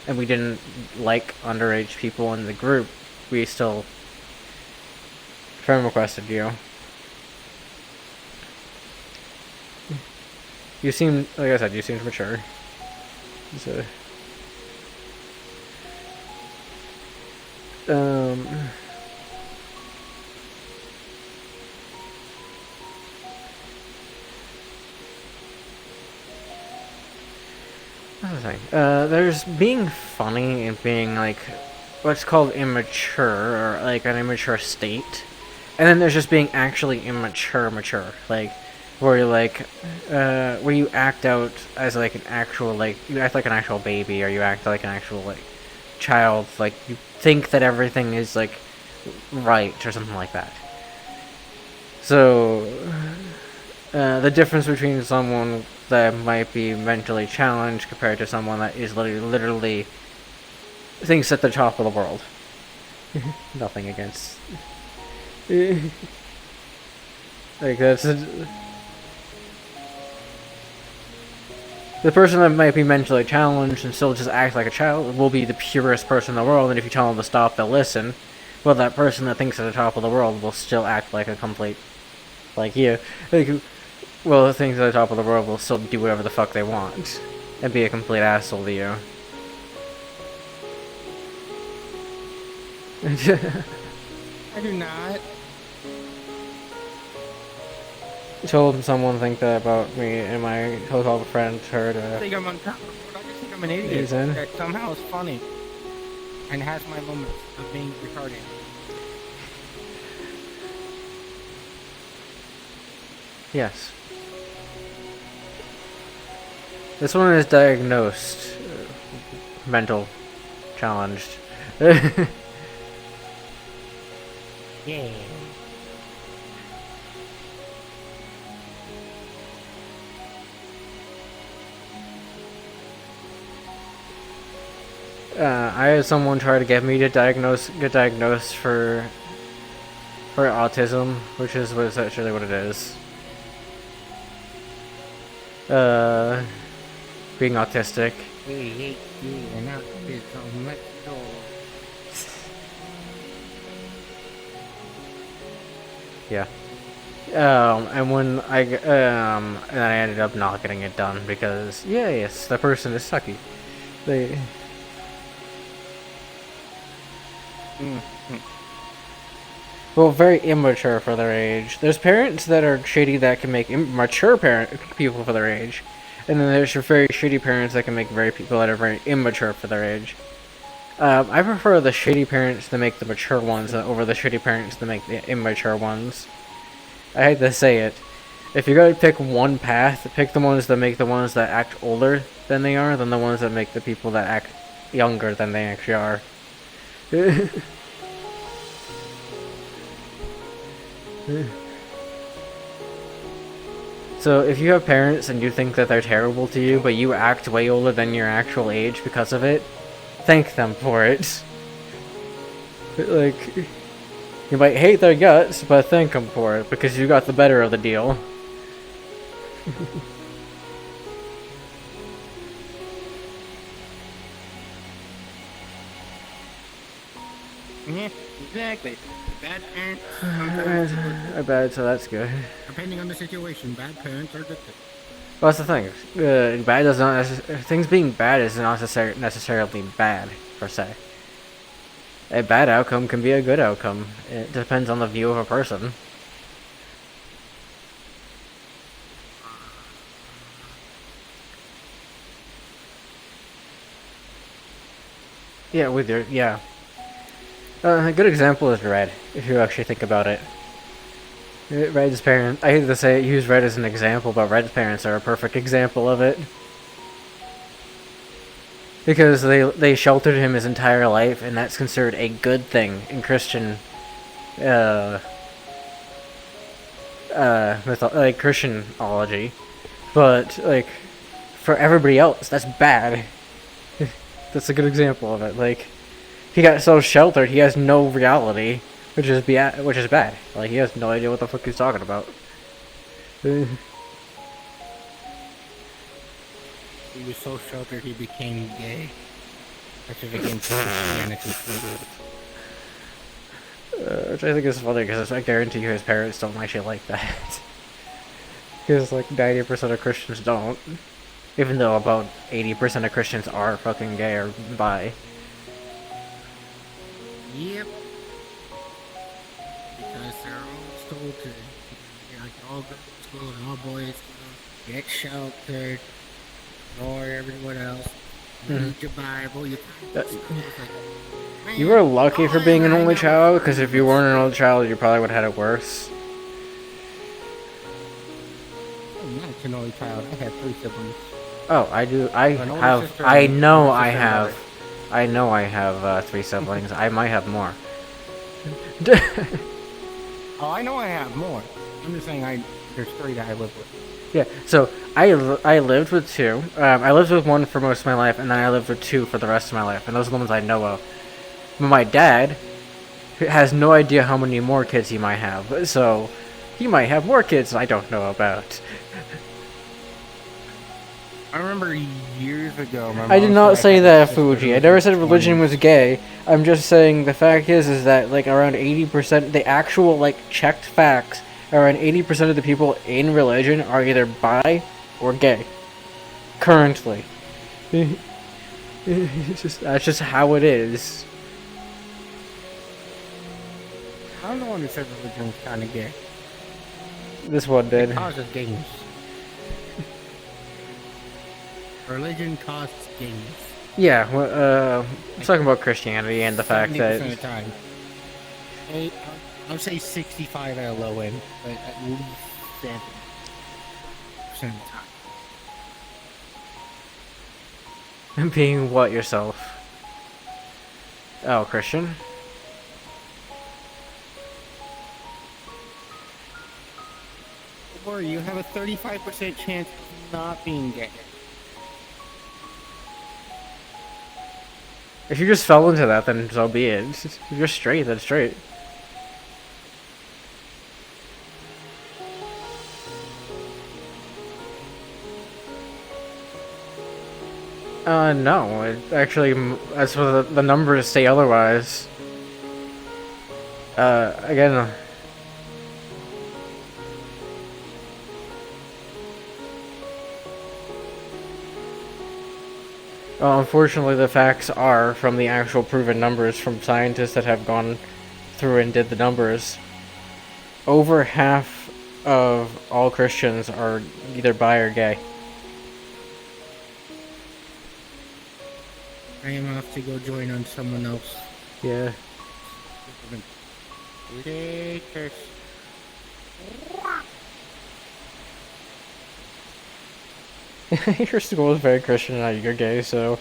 and we didn't like underage people in the group, we still friend requested you. You seem, like I said, you seemed mature. So, another thing. There's being funny and being like what's called immature, or like an immature state. And then there's just being actually mature, like, where you're like, where you act out as like an actual, like, you act like an actual baby, or you act like an actual, like, child, like, you think that everything is, like, right, or something like that. So, the difference between someone that might be mentally challenged compared to someone that is literally thinks at the top of the world. Nothing against... like, that's... The person that might be mentally challenged and still just act like a child will be the purest person in the world, and if you tell them to stop, they'll listen. Well, that person that thinks at the top of the world will still act like a complete... like you. Like, well, the things at the top of the world will still do whatever the fuck they want, and be a complete asshole to you. I do not. Told someone think that about me, and my so-called friend heard I think I'm on top. I just think I'm an idiot that somehow is funny and has my moments of being retarded. Yes. This one is diagnosed mental challenged. Yeah. I had someone try to get me to get diagnosed for autism, which is actually what it is. Being autistic. Yeah. And when and I ended up not getting it done because, yes, the person is sucky. They... Well, very immature for their age. There's parents that are shitty that can make mature people for their age. And then there's your very shitty parents that can make people that are very immature for their age. I prefer the shitty parents to make the mature ones over the shitty parents to make the immature ones. I hate to say it. If you're gonna pick one path, pick the ones that make the ones that act older than they are, than the ones that make the people that act younger than they actually are. So if you have parents and you think that they're terrible to you, but you act way older than your actual age because of it, thank them for it. Like, you might hate their guts, but thank them for it, because you got the better of the deal. Yeah, exactly. Bad parents. I bet, so that's good. Depending on the situation, bad parents are good. Well, that's the thing. Bad does not things being bad is not necessarily bad per se. A bad outcome can be a good outcome. It depends on the view of a person. Yeah, with your a good example is Red, if you actually think about it. Red's parents, I hate to say it, use Red as an example, but Red's parents are a perfect example of it. Because they sheltered him his entire life, and that's considered a good thing in Christian, Christianology. But, like, for everybody else, that's bad. That's a good example of it. Like, he got so sheltered, he has no reality, which is bad. Like, he has no idea what the fuck he's talking about. He was so sheltered he became gay. Actually became Christianity. Which I think is funny, because I guarantee you his parents don't actually like that. Because, like, 90% of Christians don't. Even though about 80% of Christians are fucking gay or bi. Yep. Because they're all told to, like, all girls school and all boys school, get sheltered, ignore everyone else, read your Bible, You were lucky for being an only child, because if you weren't an only child, you probably would have had it worse. I'm not an only child, I have 3 siblings. Oh, I do. I know I have 3 siblings. I might have more. Oh, I know I have more. I'm just saying there's 3 that I live with. Yeah, so I lived with 2. I lived with 1 for most of my life, and then I lived with 2 for the rest of my life, and those are the ones I know of. But my dad has no idea how many more kids he might have, so he might have more kids I don't know about. I remember years ago. I did not say that, Fuji. I never said religion was gay. I'm just saying the fact is that like around 80%, the actual like checked facts, around 80% of the people in religion are either bi or gay. Currently. That's just how it is. I'm the one who said religion was kind of gay. This one did. It causes gayness. Religion causes gayness. Yeah, well, I'm talking about Christianity and the fact that... 70% of the time. I'll say 65 at a low end, but at least 70% of the time. Being what yourself? Oh, Christian? Don't worry, you have a 35% chance of not being gay. If you just fell into that, then so be it. If you're straight, then straight. No. Actually, that's what the numbers say otherwise. Again... Well, unfortunately, the facts are from the actual proven numbers from scientists that have gone through and did the numbers. Over half of all Christians are either bi or gay. I am off to go join on someone else. Yeah. Ridiculous. Your school is very Christian and you're gay, so...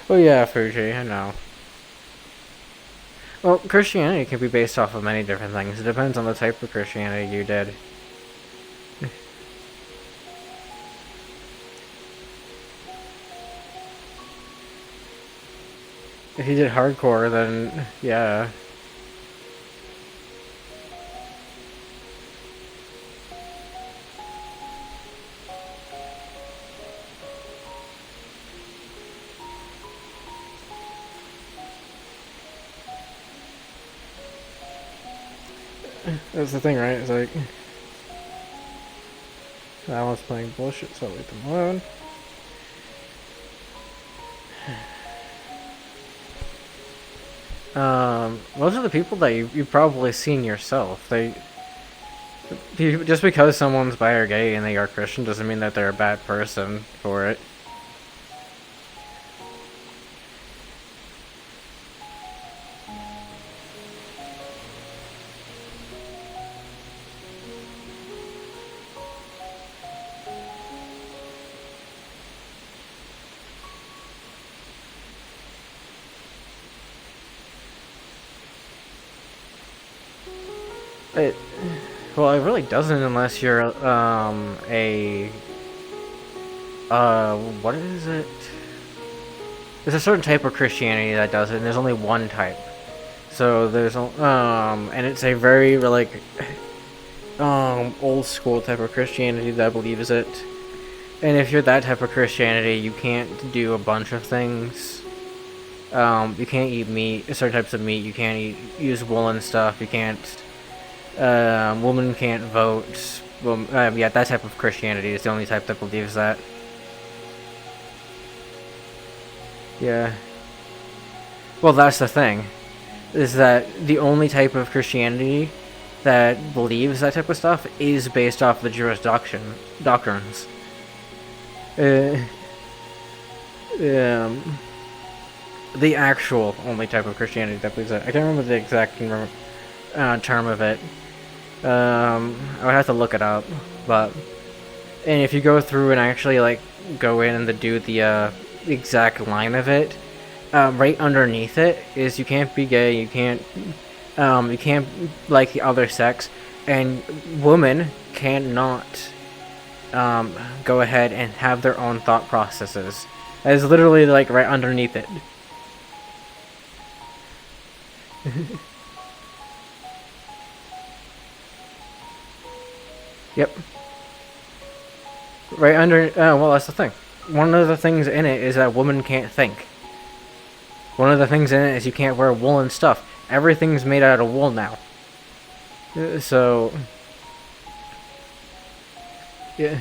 Well, yeah, Fuji, I know. Well, Christianity can be based off of many different things. It depends on the type of Christianity you did. If you did hardcore, then yeah. That's the thing, right? It's like... That one's playing bullshit, so I'll leave them alone. Most of the people that you've probably seen yourself, just because someone's bi or gay and they are Christian doesn't mean that they're a bad person for it. It, well, it really doesn't unless you're what is it? There's a certain type of Christianity that does it, and there's only one type. So there's and it's a very like old school type of Christianity that believes it. And if you're that type of Christianity, you can't do a bunch of things. You can't eat meat, certain types of meat. You can't use woolen stuff. You can't. Women can't vote. Well, yeah, that type of Christianity is the only type that believes that. Yeah. Well, that's the thing. Is that the only type of Christianity that believes that type of stuff is based off the Jewish doctrines. The actual only type of Christianity that believes that. I can't remember the exact term of it. I would have to look it up, but and if you go through and actually like go in and do the exact line of it, right underneath it is you can't be gay, you can't like the other sex, and women cannot go ahead and have their own thought processes. That is literally like right underneath it. Yep. Right under, well, that's the thing. One of the things in it is that women can't think. One of the things in it is you can't wear woolen stuff. Everything's made out of wool now. So, yeah.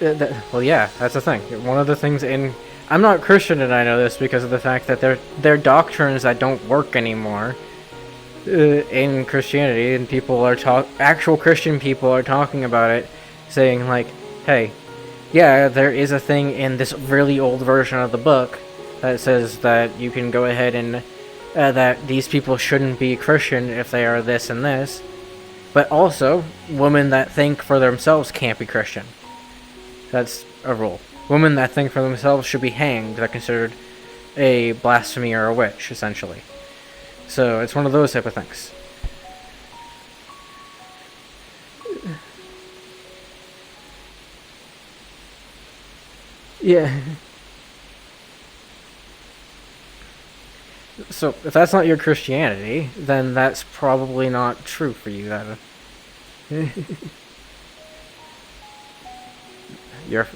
Well, yeah, that's the thing. One of the things in... I'm not Christian and I know this because of the fact that they're doctrines that don't work anymore. In Christianity, and people are actual Christian people are talking about it, saying like, hey, yeah, there is a thing in this really old version of the book that says that you can go ahead and that these people shouldn't be Christian if they are this and this, but also women that think for themselves can't be Christian. That's a rule. Women that think for themselves should be hanged. They're considered a blasphemy or a witch, essentially. So, it's one of those type of things. Yeah. So, if that's not your Christianity, then that's probably not true for you, then. You're...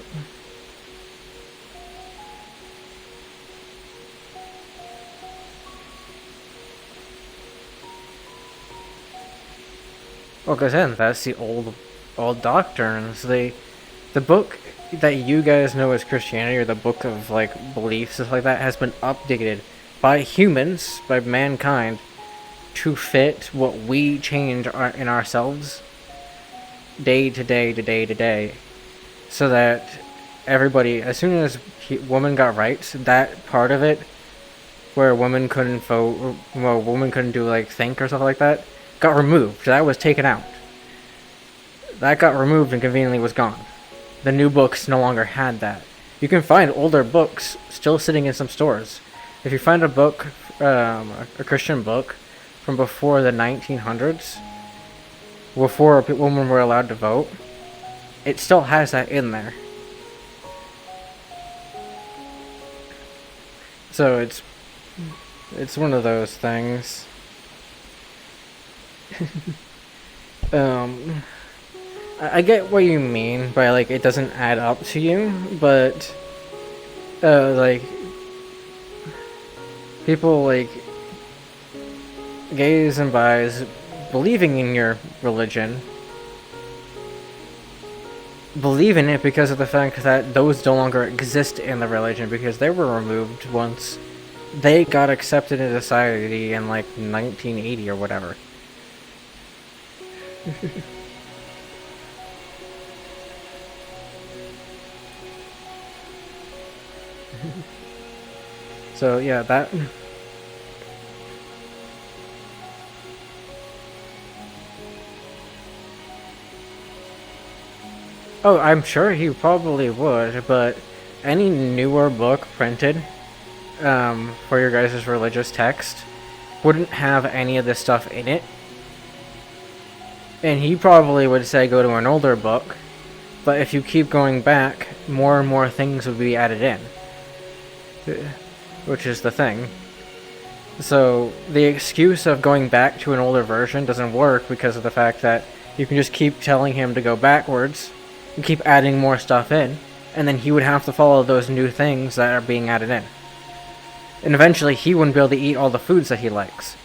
Well, because then that's the old doctrines. The book that you guys know as Christianity, or the book of like beliefs, stuff like that, has been updated by humans, by mankind, to fit what we change in ourselves, day to day to day to day, so that everybody, as soon as women got rights, that part of it, where women couldn't vote, well, women couldn't do like think or stuff like that, got removed. That was taken out. That got removed and conveniently was gone. The new books no longer had that. You can find older books still sitting in some stores. If you find a book, a Christian book from before the 1900s, before women were allowed to vote, it still has that in there. So it's one of those things. I get what you mean by like it doesn't add up to you, but like people like gays and bis believing in your religion, believe in it because of the fact that those no longer exist in the religion because they were removed once they got accepted in society in like 1980 or whatever. So yeah, that. Oh, I'm sure he probably would, but any newer book printed for your guys' religious text wouldn't have any of this stuff in it. And he probably would say go to an older book, but if you keep going back, more and more things would be added in. Which is the thing. So, the excuse of going back to an older version doesn't work because of the fact that you can just keep telling him to go backwards, and keep adding more stuff in, and then he would have to follow those new things that are being added in. And eventually he wouldn't be able to eat all the foods that he likes.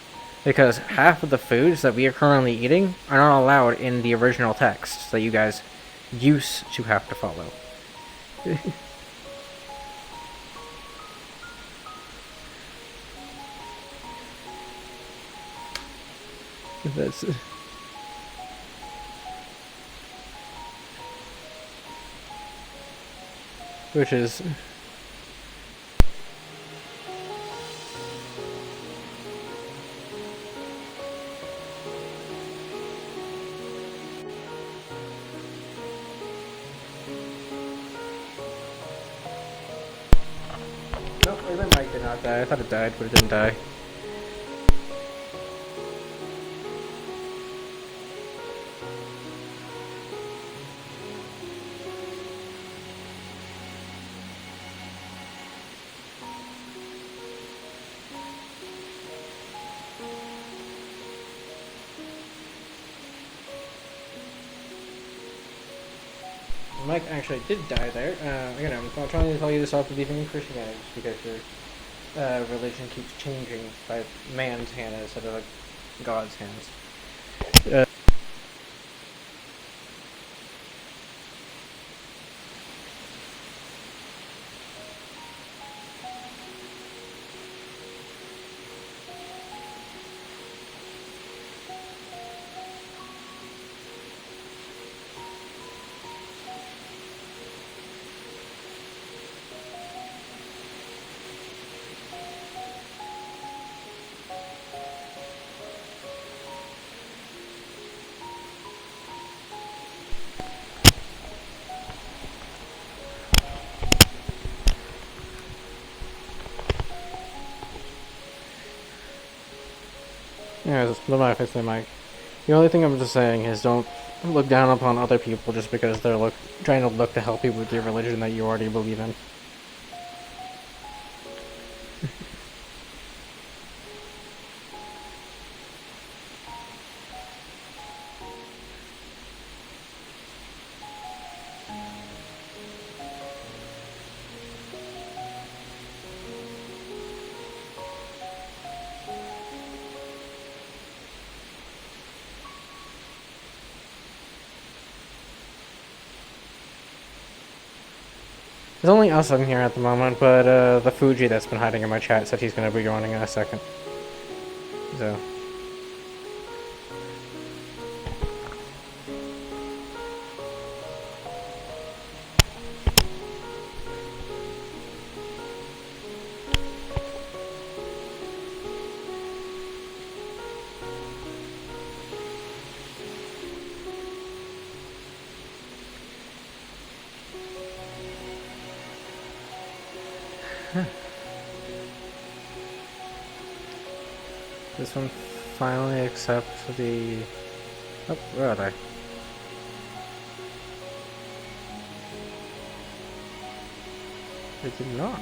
Because half of the foods that we are currently eating are not allowed in the original text that you guys used to have to follow. That's... Which is... Nope, the mic did not die. I thought it died, but it didn't die. Mike actually did die there. Again, I'm trying to tell you this off believing in Christianity because your religion keeps changing by man's hand instead of like God's hands. Yeah, just let me fix my mic. The only thing I'm just saying is don't look down upon other people just because they're trying to look to help you with your religion that you already believe in. There's only us in here at the moment, but the Fuji that's been hiding in my chat said he's going to be joining in a second. So... This one finally accepts the... Oh, where are they? They did not.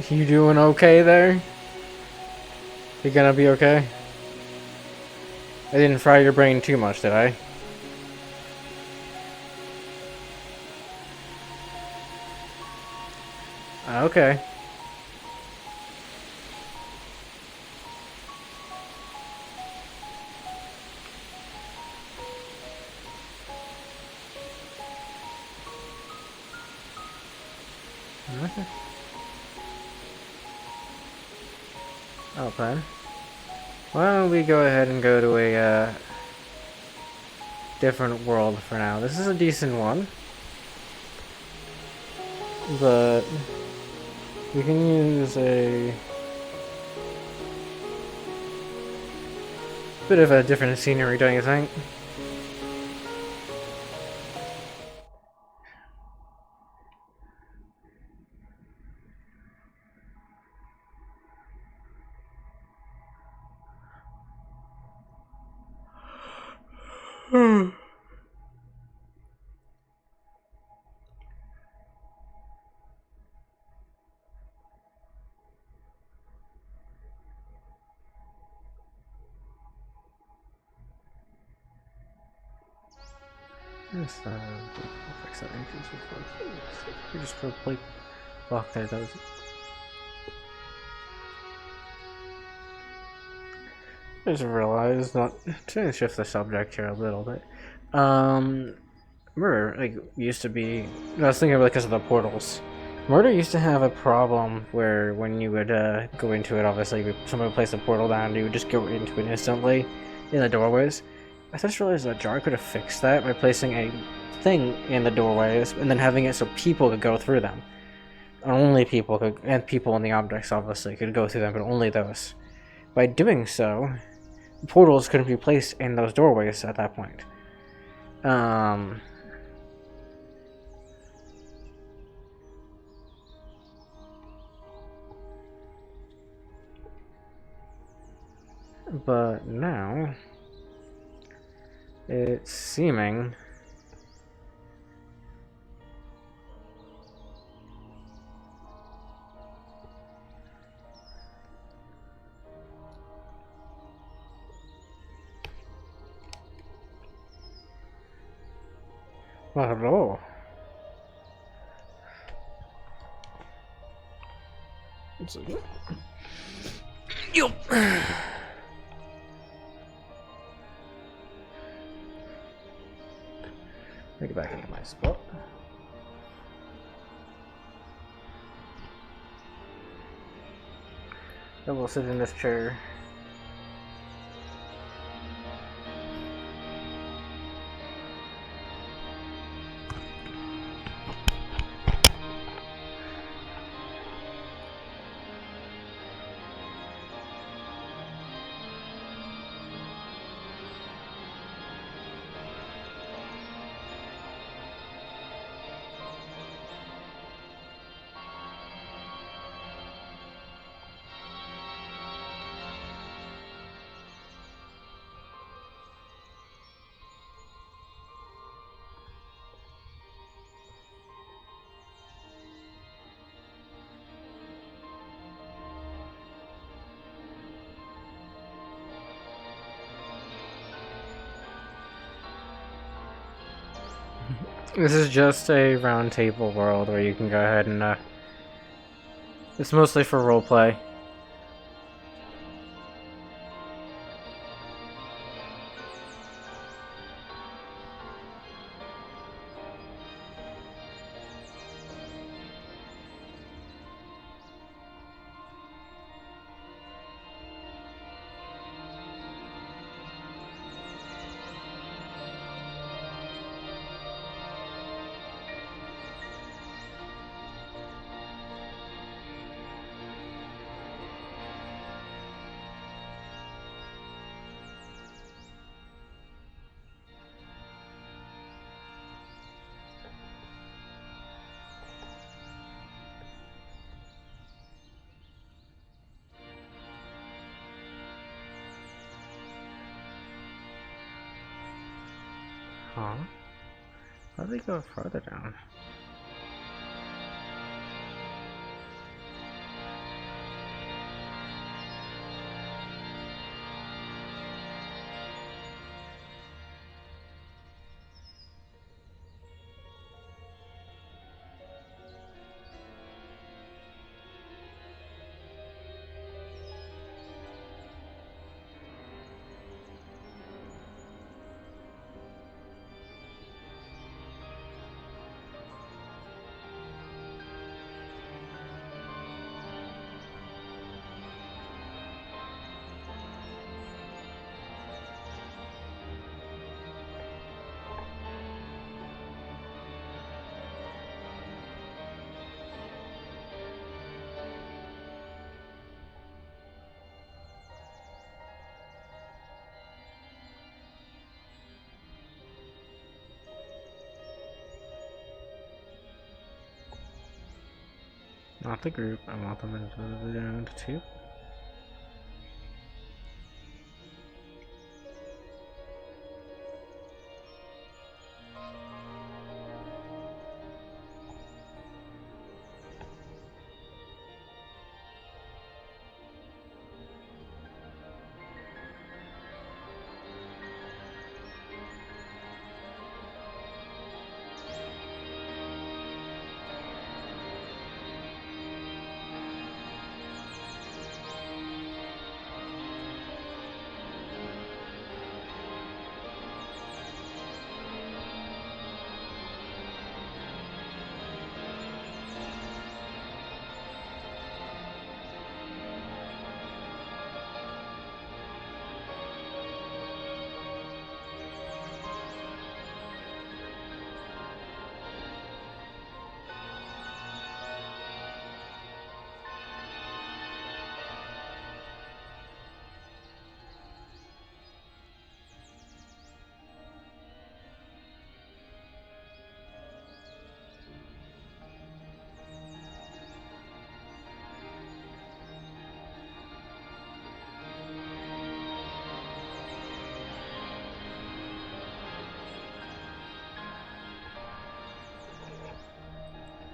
You doing okay there? You gonna be okay? I didn't fry your brain too much, did I? Okay. Okay. Oh, then. Why don't we go ahead and go to a different world for now? This is a decent one. but we can use a bit of a different scenery, don't you think? Yes, fix that entrance before. We just put a plate block there. That was. I just realized, not to shift the subject here a little bit. Murder like used to be. I was thinking because of the portals. Murder used to have a problem where when you would go into it, obviously someone would place a portal down, and you would just go into it instantly in the doorways. I just realized that Jar could have fixed that by placing a thing in the doorways and then having it so people could go through them. Only people could, and people in the objects obviously could go through them, but only those. By doing so, portals couldn't be placed in those doorways at that point. But now, it's seeming not at all. Yup. Let me get back into my spot. Then we'll sit in this chair. This is just a round table world where you can go ahead and it's mostly for roleplay. Huh? How do they go further down? Not the group. I want them into two.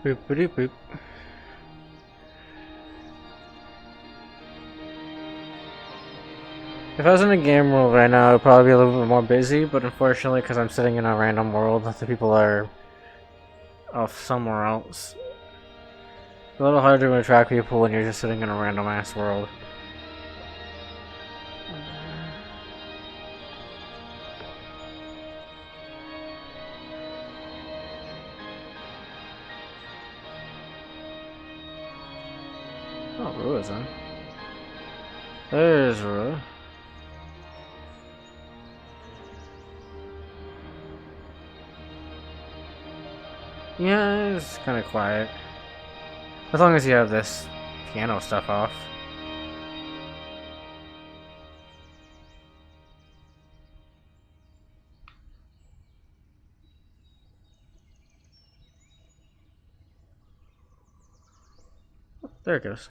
Boop boop boop. If I was in a game world right now, I'd probably be a little bit more busy, but unfortunately, because I'm sitting in a random world, the people are off somewhere else. It's a little hard to attract people when you're just sitting in a random ass world. Oh, Rue is in. There's Rue. Yeah, it's kind of quiet. As long as you have this piano stuff off. There it goes.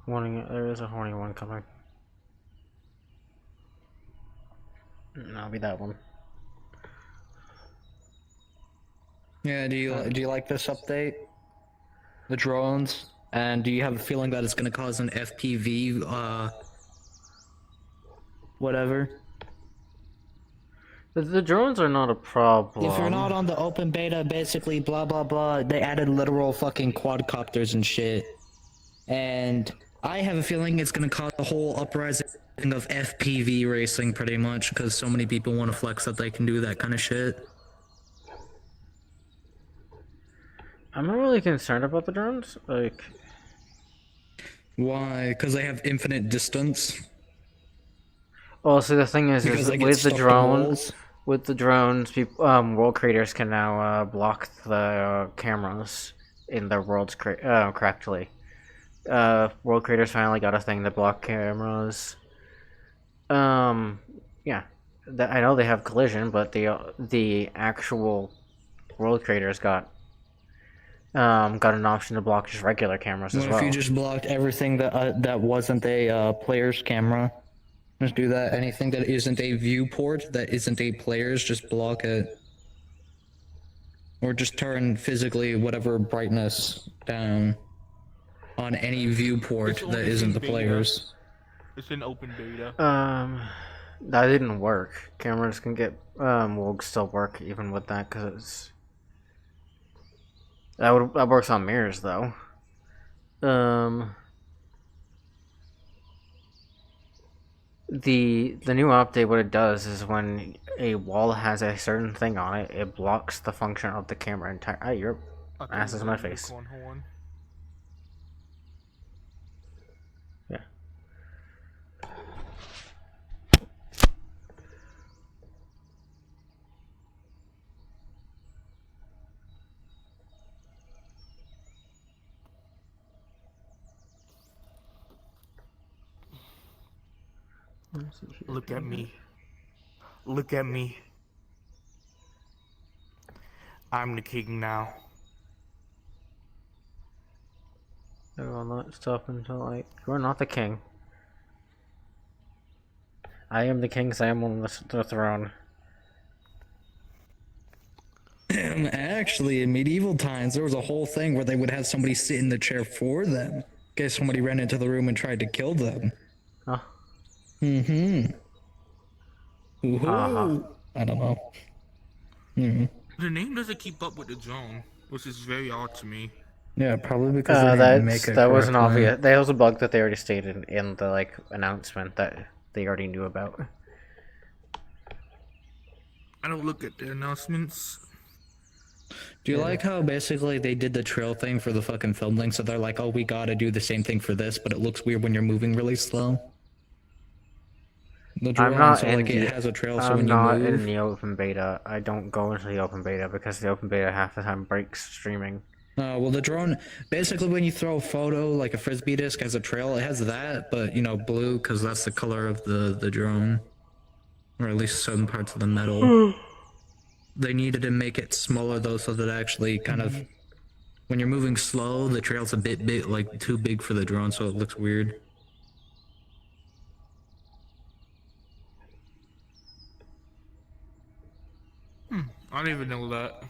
Warning, there is a horny one coming. And I'll be that one. Yeah, do you like this update? The drones? And do you have a feeling that it's gonna cause an FPV, whatever? The drones are not a problem. If you're not on the open beta, basically blah blah blah, they added literal fucking quadcopters and shit. And I have a feeling it's gonna cause a whole uprising of FPV racing pretty much, because so many people want to flex that they can do that kind of shit. I'm not really concerned about the drones, like... Why? Because they have infinite distance? Well, see, the thing is with the drones, people, world creators can now block the cameras in their worlds correctly. World creators finally got a thing to block cameras. Yeah, I know they have collision, but the actual world creators got an option to block just regular cameras as well. What if you just blocked everything that wasn't a player's camera? Just do that. Anything that isn't a viewport, that isn't a player's, just block it. Or just turn physically whatever brightness down on any viewport that isn't the player's. It's in open beta. That didn't work. Cameras can get will still work even with that, because that works on mirrors though. The new update, what it does is when a wall has a certain thing on it, it blocks the function of the camera entirely. Ah, your ass is in my face. Yeah. Look at me. Look at me. I'm the king now. I will not stop until you are not the king. I am the king, so I am on the throne. Actually, in medieval times, there was a whole thing where they would have somebody sit in the chair for them in case somebody ran into the room and tried to kill them. Huh? Mm-hmm. Ooh, I don't know. Mm-hmm. The name doesn't keep up with the drone, which is very odd to me. Yeah, probably because they didn't make it that was an correctly. obvious. That was a bug that they already stated in the announcement that they already knew about. I don't look at the announcements. Do you like how basically they did the trail thing for the fucking film link? So they're like, oh, we gotta do the same thing for this, but it looks weird when you're moving really slow. The drone, I'm not so in like, the. it has a trail, so I'm when you not move. in the open beta. I don't go into the open beta because the open beta half the time breaks streaming. Well, the drone, basically when you throw a photo, like a frisbee disc has a trail, it has that, but, you know, blue, because that's the color of the drone. Or at least some parts of the metal. They needed to make it smaller, though, so that actually kind of, when you're moving slow, the trail's a bit big, like, too big for the drone, so it looks weird. I don't even know that.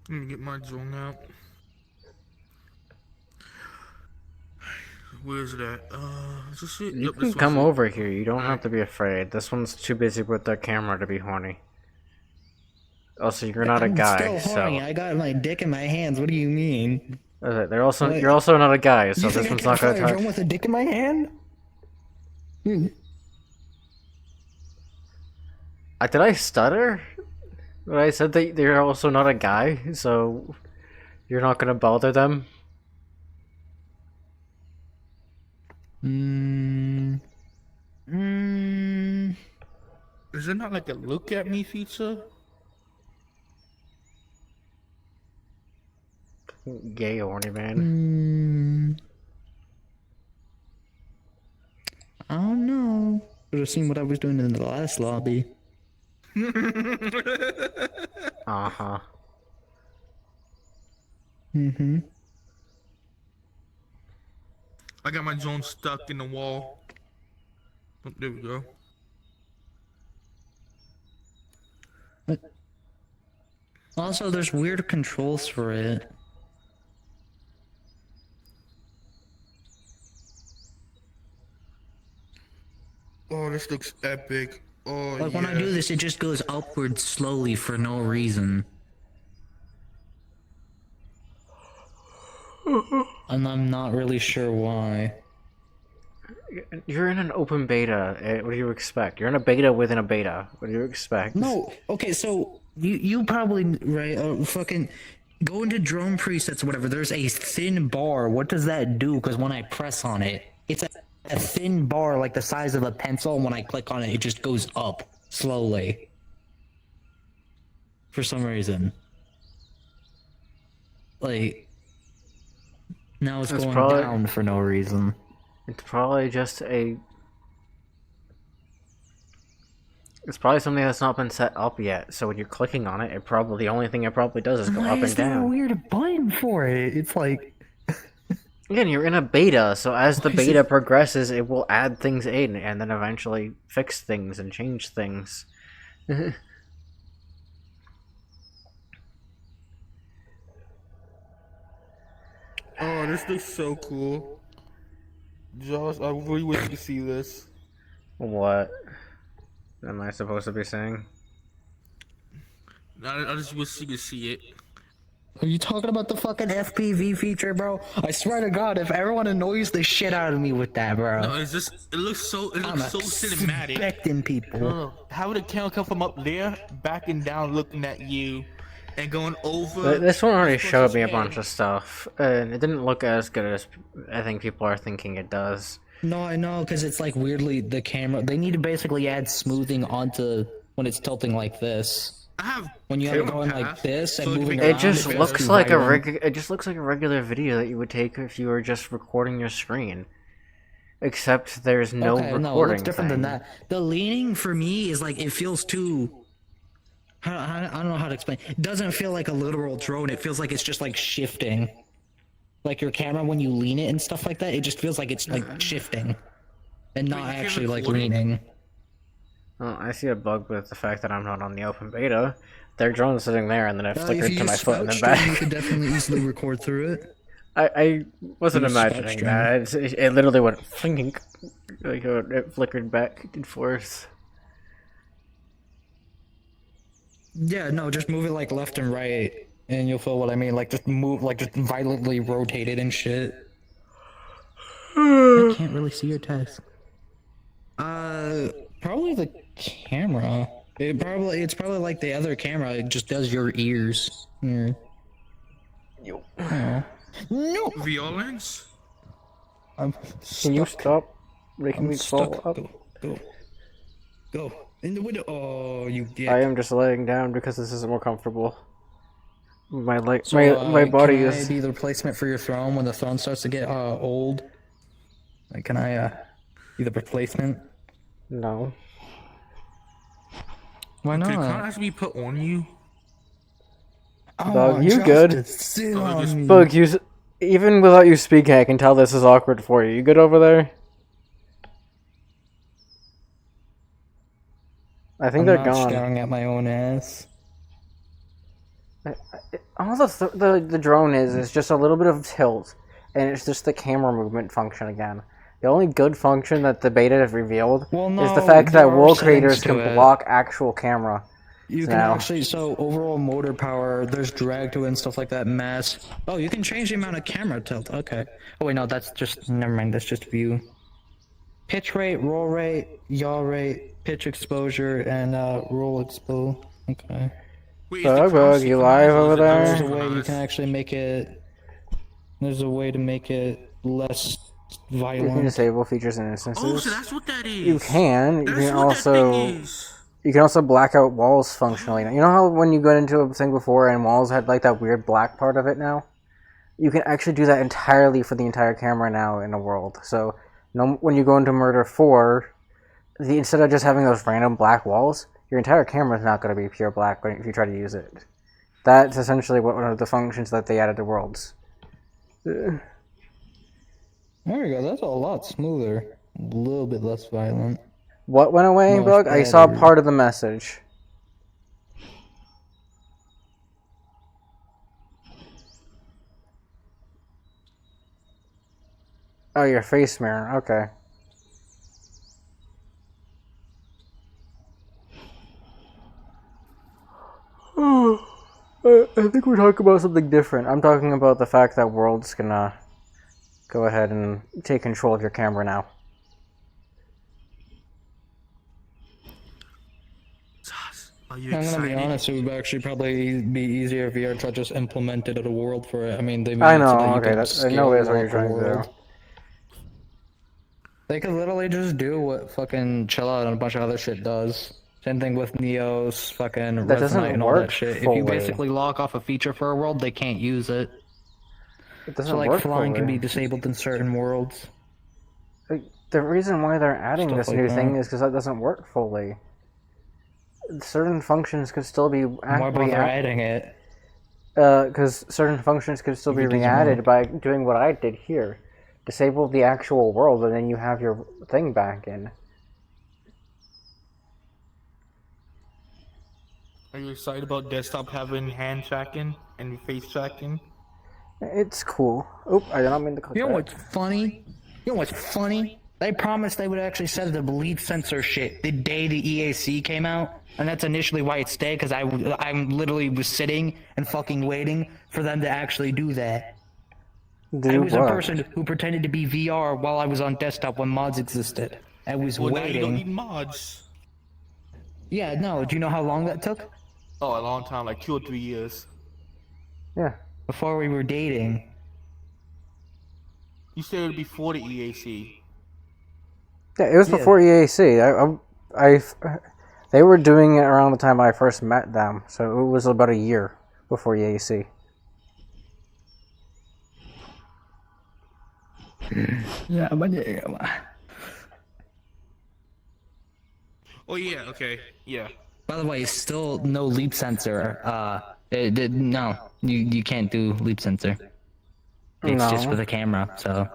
Let me get my drone out. Where's that? Is this it? You Yep, can this come one's it. over here. You don't have to be afraid. This one's too busy with their camera to be horny. Also, you're not a guy, I'm still horny. I got my dick in my hands. What do you mean? They're also. You're also not a guy, so You this think one's I not can gonna fire a touch. drone with a dick in my hand? Did I stutter? When I said that they're also not a guy, so you're not gonna bother them. Is it not like a look at me feature? Gay horny man. I don't know. Should have seen what I was doing in the last lobby. Uh-huh. Mm-hmm. I got my drone stuck in the wall. Oh, there we go. Also, there's weird controls for it. Oh, this looks epic. Oh, Like, when I do this, it just goes upward slowly for no reason. And I'm not really sure why. You're in an open beta. What do you expect? You're in a beta within a beta. What do you expect? No, okay, so you probably, right, fucking go into drone presets or whatever. There's a thin bar. What does that do? Because when I press on it, it's a thin bar like the size of a pencil, and when I click on it, it just goes up slowly. For some reason. Like, now it's going probably- down for no reason. It's probably just a. It's probably something that's not been set up yet. So when you're clicking on it, the only thing it probably does is go Why up is and there a down. weird button for it? It's like... Again, you're in a beta, so as the beta progresses, it will add things in and then eventually fix things and change things. Oh, this looks so cool. Josh, I really wish you could see this. What am I supposed to be saying? I just wish you could see it. Are you talking about the fucking FPV feature, bro? I swear to God, if everyone annoys the shit out of me with that, bro. No, it's just it looks so cinematic. Expecting people. No, how would the camera come from up there, backing down, looking at you, and going over? But this one already showed me a bunch of stuff, and it didn't look as good as I think people are thinking it does. No, I know, because it's like weirdly the camera. They need to basically add smoothing onto when it's tilting like this. When you're going like this and moving It around, just feels looks too like a violent. it just looks like a regular video that you would take if you were just recording your screen. Except there's no Okay, recording no, it looks different thing. than that. The leaning for me is like, it feels too... I don't know how to explain. It doesn't feel like a literal drone. It feels like it's just like shifting. Like your camera, when you lean it and stuff like that, it just feels like it's like shifting. And not actually like leaning. Oh, I see a bug with the fact that I'm not on the open beta. Their drone's sitting there and then it If flickered you to my just foot in the spout stream, back. you could definitely easily record through it. I wasn't Use spout imagining stream. that. It literally went flinking, like it flickered back and forth. Yeah, no, just move it like left and right, and you'll feel what I mean. Like just move, like just violently rotate it and shit. I can't really see your text. Probably the camera. It's probably like the other camera. It just does your ears. Yeah. Oh. No. Violence. Can you stop making me fall up? Go in the window. Oh, you dick. I am just laying down because this is more comfortable. My So, my body can is. I be the replacement for your throne when the throne starts to get old? Like, can I be the replacement? No. Why not? Can't actually be put on you. Bug, you Justin, good? sit on me. Bug, even without you speaking, I can tell this is awkward for you. You good over there? I think I'm they're not gone. staring at my own ass. All the drone is just a little bit of tilt, and it's just the camera movement function again. The only good function that the beta has revealed is the no, fact that there are world settings creators to can it. block actual camera. You can now. actually, so overall motor power, there's drag to it and stuff like that, mass. Oh, you can change the amount of camera tilt, okay. Oh wait, no, that's just, never mind, that's just view. Pitch rate, roll rate, yaw rate, pitch exposure, and roll expo. Okay. Bug, you live over There's a there? way you can actually make it, there's a way to make it less You violent. can disable features and instances. Oh, so that's what that is. You can. You That's can what that also. thing is. You can also black out walls functionally. You know how when you got into a thing before and walls had like that weird black part of it now? You can actually do that entirely for the entire camera now in the world. So when you go into Murder 4, instead of just having those random black walls, your entire camera is not going to be pure black if you try to use it. That's essentially one of the functions that they added to Worlds. There we go, that's a lot smoother. A little bit less violent. What went away, Much Bug? I saw better. part of the message. Oh, your face mirror. Okay. I think we're talking about something different. I'm talking about the fact that World's gonna go ahead and take control of your camera now. Are you I'm gonna be excited? honest, it would actually probably be easier if VR just implemented a world for it. I mean, they made I it so know, that you okay, could I know that's what you're scale trying the to do. world. They could literally just do what fucking Chill Out and a bunch of other shit does. Same thing with Neos, fucking That doesn't Resonite and all that work shit. If fully. you basically lock off a feature for a world, they can't use it. It doesn't So like work flying can fully. be disabled in certain worlds. The reason why they're adding Stuff this like new that. thing is because that doesn't work fully. Certain functions could still be Why bother adding it? Because certain functions could still If be it doesn't re-added work. by doing what I did here. Disable the actual world and then you have your thing back in. Are you excited about desktop having hand tracking and face tracking? It's cool. Oop, I did not mean to click You know that. what's funny? You know what's funny? They promised they would actually set the bleed sensor shit the day the EAC came out, and that's initially why it stayed, because I literally was sitting and fucking waiting for them to actually do that. I was a person who pretended to be VR while I was on desktop when mods existed. I was Well, now you don't need waiting. mods. Yeah, no, do you know how long that took? Oh, a long time, like 2 or 3 years. Yeah. Before we were dating. You said it would be before the EAC. Yeah, it was Yeah. before EAC. They were doing it around the time I first met them, so it was about a year before EAC. Yeah, but Oh yeah, okay, yeah. by the way, still no leap sensor. No, you can't do leap sensor. It's just No. with a camera, so.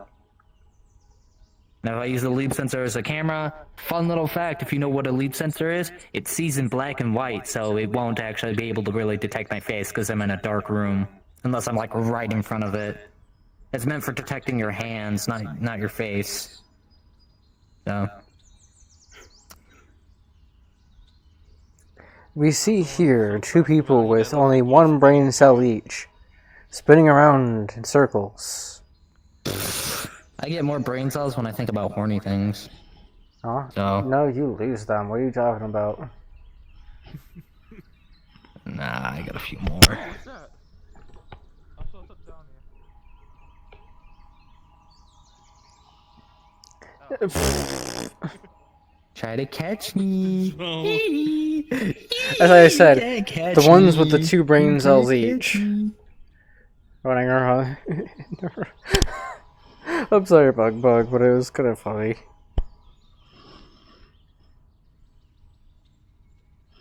Now, if I use the leap sensor as a camera, fun little fact, if you know what a leap sensor is, it sees in black and white, so it won't actually be able to really detect my face because I'm in a dark room. Unless I'm like right in front of it. It's meant for detecting your hands, not your face. So. We see here 2 people with only 1 brain cell each, spinning around in circles. I get more brain cells when I think about horny things. Huh? So. No, you lose them. What are you talking about? Nah, I got a few more. Try to catch me. As I said, can't catch the ones with the me. 2 brain You cells can't each. catch me. Running around. I'm sorry, Bug, but it was kind of funny.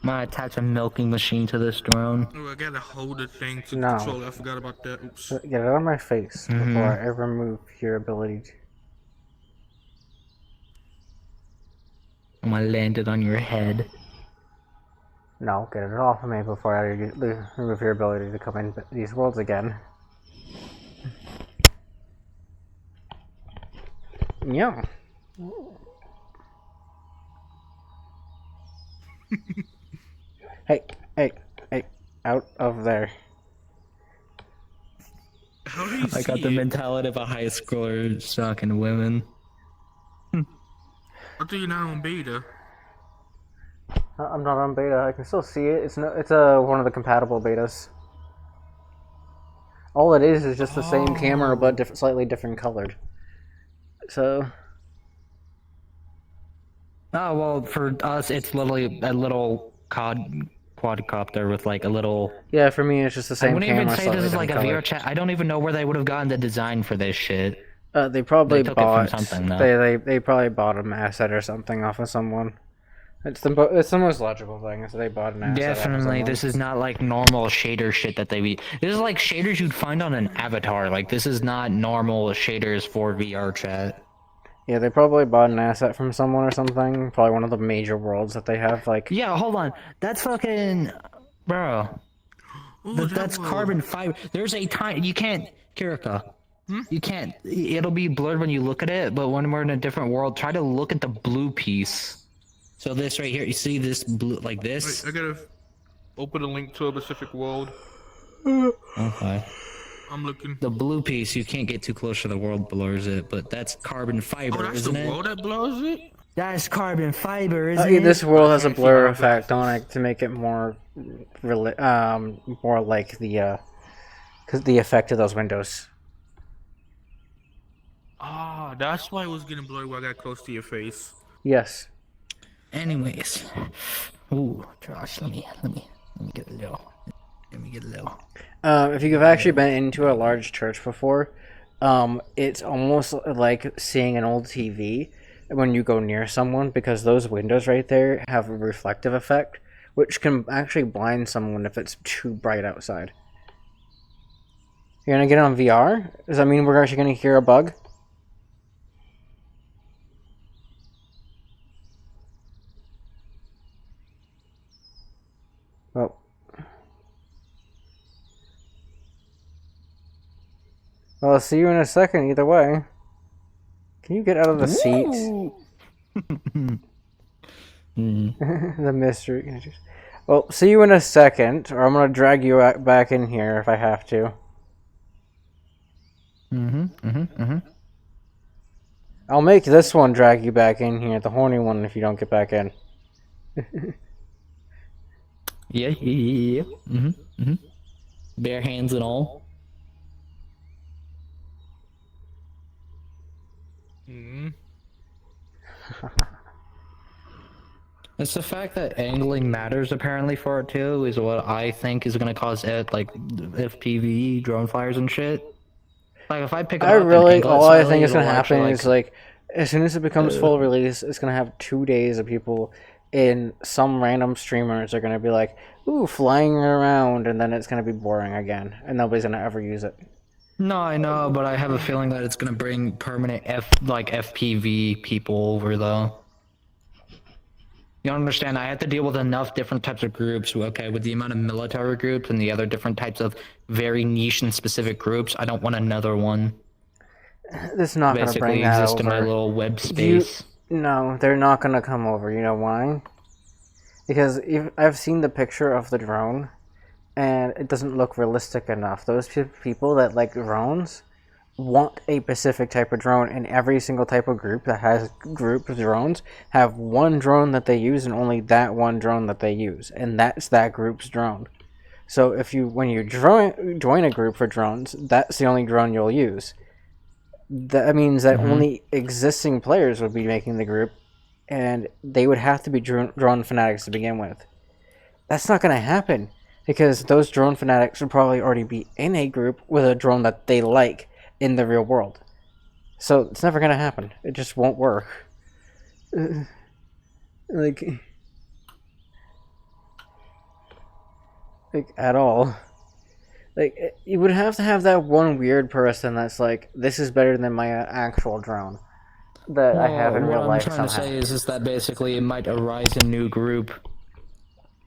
I'm gonna attach a milking machine to this drone. Oh, I gotta hold the thing to No. control it. I forgot about that. Oops. Get it out of my face before I remove your ability to... I'm gonna land it on your head. No, get it off of me before I remove your ability to come in these worlds again. Yeah. Hey, out of there. How do you I got see the it? mentality of a high schooler stalking women. I thought you're not on beta. I'm not on beta. I can still see it. It's one of the compatible betas. All it is just the same camera, but slightly different colored. So. Oh well, for us, it's literally a little quadcopter with like a little. Yeah, for me, it's just the same I wouldn't camera. even say this is like a slightly VR chat. I don't even know where they would have gotten the design for this shit. They probably took bought. it from something, though. They probably bought an asset or something off of someone. It's the most logical thing is they bought an asset. Definitely, this is not like normal shader shit that they be. This is like shaders you'd find on an avatar. Like this is not normal shaders for VR chat. Yeah, they probably bought an asset from someone or something. Probably one of the major worlds that they have. Like. Yeah, hold on. That's fucking, bro. That's carbon fiber. There's a time you can't, Kirika. You can't. It'll be blurred when you look at it, but when we're in a different world, try to look at the blue piece. So this right here, you see this blue, like this? I gotta open a link to a specific world. Okay. I'm looking. The blue piece, you can't get too close to the world blurs it, but that's carbon fiber, Oh, that's isn't the it? world that blows it? That's carbon fiber, isn't it? This world has a blur effect on it to make it more, more like the effect of those windows. Ah, that's why it was getting blurry when I got close to your face. Yes. Anyways, ooh, Josh, let me get a little. Let me get a little. If you've actually been into a large church before, it's almost like seeing an old TV when you go near someone because those windows right there have a reflective effect, which can actually blind someone if it's too bright outside. You're gonna get on VR? Does that mean we're actually gonna hear a bug? Oh. Well, I'll see you in a second either way. Can you get out of the seat? The mystery. Well, see you in a second, or I'm gonna drag you back in here if I have to. I'll make this one drag you back in here, the horny one, if you don't get back in. Yeah. Bare hands and all. It's the fact that angling matters apparently for it too, is what I think is gonna cause it, like, FPV drone fires and shit. Like, if I pick it I up and really, angle it all I slightly, think is gonna it'll happen actually, is like, as soon as it becomes full release, it's gonna have 2 days of people in some random streamers are gonna be like, ooh, flying around, and then it's gonna be boring again, and nobody's gonna ever use it. No, I know, but I have a feeling that it's gonna bring permanent FPV people over, though. You don't understand, I have to deal with enough different types of groups, okay, with the amount of military groups and the other different types of very niche and specific groups, I don't want another one. It's not gonna bring that exist over. in my little web space. No, they're not gonna come over, you know why? Because I've seen the picture of the drone, and it doesn't look realistic enough. Those people that like drones want a specific type of drone, and every single type of group that has group of drones have one drone that they use, and only that one drone that they use, and that's that group's drone. So if when you join a group for drones, that's the only drone you'll use. That means that only existing players would be making the group, and they would have to be drone fanatics to begin with. That's not going to happen, because those drone fanatics would probably already be in a group with a drone that they like in the real world. So it's never going to happen. It just won't work. Like, at all. Like, you would have to have that one weird person that's like, this is better than my actual drone that I have in real life somehow. What I'm trying to say is that basically it might arise a new group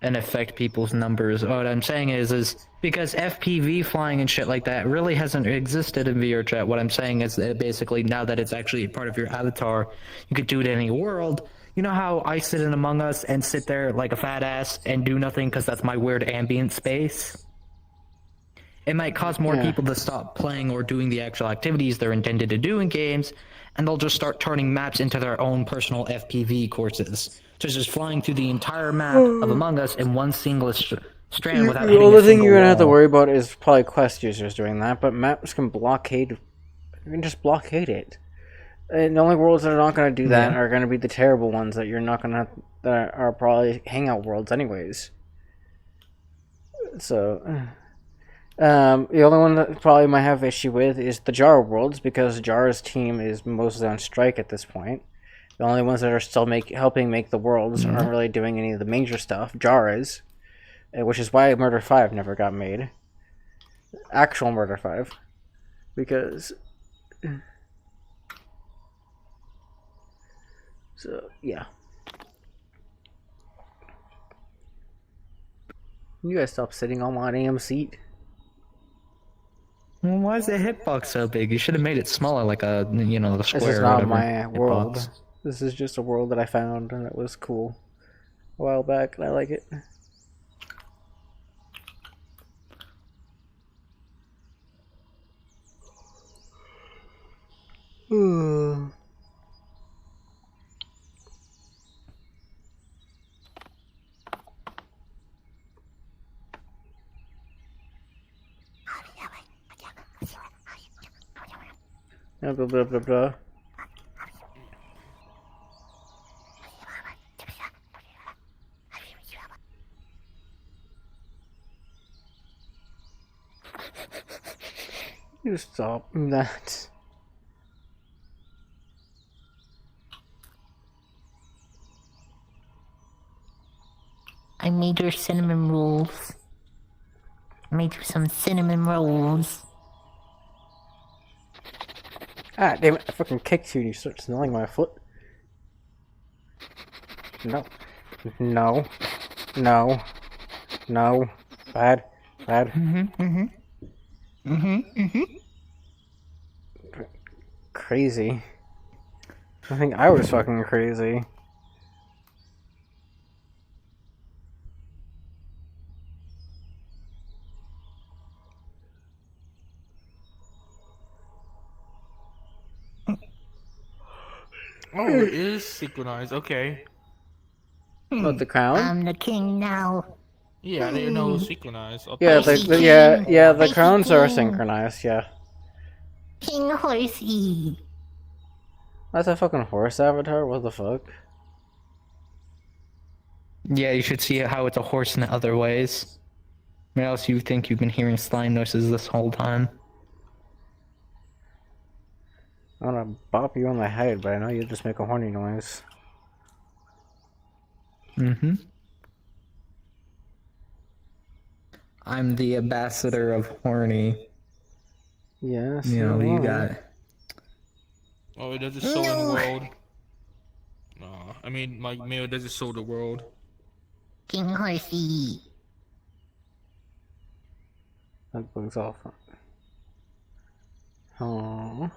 and affect people's numbers. What I'm saying is because FPV flying and shit like that really hasn't existed in VRChat, what I'm saying is that basically now that it's actually part of your avatar, you could do it in any world. You know how I sit in Among Us and sit there like a fat ass and do nothing because that's my weird ambient space? It might cause more people to stop playing or doing the actual activities they're intended to do in games, and they'll just start turning maps into their own personal FPV courses. So just flying through the entire map of Among Us in one single strand without hitting a single The only thing you're gonna have to wall. worry about is probably Quest users doing that, but maps can blockade. You can just blockade it. And the only worlds that are not going to do that are going to be the terrible ones that you're not going to. That are probably hangout worlds, anyways. So. The only one that probably might have issue with is the Jar worlds, because Jar's team is mostly on strike at this point. The only ones that are still helping make the worlds aren't really doing any of the major stuff. Jar is, which is why Murder 5 never got made. Actual Murder 5. Because... So, yeah. You guys stop sitting on my damn seat. Well, why is the hitbox so big? You should have made it smaller, like a, you know, the square. This is or not whatever my world. hitbox. This is just a world that I found, and it was cool a while back, and I like it. Blah blah blah blah. You stop that. I made your cinnamon rolls. I made you some cinnamon rolls. Ah, damn it, I fucking kicked you and you start smelling my foot. No. No. No. No. Bad. Bad. Crazy. I think I was fucking crazy. Oh, it is synchronized. Okay. What, the crown? I'm the king now. Yeah, I didn't know it was synchronized. Yeah, the crowns are synchronized, yeah. King Horsey. That's a fucking horse avatar? What the fuck? Yeah, you should see how it's a horse in other ways. Or else you think you've been hearing slime noises this whole time. I want to bop you on the head, but I know you'll just make a horny noise. Mm-hmm. I'm the ambassador of horny. Yes. You know, you got... Oh, does it show in the world? Nah, I mean, my mail does it show the world? King Horsey. That bug's off. Oh.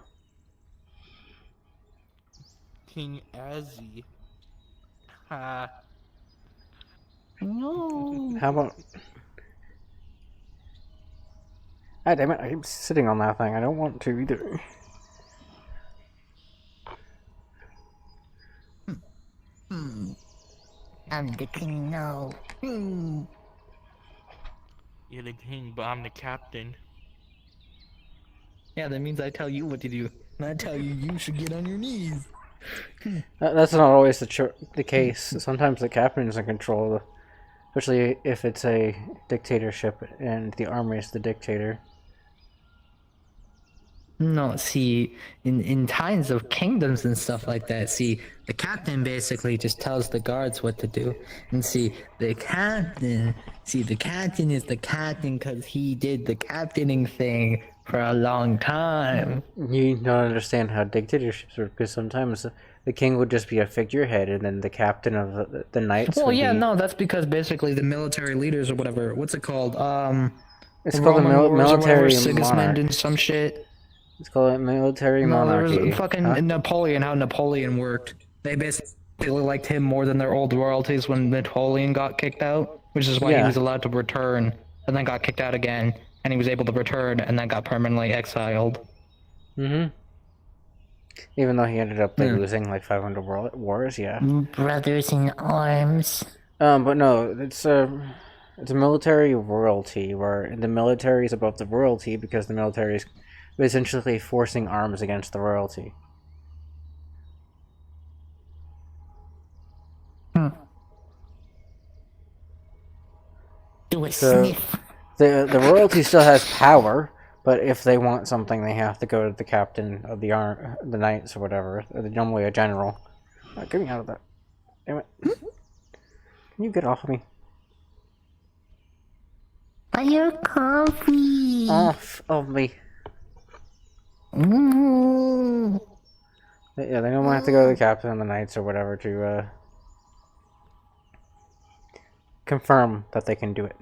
King Azzy. Ha. No. How about... Ah, damn it, I keep sitting on that thing. I don't want to either. I'm the king now. You're the king, but I'm the captain. Yeah, that means I tell you what to do. And I tell you you should get on your knees. That's not always the case. Sometimes the captain is in control, especially if it's a dictatorship and the army is the dictator. No, see, in times of kingdoms and stuff like that, see, the captain basically just tells the guards what to do. And see, the captain is the captain because he did the captaining thing for a long time. You don't understand how dictatorships work, because sometimes the king would just be a figurehead, and then the captain of the knights Well, would yeah, be... no, that's because basically the military leaders or whatever, what's it called? It's called the military Sigismund monarch. and some shit. It's called a military No, there monarchy. was fucking Napoleon, how Napoleon worked. They basically liked him more than their old royalties when Napoleon got kicked out, which is why he was allowed to return, and then got kicked out again, and he was able to return, and then got permanently exiled. Mm-hmm. Even though he ended up losing like 500 wars, yeah. Brothers in arms. But no, it's a military royalty, where the military is above the royalty because the military is essentially forcing arms against the royalty. Do a So, sniff. the royalty still has power, but if they want something, they have to go to the captain of the knights or whatever. Normally a general. Get me out of that. Damn it. Can you get off of me? Fire coffee. Off of me. Mm. Yeah, they normally have to go to the captain of the knights or whatever to confirm that they can do it.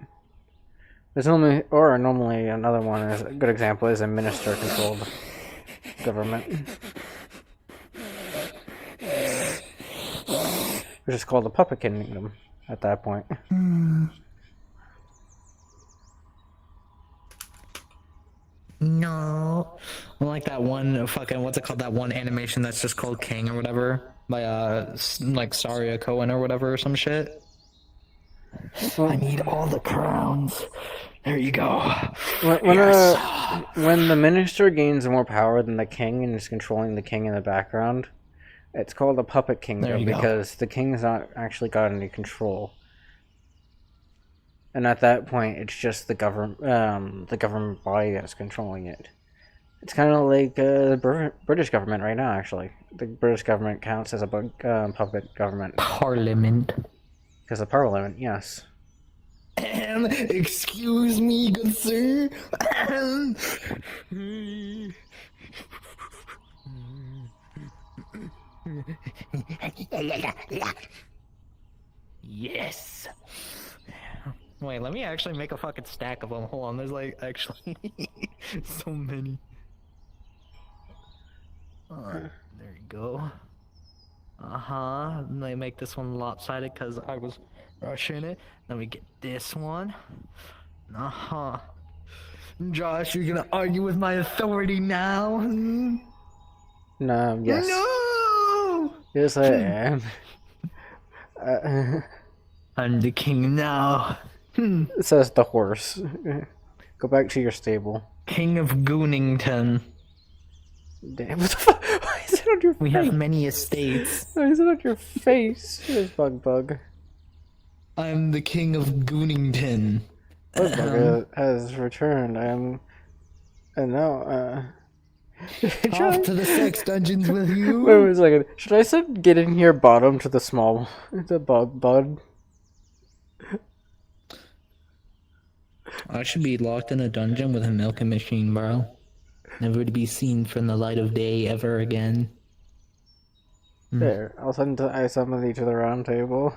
There's normally another one, as a good example, is a minister-controlled government, which is called the Puppet Kingdom at that point. No. Like that one fucking, what's it called, that one animation that's just called King or whatever, by like Saria Cohen or whatever or some shit. I need all the crowns. There you go. When the minister gains more power than the king and is controlling the king in the background, it's called the Puppet Kingdom because the king's not actually got any control. And at that point, it's just the government body that's controlling it. It's kind of like the British government right now, actually. The British government counts as a puppet government. Parliament. Because of Parliament, yes. Excuse me, good sir. Yes. Wait, let me actually make a fucking stack of them. Hold on, there's like actually so many. Alright, there you go. Let me make this one lopsided because I was rushing it. Let me get this one. Josh, you're gonna argue with my authority now? No, yes. No! Yes, I am. I'm the king now. Says the horse. Go back to your stable. King of Goonington. Damn, what the fuck? Why is it on your face? We have many estates. Why is it on your face? There's Bug. I'm the king of Goonington. Bugbug has returned. And now, Off to the sex dungeons with you. Wait a second. Should I set get in here bottom to the small, the bud? I should be locked in a dungeon with a milking machine, bro. Never to be seen from the light of day ever again. There, I summoned you to the round table.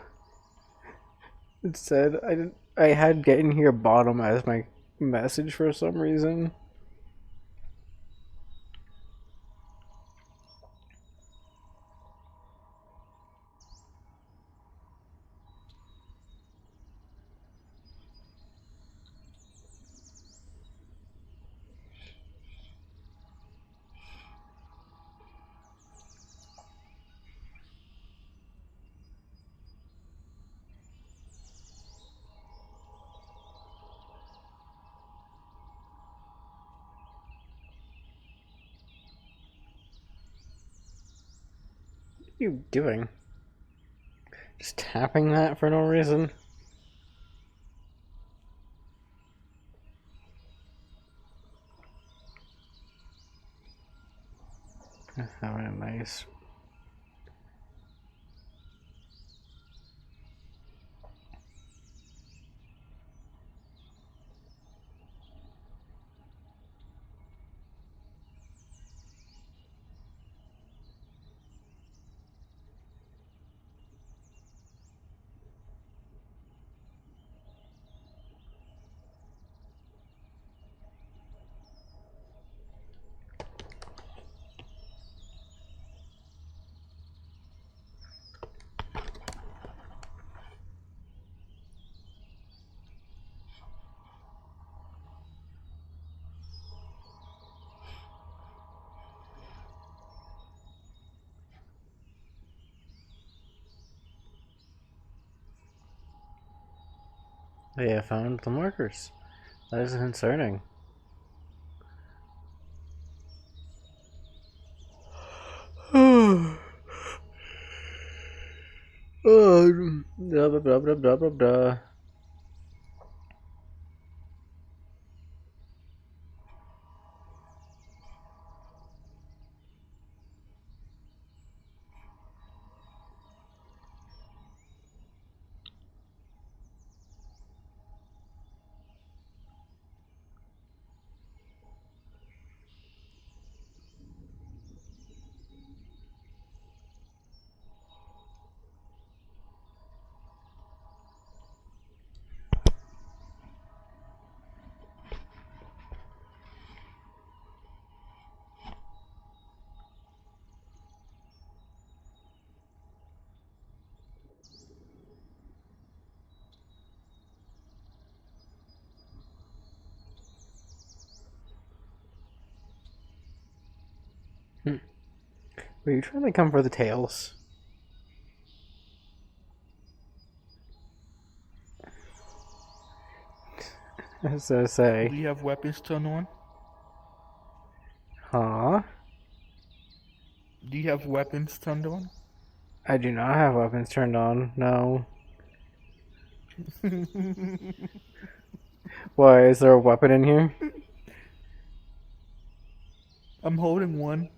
It said I had get in here bottom as my message for some reason. What are you doing? Just tapping that for no reason? Having a nice... They have found the markers. That is concerning. Oh, blah blah blah blah blah blah blah. Were you trying to come for the tails? As I say. Do you have weapons turned on? Huh? Do you have weapons turned on? I do not have weapons turned on, no. Why, is there a weapon in here? I'm holding one.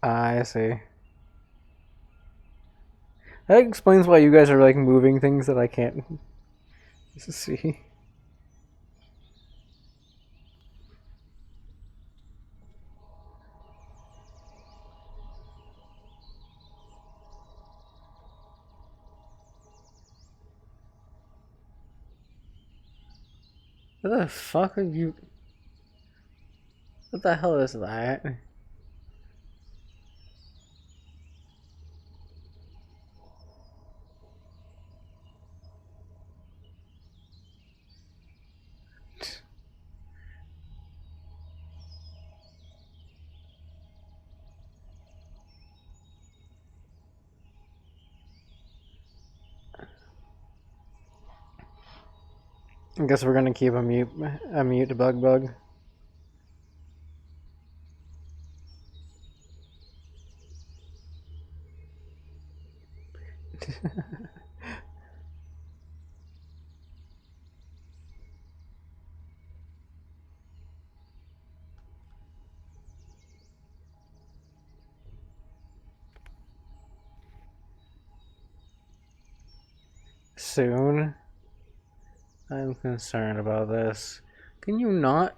I see. That explains why you guys are like moving things that I can't see. What the fuck are you... What the hell is that? I guess we're gonna keep a mute bug. soon. I'm concerned about this. Can you not?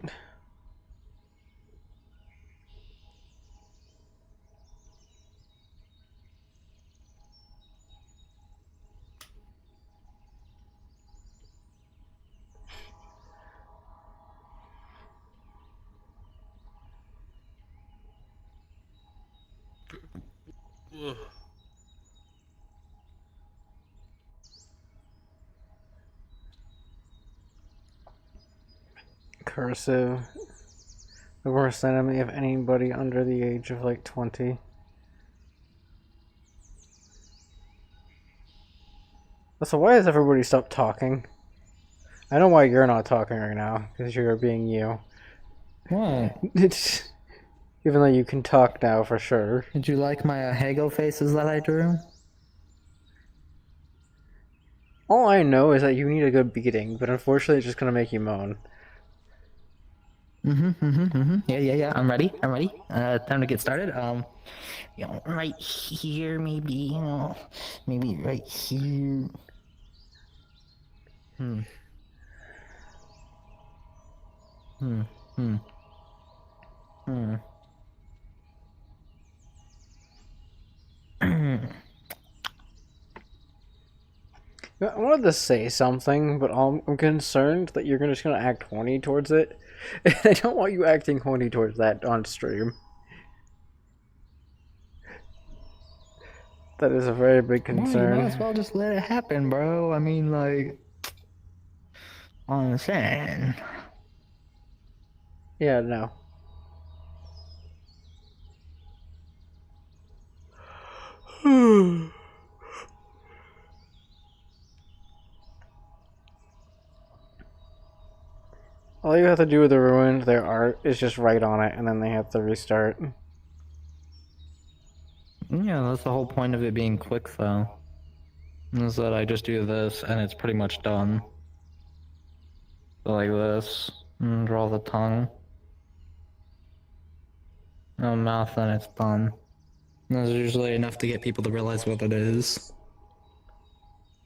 Ugh. Cursive. The worst enemy of anybody under the age of like 20. So why has everybody stopped talking? I know why you're not talking right now, because you're being you. What? Even though you can talk now for sure. Did you like my Hegel faces that I drew? All I know is that you need a good beating, but unfortunately it's just gonna make you moan. Yeah. I'm ready. Time to get started. You know, right here, maybe, you know, maybe right here. I wanted to say something, but I'm concerned that you're just gonna act horny towards it. I don't want you acting horny towards that on stream. That is a very big concern. Well, you might as well just let it happen, bro. I mean, like, understand. Yeah, no. All you have to do with the ruined their art is just write on it, and then they have to restart. Yeah, that's the whole point of it being quick, though. Is that I just do this, and it's pretty much done. So like this, and draw the tongue. No mouth, and it's done. And that's usually enough to get people to realize what it is.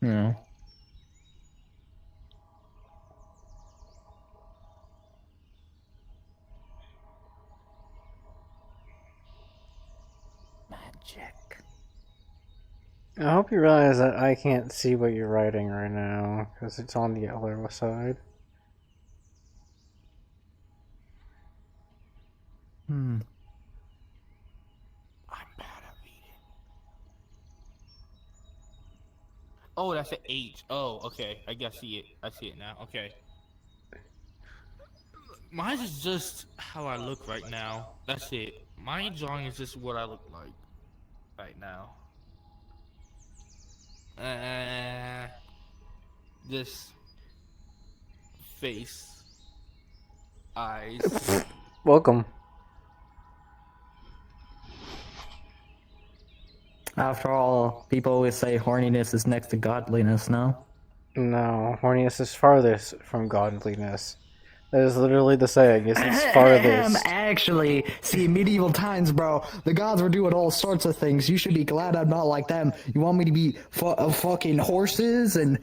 You know. I hope you realize that I can't see what you're writing right now, because it's on the other side. I'm bad at reading. Oh, that's an H. Oh, okay. I guess see it. I see it now. Okay. Mine is just how I look right now. That's it. My drawing is just what I look like right now. This face, eyes. Welcome. After all, people always say horniness is next to godliness, no? No, horniness is farthest from godliness. That is literally the saying, it's farthest. Actually, see, in medieval times, bro, the gods were doing all sorts of things. You should be glad I'm not like them. You want me to be fucking horses and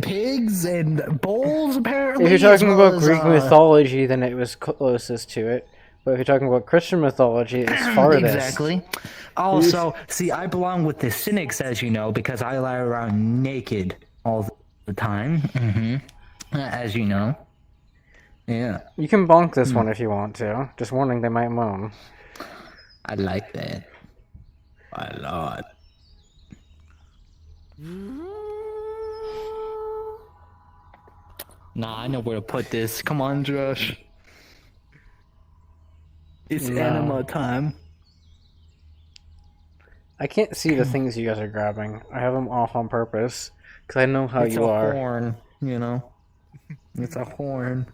pigs and bulls, apparently? If you're talking about Greek mythology, then it was closest to it. But if you're talking about Christian mythology, it's farthest. Exactly. Also, see, I belong with the cynics, as you know, because I lie around naked all the time. As you know. Yeah. You can bonk this one if you want to. Just warning, they might moan. I like that. A lot. Nah, I know where to put this. Come on, Josh. It's anima time. I can't see the things you guys are grabbing. I have them off on purpose. Because I know how you are. It's a horn, you know? It's a horn.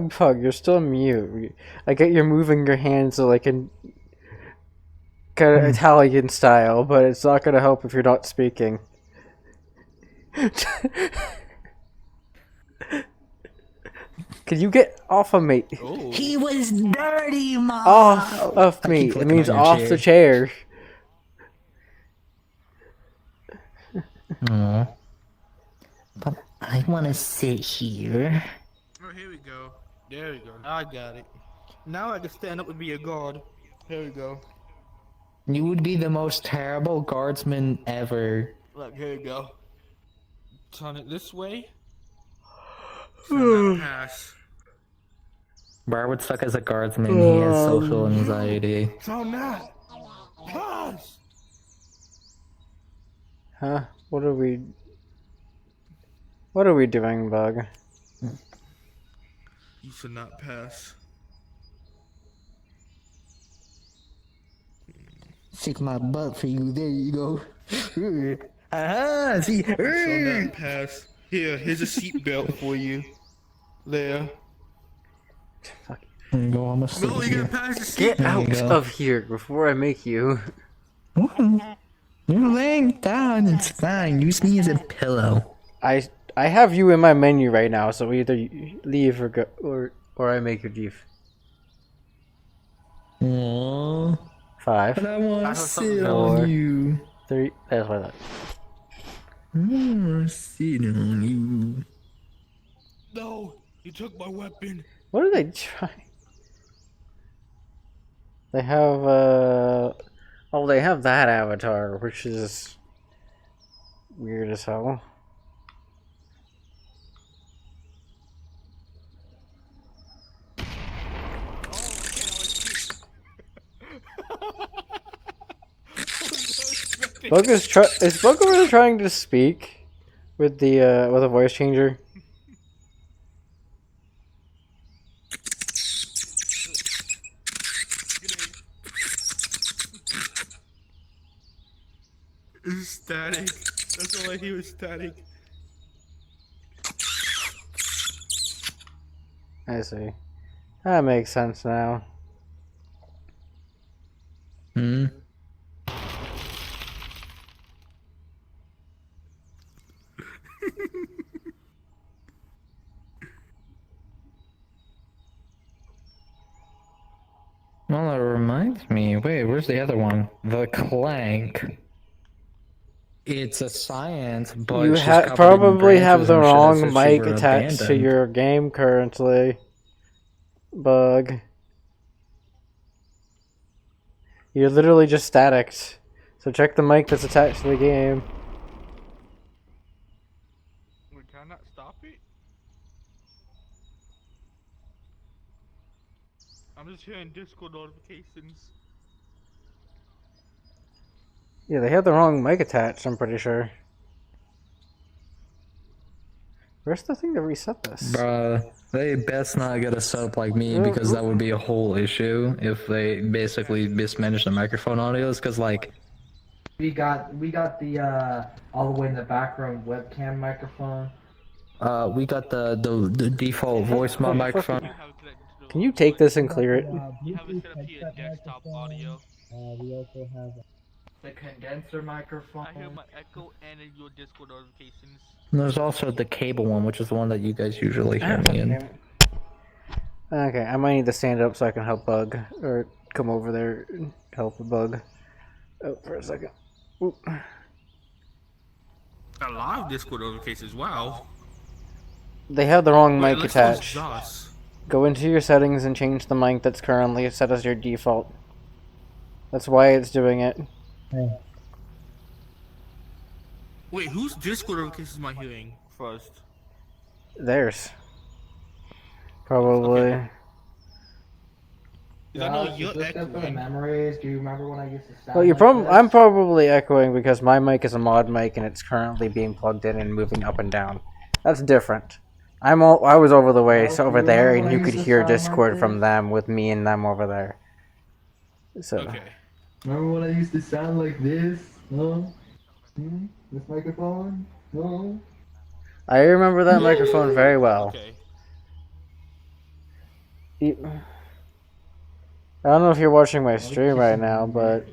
Pug, you're still mute. I get you're moving your hands like in kind of Italian style, but it's not gonna help if you're not speaking. Can you get off of me? He was dirty, Mom. Off of me. It means off the chair. Aw. But I want to sit here. Oh, here we go. There we go. I got it. Now I can stand up and be a guard. Here we go. You would be the most terrible guardsman ever. Look, here we go. Turn it this way. Send that pass. Bar would suck as a guardsman. He has social anxiety. Turn that. Pass. Huh? What are we doing, Bug? You should not pass. Stick my butt for you. There you go. See. Show that pass. Here's a seatbelt for you. There. There you go, I'm asleep. No, you gotta pass the seat. Get out of here before I make you. You're laying down, it's fine. Use me as a pillow. I have you in my menu right now, so either you leave or go or I make you leave. Aww. 5. But I wanna sit on you. 3. That's what I thought. I wanna sit on you. No, you took my weapon. What are they trying? They have oh, they have that avatar, which is weird as hell. Is Bug really trying to speak with the with a voice changer? It's static. That's all I hear is static. I see. That makes sense now. Hmm. Well, that reminds me. Wait, where's the other one? The Clank. It's a science, but You it's just covered in probably have branches the and shit wrong that's mic super attached to abandoned. your game currently. Bug. You're literally just staticked. So check the mic that's attached to the game. We cannot stop it. I'm just hearing Discord notifications. Yeah, they have the wrong mic attached, I'm pretty sure. Where's the thing to reset this? Bruh, they best not get a sub like me because that would be a whole issue if they basically mismanage the microphone audios. Cause like, we got the all the way in the background webcam microphone. We got the default voice microphone. Can you take this and clear it? You have it set up to your desktop audio. We also have the condenser microphone. I hear my echo and in your Discord notifications. And there's also the cable one, which is the one that you guys usually hear me in. Okay, I might need to stand up so I can help Bug, or come over there and help Bug. Oh, for a second. Oop. A lot of Discord notifications, wow. They have the wrong Wait, mic let's close attached. Joss. Go into your settings and change the mic that's currently set as your default. That's why it's doing it. Wait, whose Discord notifications am I hearing first? Theirs. Probably. I know you're echoing. Memories. Do you remember when I used to sound Well, I'm probably echoing because my mic is a mod mic and it's currently being plugged in and moving up and down. That's different. I was over the way, so over there, and you could hear Discord from them with me and them over there. So. Okay. Remember when I used to sound like this? No? This microphone? No? I remember that microphone very well. Okay. I don't know if you're watching my stream right now, but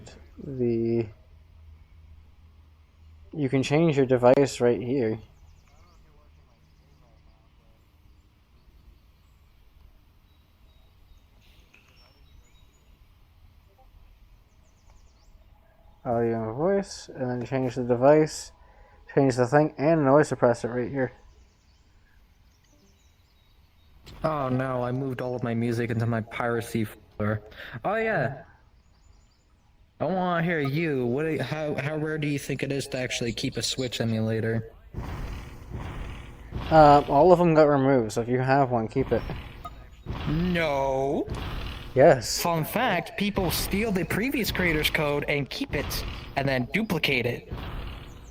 you can change your device right here. device, and then change the device, change the thing, and noise suppressor right here. Oh no, I moved all of my music into my piracy folder. Oh yeah. I want to hear you. How rare do you think it is to actually keep a Switch emulator? All of them got removed, so if you have one, keep it. No. Yes. Fun fact, people steal the previous creator's code and keep it, and then duplicate it.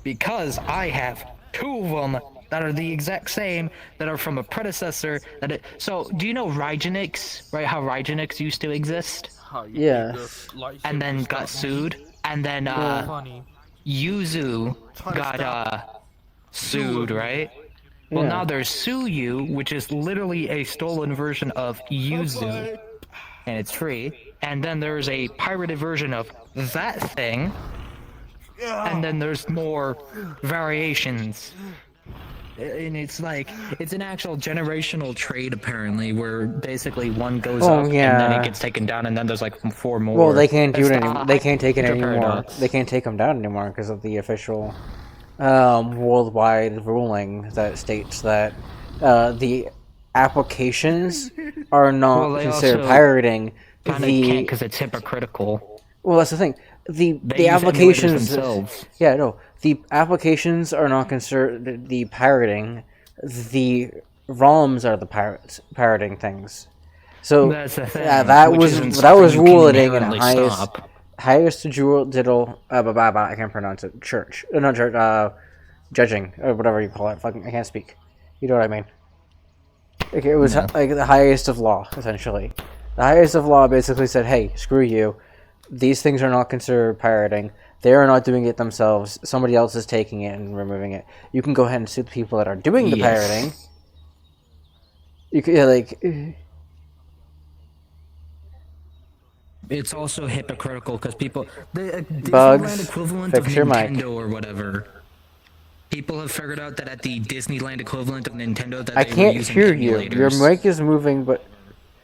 Because I have 2 of them that are the exact same, that are from a predecessor, so, do you know Rygenix? Right, how Rygenix used to exist? Yes. And then got sued, and then, Yuzu got, sued, right? Well, Yeah. now there's Suyu, which is literally a stolen version of Yuzu, and it's free. And then there's a pirated version of that thing, and then there's more variations. And it's like, it's an actual generational trade apparently, where basically one goes up and then it gets taken down, and then there's like 4 more. Well, they can't do it That's anymore. the They can't take it anymore. paradox. They can't take them down anymore because of the official worldwide ruling that states that the applications are not Well, they considered also pirating. Kinda can't because it's hypocritical. Well, that's the thing. The They use applications emulators themselves. Yeah, no. The applications are not considered the pirating. The ROMs are the pirating things. So That's the thing, that which was isn't that was something you can ruling in inherently highest stop. diddle I can't pronounce it. Church. Not church. Judging or whatever you call it. Fucking I can't speak. You know what I mean? Like, it was like the highest of law, essentially. The highest of law basically said, "Hey, screw you. These things are not considered pirating. They are not doing it themselves. Somebody else is taking it and removing it. You can go ahead and sue the people that are doing the pirating. You could like." It's also hypocritical because people the Bugs, Disneyland equivalent fix of your mic. Nintendo or whatever. People have figured out that at the Disneyland equivalent of Nintendo that I they were can't using hear you. emulators. Your mic is moving, but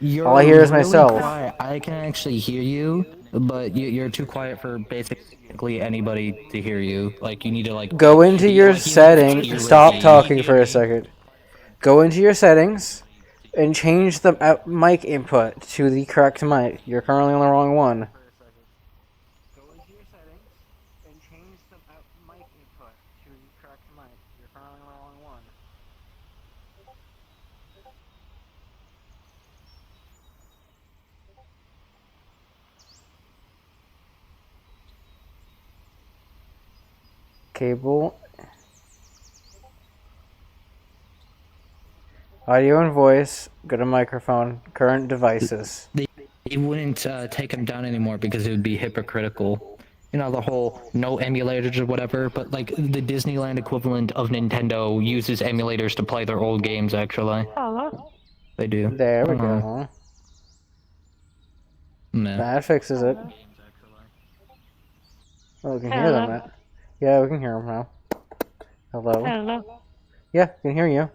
You're all I hear is really myself. quiet. I can actually hear you, but you're too quiet for basically anybody to hear you. Like you need to like Go into your settings. Stop talking for a second. Go into your settings and change the mic input to the correct mic. You're currently on the wrong one. Cable. Audio and voice. Go to microphone. Current devices. They wouldn't take them down anymore because it would be hypocritical. You know, the whole no emulators or whatever, but like the Disneyland equivalent of Nintendo uses emulators to play their old games actually. Hello? They do. There we go. Nah. That fixes it. Oh, we can hear them now. Yeah, we can hear them now. Hello? Hello? Yeah, we can hear you.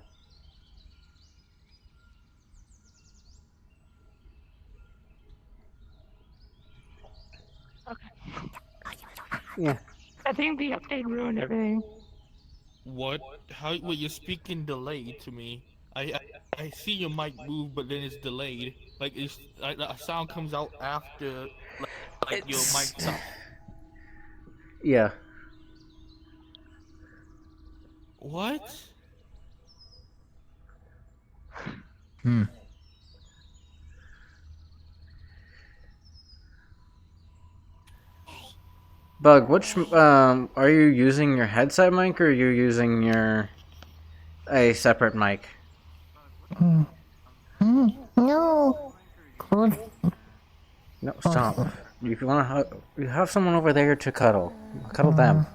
Yeah. I think the update ruined everything. What? How? Wait, you're speaking delayed to me. I see your mic move, but then it's delayed. Like it's a sound comes out after like your mic stops. Yeah. What? Bug, which are you using your headset mic or are you using a separate mic? No. Cool. No, stop. You want to you have someone over there to cuddle. Cuddle them.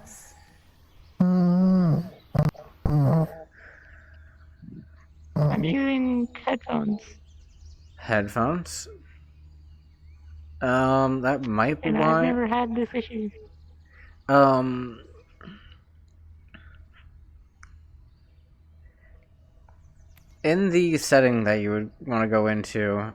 I'm using headphones. Headphones? That might be And why. I've never had this issue. In the setting that you would want to go into,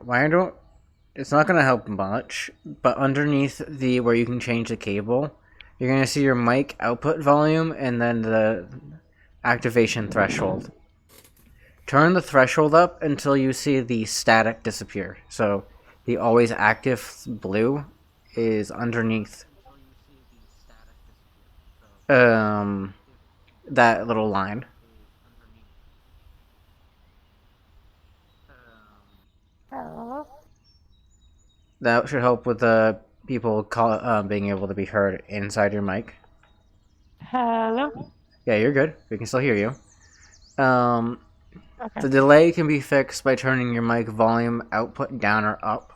it's not going to help much, but underneath where you can change the cable, you're going to see your mic output volume and then the activation threshold. Turn the threshold up until you see the static disappear. So the always active blue is underneath that little line. That should help with the people being able to be heard inside your mic. Hello? Yeah, you're good. We can still hear you. Okay. The delay can be fixed by turning your mic volume output down or up.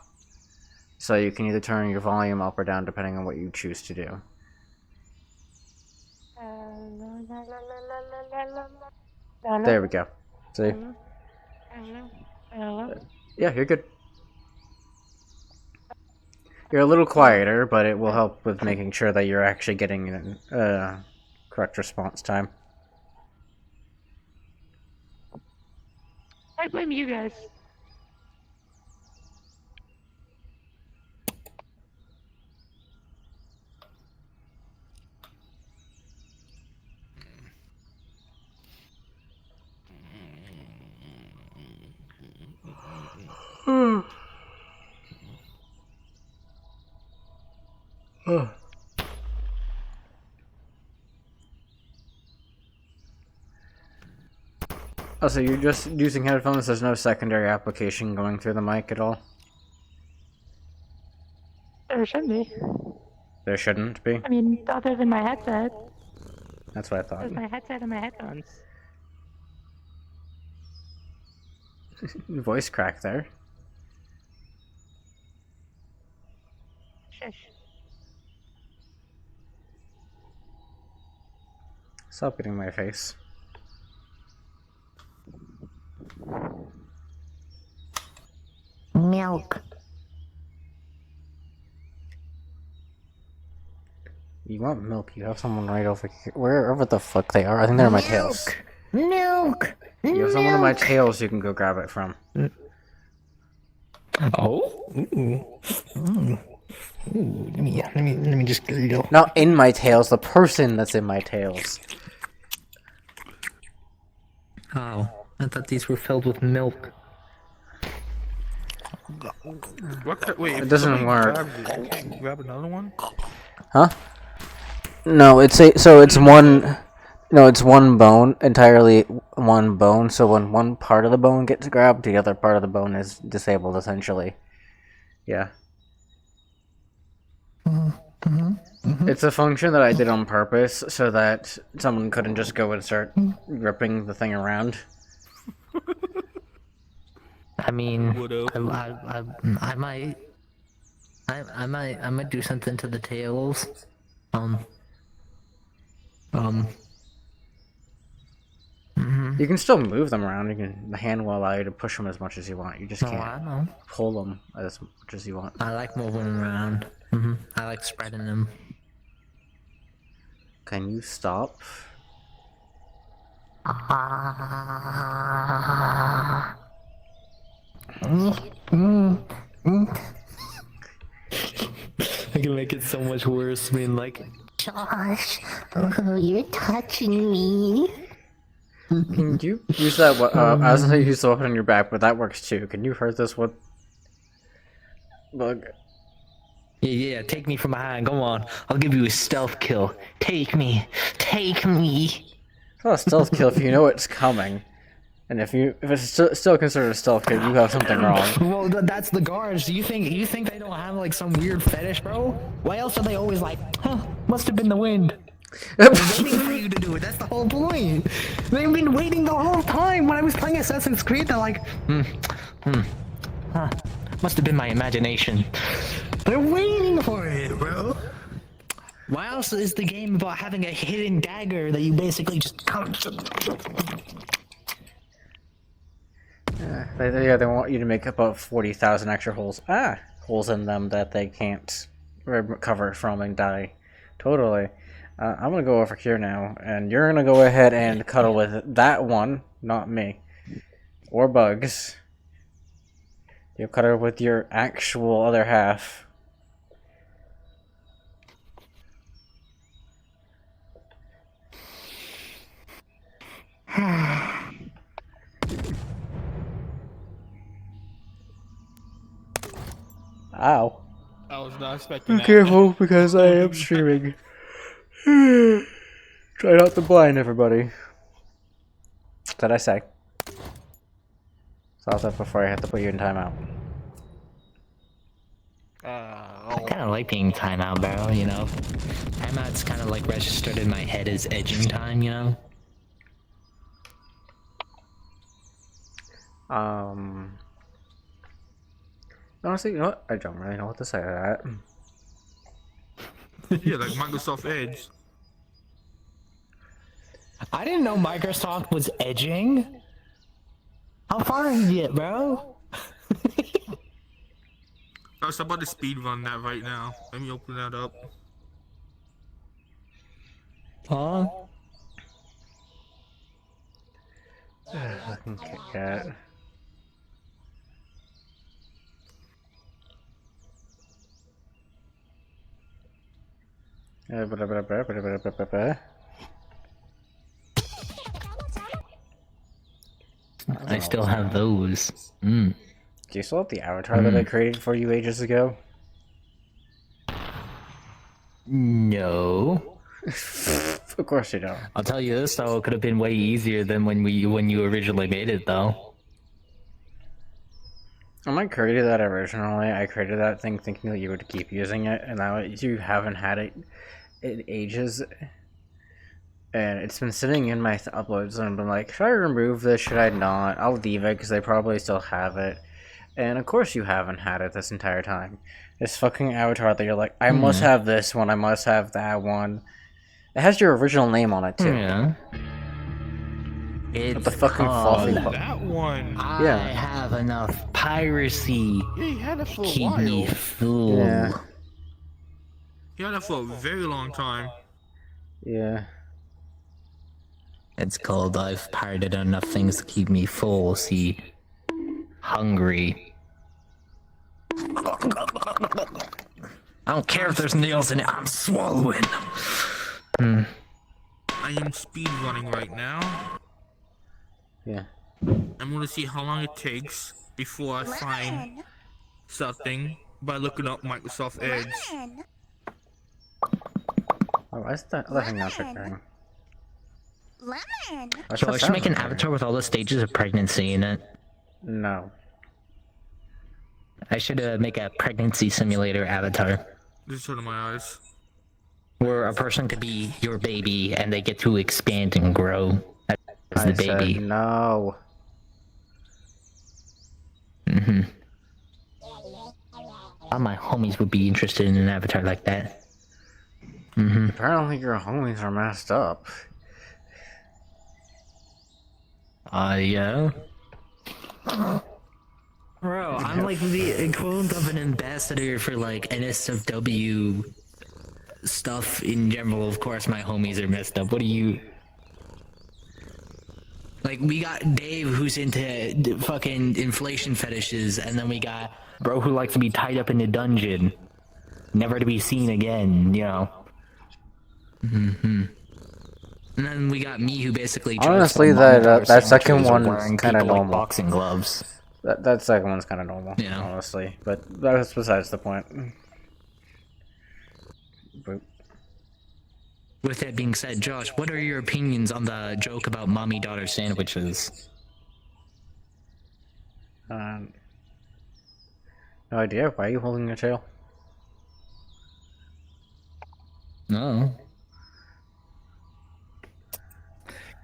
So you can either turn your volume up or down depending on what you choose to do. There we go. See? Yeah, you're good. You're a little quieter, but it will help with making sure that you're actually getting correct response time. I blame you guys. Oh, so you're just using headphones? There's no secondary application going through the mic at all? There should be. There shouldn't be? I mean, other than my headset. That's what I thought. There's my headset and my headphones. Voice crack there. Shush. Stop getting my face. Milk. You want milk? You have someone right over here. Wherever the fuck they are. I think they're in my tails. Milk. You have someone in my tails you can go grab it from. Oh? Ooh. Ooh. Ooh. Let me just get it. Not in my tails, the person that's in my tails. Oh, I thought these were filled with milk. Wait, It doesn't work. You can't grab another one? Huh? No, it's one. No, it's one bone, entirely one bone. So when one part of the bone gets grabbed, the other part of the bone is disabled, essentially. Yeah. It's a function that I did on purpose so that someone couldn't just go and start ripping the thing around. I mean, I might do something to the tails. You can still move them around. The hand will allow you to push them as much as you want. You just No, can't I know. pull them as much as you want. I like moving them around. I like spreading them. Can you stop? I can make it so much worse. I mean, like, Josh, oh, you're touching me. Can you use that? I was gonna use the weapon on your back, but that works too. Can you hurt this one? Bug. Yeah, take me from behind. Go on. I'll give you a stealth kill. Take me. Take me. It's not a stealth kill if you know it's coming. And if it's still considered a stealth kill, you have something wrong. Well, that's the guards. You think they don't have like some weird fetish, bro? Why else are they always like, huh? Must have been the wind. They're waiting for you to do it. That's the whole point. They've been waiting the whole time. When I was playing Assassin's Creed, they're like, huh? Must have been my imagination. They're waiting for it, bro. Why else is the game about having a hidden dagger that you basically just come? They want you to make about 40,000 extra holes. Holes in them that they can't recover from and die. Totally. I'm gonna go over here now, and you're gonna go ahead and cuddle with that one, not me. Or Bugs. You'll cuddle with your actual other half. Ow. I was not expecting Be that. careful because I am streaming. Try not to blind everybody. What did I say? Saw that before I had to put you in timeout. I kind of like being timeout, bro, you know? Timeout's kind of like registered in my head as edging time, you know? Honestly, you know what? I don't really know what to say to that. Yeah, like Microsoft Edge. I didn't know Microsoft was edging. How far did you get, bro? I was about to speedrun that right now. Let me open that up. Huh? Fucking Kit Kat. I still have those. Mm. Do you still have the avatar that I created for you ages ago? No. Of course you don't. I'll tell you this though, it could have been way easier than when you originally made it though. When I created that originally, I created that thing thinking that you would keep using it, and now you haven't had it in ages. And it's been sitting in my uploads, and I've been like, should I remove this? Should I not? I'll leave it because they probably still have it. And of course you haven't had it this entire time. This fucking avatar that you're like, I must have this one, I must have that one. It has your original name on it too. Yeah. It's with the fucking fluffy that one. I have enough piracy. Yeah, you had it for a Keep while. me full. Yeah. You had it for a very long time. Yeah. It's called I've pirated enough things to keep me full, see. Hungry. I don't care if there's nails in it, I'm swallowing. I am speedrunning right now. Yeah. I'm gonna see how long it takes before I find something by looking up Microsoft Edge. Oh, why is that other thing not triggering? Lemon. So I should make an avatar with all the stages of pregnancy in it. No. I should make a pregnancy simulator avatar. Just turn my eyes. Where a person could be your baby and they get to expand and grow as the baby. Said no. All my homies would be interested in an avatar like that. Apparently your homies are messed up. Yeah? Bro, I'm like the equivalent of an ambassador for like NSFW stuff in general. Of course my homies are messed up. What do you... Like, we got Dave who's into fucking inflation fetishes, and then we got bro who likes to be tied up in a dungeon. Never to be seen again, you know. And then we got me who basically... Honestly, that second one's kind of like normal. boxing gloves. That second one's kind of normal, honestly. But that's besides the point. Boop. With that being said, Josh, what are your opinions on the joke about mommy-daughter sandwiches? No idea. Why are you holding your tail? No.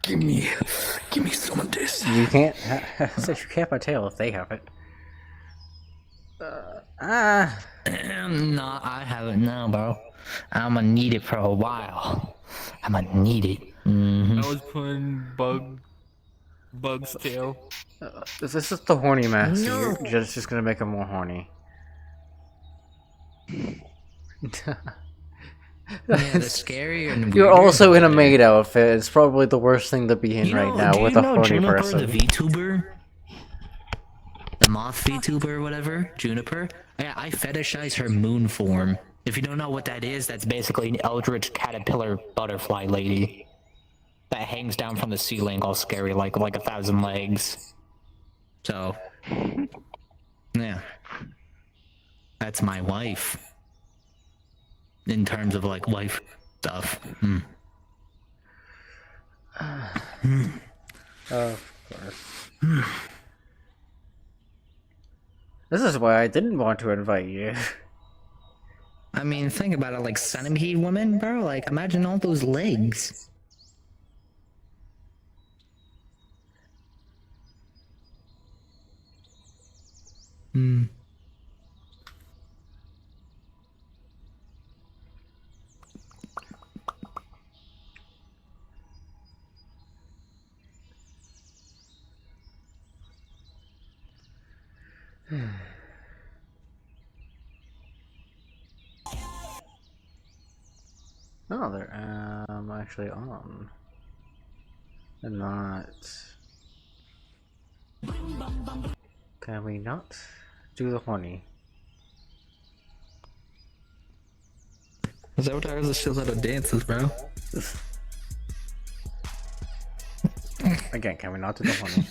Give me some of this. You can't. You can't have my tail if they have it. No, I haven't now, bro. I'ma need it for a while. I'ma need it. I was putting Bug's tail. This is the horny master. No. You're just gonna make him more horny. Yeah, the scary and You're weird, also in a but- maid outfit. It's probably the worst thing to be in right now do with you a know horny Juniper, person. the VTuber? The moth VTuber or whatever? Juniper? Yeah, I fetishize her moon form. If you don't know what that is, that's basically an eldritch caterpillar butterfly lady. That hangs down from the ceiling all scary like 1,000 legs. So... yeah. That's my wife. In terms of like life stuff. Of course. This is why I didn't want to invite you. I mean, think about it, like centipede women, bro. Like, imagine all those legs. Oh, they're actually on. And not. Can we not do the horny? Avatar is a shit lot of dances, bro. Again, can we not do the horny?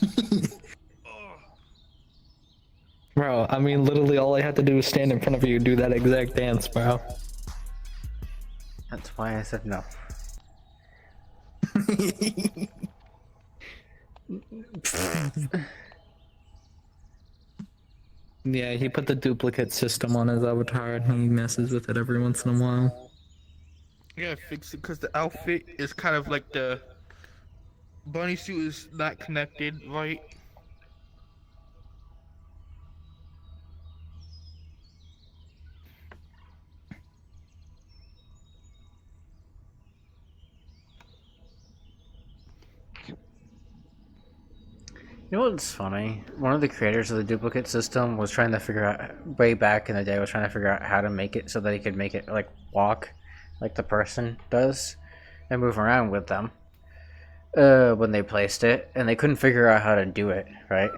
Bro, I mean, literally all I had to do was stand in front of you and do that exact dance, bro. That's why I said no. Yeah, he put the duplicate system on his avatar and he messes with it every once in a while. Yeah, fix it because the outfit is kind of like the bunny suit is not connected, right? You know what's funny? One of the creators of the duplicate system was trying to figure out, way back in the day, was trying to figure out how to make it so that he could make it like walk like the person does and move around with them when they placed it, and they couldn't figure out how to do it, right?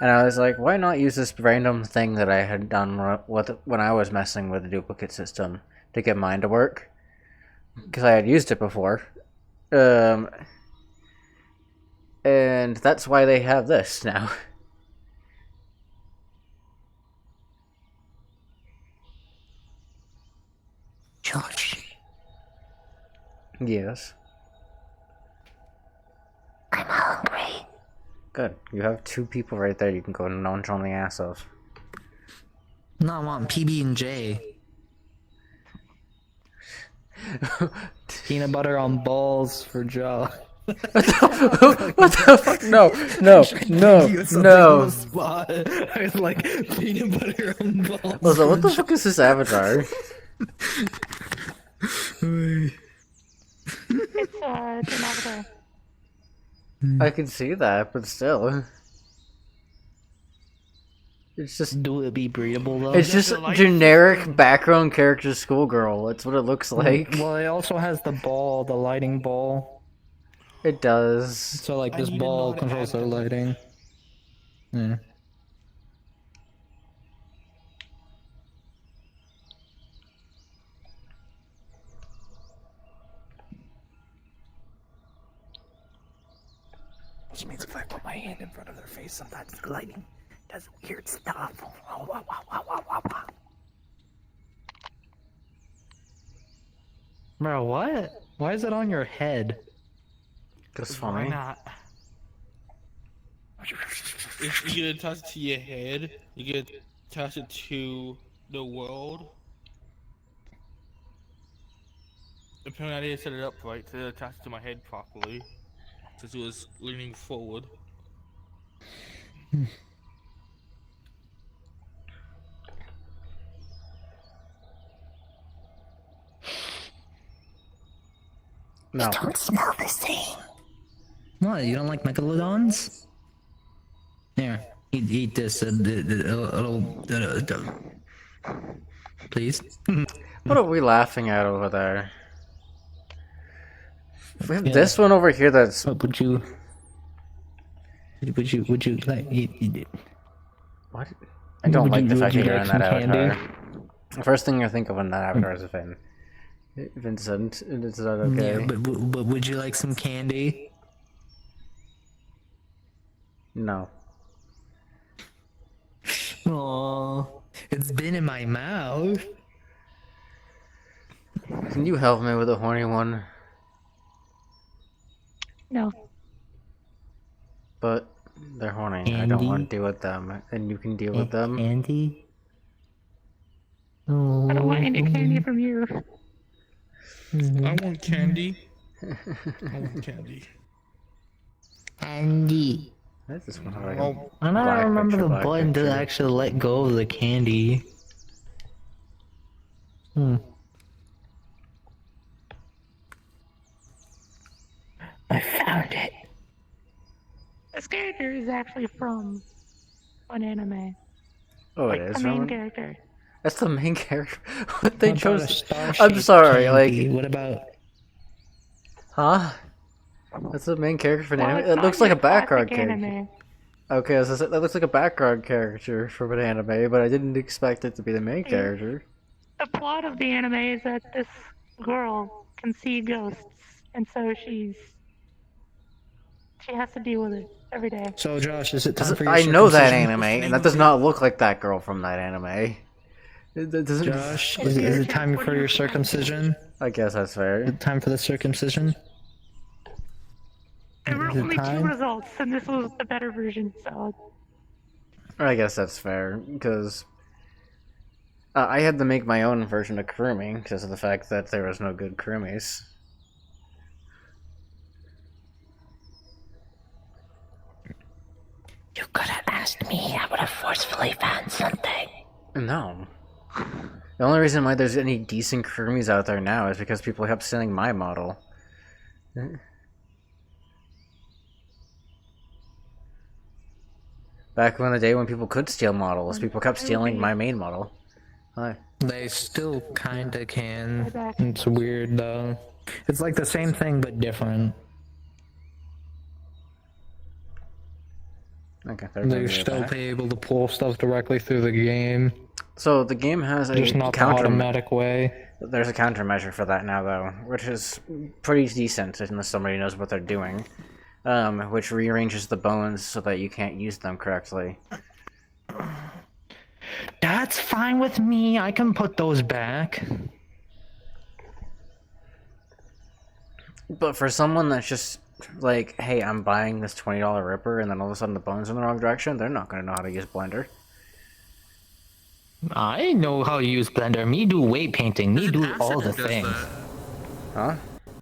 And I was like, why not use this random thing that I had done with when I was messing with the duplicate system to get mine to work? Because I had used it before. And that's why they have this now. Josh. Yes. I'm hungry. Good. You have two people right there you can go munch on the ass of. No, I want PB&J. Peanut butter on balls for Joe. What the fuck? No, no, no, no. I was like, peanut butter on balls. Also, what the fuck is this avatar? It's an avatar. I can see that, but still. It's just. Do it be breedable though? It's just generic background character schoolgirl. That's what it looks like. Well, it also has the ball, the lighting ball. It does. So like this ball controls the lighting. Yeah. Which means if I put my hand in front of their face, sometimes the lighting does weird stuff. Bro, what? Why is it on your head? That's funny. Why not? If you get attached to your head, you get attached to the world. Apparently I didn't set it up right, so it attached to my head properly. Since it was leaning forward. No. They don't smell the same. What? You don't like megalodons? Here, eat this. Please. What are we laughing at over there? We have this one over here that's. What would you like eat it? What? I don't like the fact that you you're like in that some avatar. candy? The first thing I think of in that avatar is Vin. Vincent, and it's not okay. Yeah, but would you like some candy? No. Aww. It's been in my mouth. Can you help me with a horny one? No. But they're horny. I don't want to deal with them, and you can deal with them. Candy? I don't want any candy from you. I want candy. I want candy. Candy. I just want like Oh, I don't remember the button to actually let go of the candy. I found it. This character is actually from an anime. Oh, like, it is the main from. character. That's the main character. What they What about a chose? star-shaped I'm sorry. candy? Like, What about? huh? That's the main character for an Well, anime. it's It not looks like a your classic background character. anime. Okay, so that looks like a background character from an anime, but I didn't expect it to be the main character. The plot of the anime is that this girl can see ghosts, and so she has to deal with it every day. So Josh, is it time for your I know that circumcision? anime, and that does not look like that girl from that anime. It doesn't. Josh, is it time for your circumcision? I guess that's fair. Time for the circumcision? There were Is it only two time? results, and this was the better version, so I guess that's fair, because I had to make my own version of Kurumi because of the fact that there was no good Kurumis. You could have asked me, I would have forcefully found something. No. The only reason why there's any decent Kurumis out there now is because people kept stealing my model. Back in the day when people could steal models, people kept stealing my main model. Hi. They still kinda can. It's weird though. It's like the same thing but different. Okay, They're still able to pull stuff directly through the game. So the game has a Just not the counter. automatic way. There's a countermeasure for that now, though, which is pretty decent unless somebody knows what they're doing. Which rearranges the bones so that you can't use them correctly. That's fine with me. I can put those back. But for someone that's just like, hey, I'm buying this $20 Ripper, and then all of a sudden the bone's in the wrong direction, they're not going to know how to use Blender. I know how to use Blender. Me do weight painting. Me do all the things. Huh?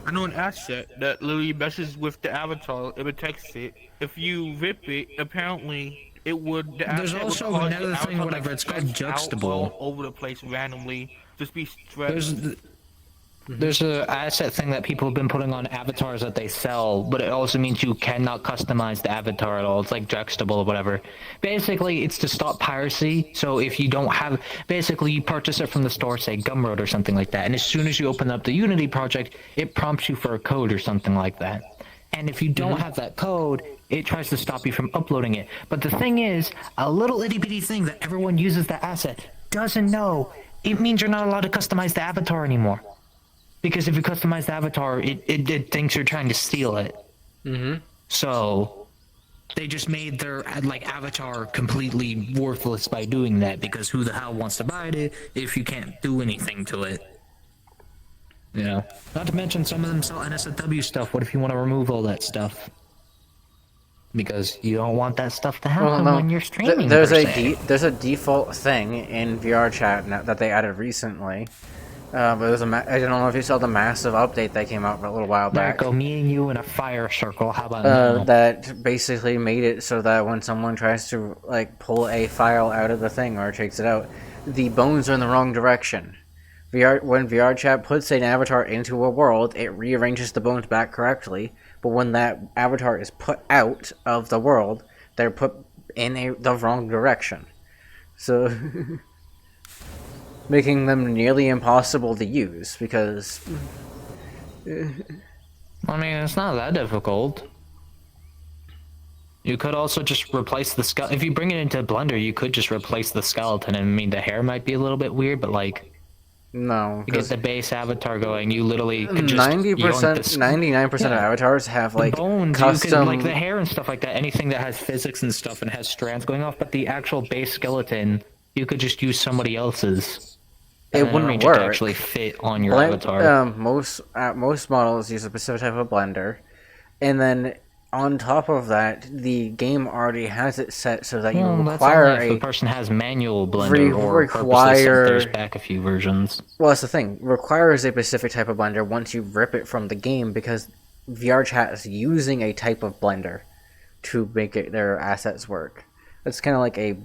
I know an asset that literally messes with the avatar. It protects it. If you rip it, apparently it would. The There's asset also would cause another the thing, avatar, whatever, like, it's called stretch out juxtable. all over the place randomly. Just be stretched. There's a asset thing that people have been putting on avatars that they sell, but it also means you cannot customize the avatar at all. It's like juxtable or whatever. Basically, it's to stop piracy. So if you don't have, basically you purchase it from the store, say Gumroad or something like that, and as soon as you open up the Unity project, it prompts you for a code or something like that. And if you don't have that code, it tries to stop you from uploading it. But the thing is, a little itty bitty thing that everyone uses that asset doesn't know, it means you're not allowed to customize the avatar anymore. Because if you customize the avatar, it thinks you're trying to steal it. So they just made their like avatar completely worthless by doing that, because who the hell wants to buy it if you can't do anything to it? You know? Not to mention some of them sell NSFW stuff. What if you want to remove all that stuff? Because you don't want that stuff to happen when you're streaming. There's per a se. there's a default thing in VR chat now that they added recently. But it was I don't know if you saw the massive update that came out for a little while back. Marco, me and you in a fire circle. How about now? That basically made it so that when someone tries to like pull a file out of the thing or takes it out, the bones are in the wrong direction. When VR chat puts an avatar into a world, it rearranges the bones back correctly. But when that avatar is put out of the world, they're put in the wrong direction. So making them nearly impossible to use because I mean, it's not that difficult. You could also just replace the skull. If you bring it into Blender, you could just replace the skeleton. I mean, the hair might be a little bit weird, but like, no, to get the base avatar going, you literally could just 99% of avatars have like bones, custom, you could, like the hair and stuff like that. Anything that has physics and stuff and has strands going off, but the actual base skeleton You could just use somebody else's. It and then wouldn't arrange it work. to actually fit on your Blend- avatar. most models use a specific type of blender, and then on top of that, the game already has it set so that you Well, that's require only if the a person has manual blender or purposely require. sent theirs back a few versions. Well, that's the thing. Requires a specific type of blender once you rip it from the game because VR chat is using a type of blender to make their assets work. It's kind of like a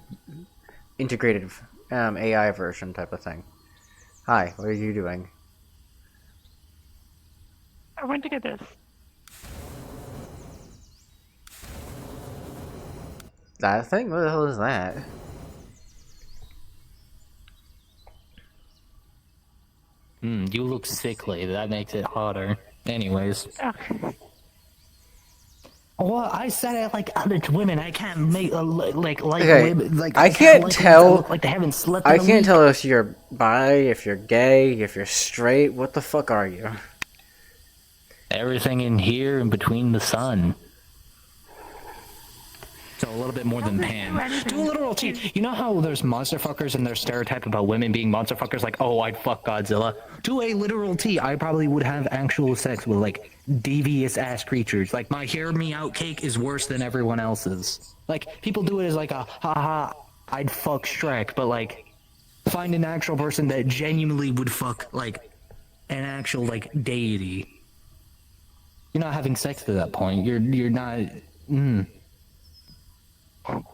integrated AI version type of thing. Hi, what are you doing? I went to get this. That thing? What the hell is that? You look sickly. That makes it hotter. Anyways. Well, I said it like other women. I can't make like Okay, women. Like I can't like tell. look like they haven't slept. In I a can't week. tell if you're bi, if you're gay, if you're straight. What the fuck are you? Everything in here in between the sun. So a little bit more than pan. Do a literal T. You know how there's monster fuckers and there's stereotype about women being monster fuckers, like, oh, I'd fuck Godzilla. To a literal T, I probably would have actual sex with, like, devious ass creatures. Like, my hear me out cake is worse than everyone else's. Like, people do it as like a, haha, I'd fuck Shrek, but like, find an actual person that genuinely would fuck, like, an actual, like, deity. You're not having sex to that point. You're not,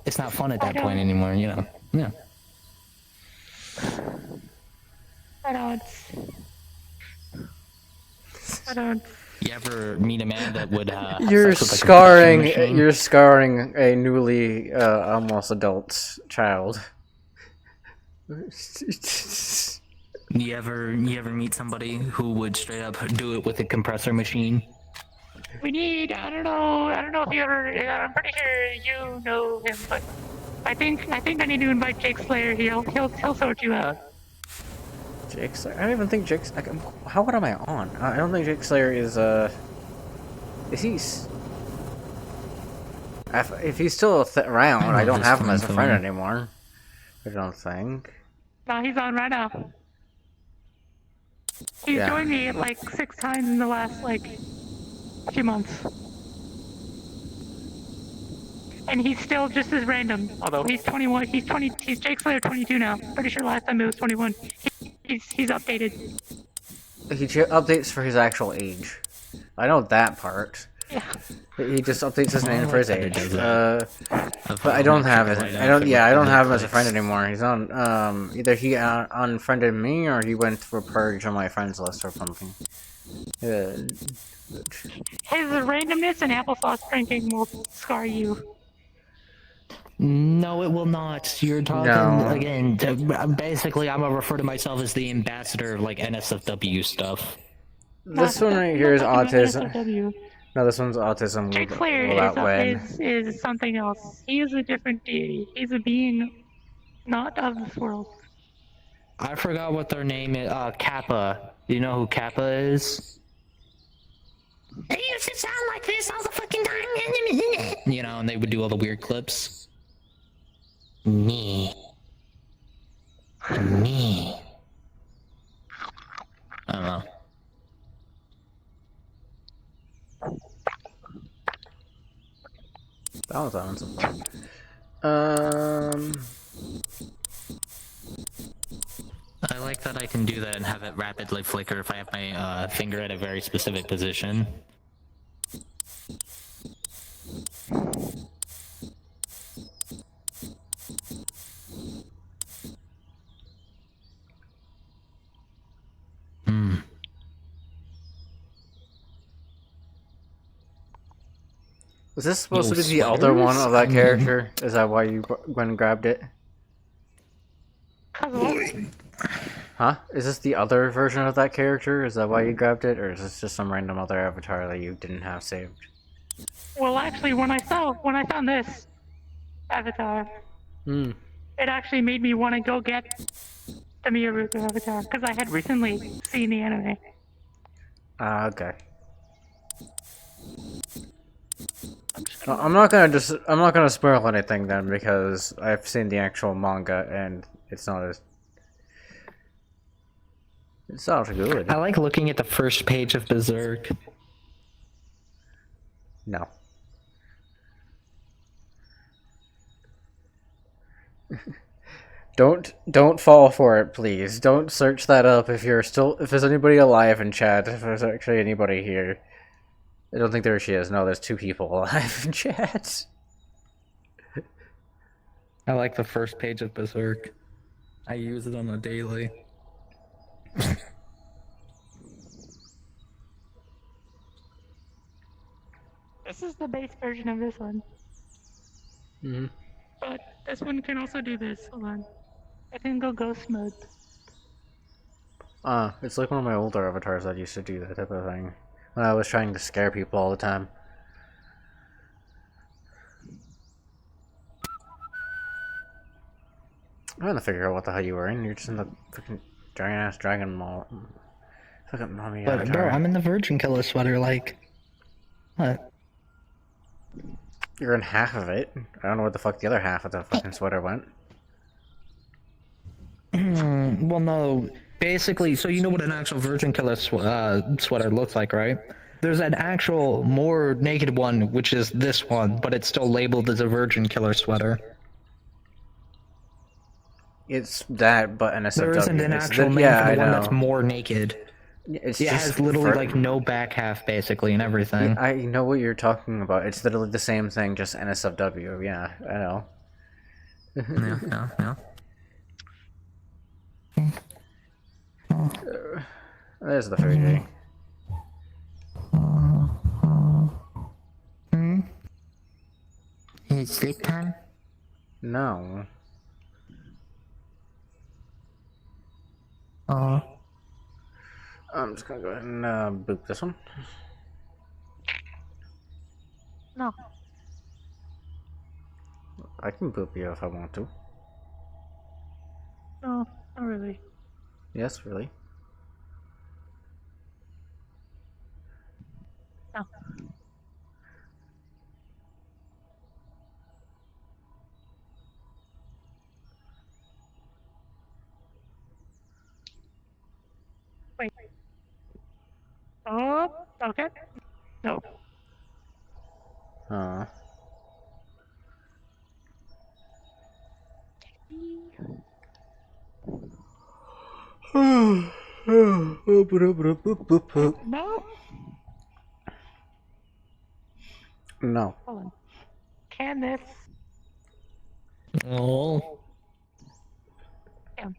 It's not fun at that point anymore, you know. Yeah. I don't. You ever meet a man that would have You're sex with, like, scarring. a compression machine? You're scarring a newly almost adult child. You ever meet somebody who would straight up do it with a compressor machine? We need. I don't know if you ever. I'm pretty sure you know him, but I think I need to invite Jake Slayer. He'll sort you out. Jake Slayer? I don't even think Jake's. Like, how what am I on? I don't think Jake Slayer is. Is he? If he's still around, I don't have him as a friend anymore. I don't think. No, he's on right now. He's Yeah. joined me like 6 times in the last few months. And he's still just as random. Although he's 21, he's Jake Slayer 22 now. Pretty sure last time it was 21. He's updated. He updates for his actual age. I know that part. Yeah. He just updates his name for his age. does But I don't have his. I don't have him as a friend anymore. He's on. Either he unfriended me or he went for purge on my friends list or something. His randomness and applesauce drinking will scar you. No, it will not. You're talking No. again. Basically, I'm gonna refer to myself as the ambassador of like NSFW stuff. This one right here is autism. NSFW. No, this one's autism. Jake will Slayer outwin. is something else. He is a different deity. He's a being not of this world. I forgot what their name is. Kappa. Do you know who Kappa is? They used to sound like this all the fucking time. You know, and they would do all the weird clips. Me. I don't know. That was having some fun. I like that I can do that and have it rapidly flicker if I have my finger at a very specific position. Is this supposed to be the other one of that character? Is that why you went and grabbed it? Huh? Is this the other version of that character? Is that why you grabbed it? Or is this just some random other avatar that you didn't have saved? Well, actually, when I found this avatar, it actually made me want to go get the Miyaruku avatar because I had recently seen the anime. Okay. I'm not gonna spoil anything then because I've seen the actual manga and it's not as... It's not good. I like looking at the first page of Berserk. No. Don't fall for it, please. Don't search that up if there's anybody alive in chat, if there's actually anybody here. I don't think there she is. No, there's 2 people alive in chat. I like the first page of Berserk. I use it on a daily. This is the base version of this one. Mm-hmm. But this one can also do this. Hold on. I can go ghost mode. It's like one of my older avatars that used to do that type of thing. When I was trying to scare people all the time. I'm trying to figure out what the hell you were in. You're just in the freaking giant-ass dragon mall. Fucking mommy But avatar. bro, I'm in the Virgin Killer sweater, like... What? You're in half of it. I don't know where the fuck the other half of the fucking sweater went. Well, no. Basically, so you know what an actual Virgin Killer sweater looks like, right? There's an actual, more naked one, which is this one, but it's still labeled as a Virgin Killer sweater. It's that, but NSFW. There isn't an It's actual name yeah, for the I one know. that's more naked. It's It just has literally, for- like, no back half, basically, and everything. I know what you're talking about. It's literally the same thing, just NSFW. Yeah, I know. Yeah. There's the 3G. Is it sleep time? No. Oh. I'm just gonna go ahead and boop this one. No. I can boop you if I want to. No, not really. Yes, really. No. Wait. Oh, okay. No. No. No. Hold on. Can this? Oh. Yeah.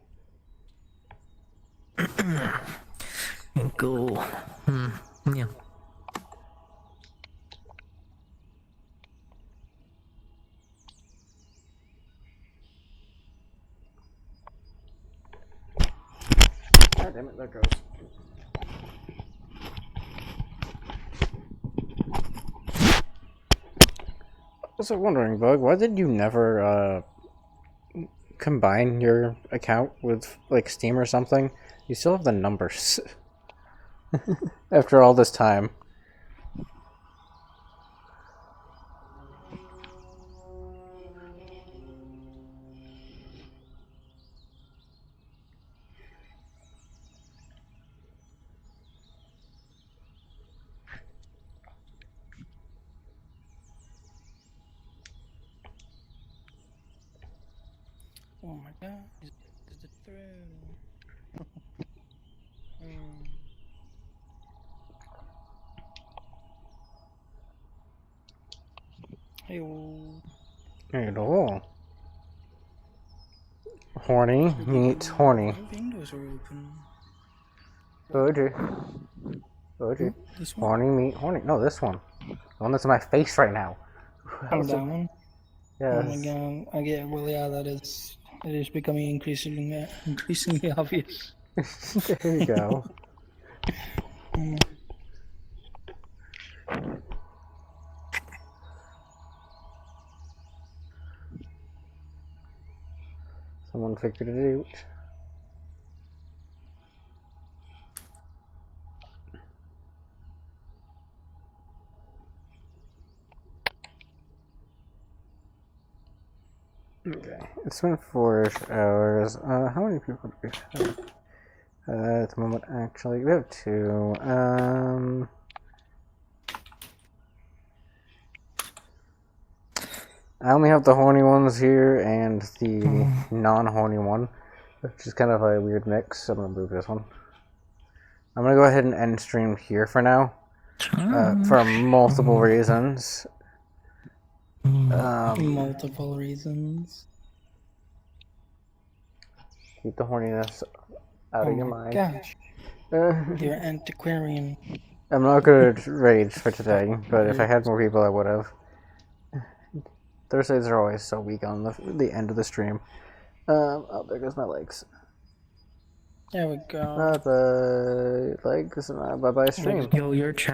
Go. Yeah. God damn it, there goes. I was wondering, Bug, why did you never combine your account with like Steam or something? You still have the numbers after all this time. Oh my god, is it through? Hey-oh. Hello. Horny meets horny. Windows are open. OG. This one? Horny meet horny. No, this one. The one that's in my face right now. Oh, that one? Yes. Oh my god, I get, well, yeah, it is becoming increasingly obvious. There you go. Someone figured it out. Okay, it's been 4 hours. How many people do we have? At the moment, actually, we have 2. I only have the horny ones here and the non-horny one, which is kind of a weird mix. I'm gonna move this one. I'm gonna go ahead and end stream here for now, for multiple reasons. Multiple reasons. Keep the horniness out of your mind. Gosh. You're antiquarian. I'm not good at rage for today, but if I had more people, I would have. Thursdays are always so weak on the end of the stream. Oh, there goes my legs. There we go. Bye bye legs. Bye bye stream. Yo, your chat.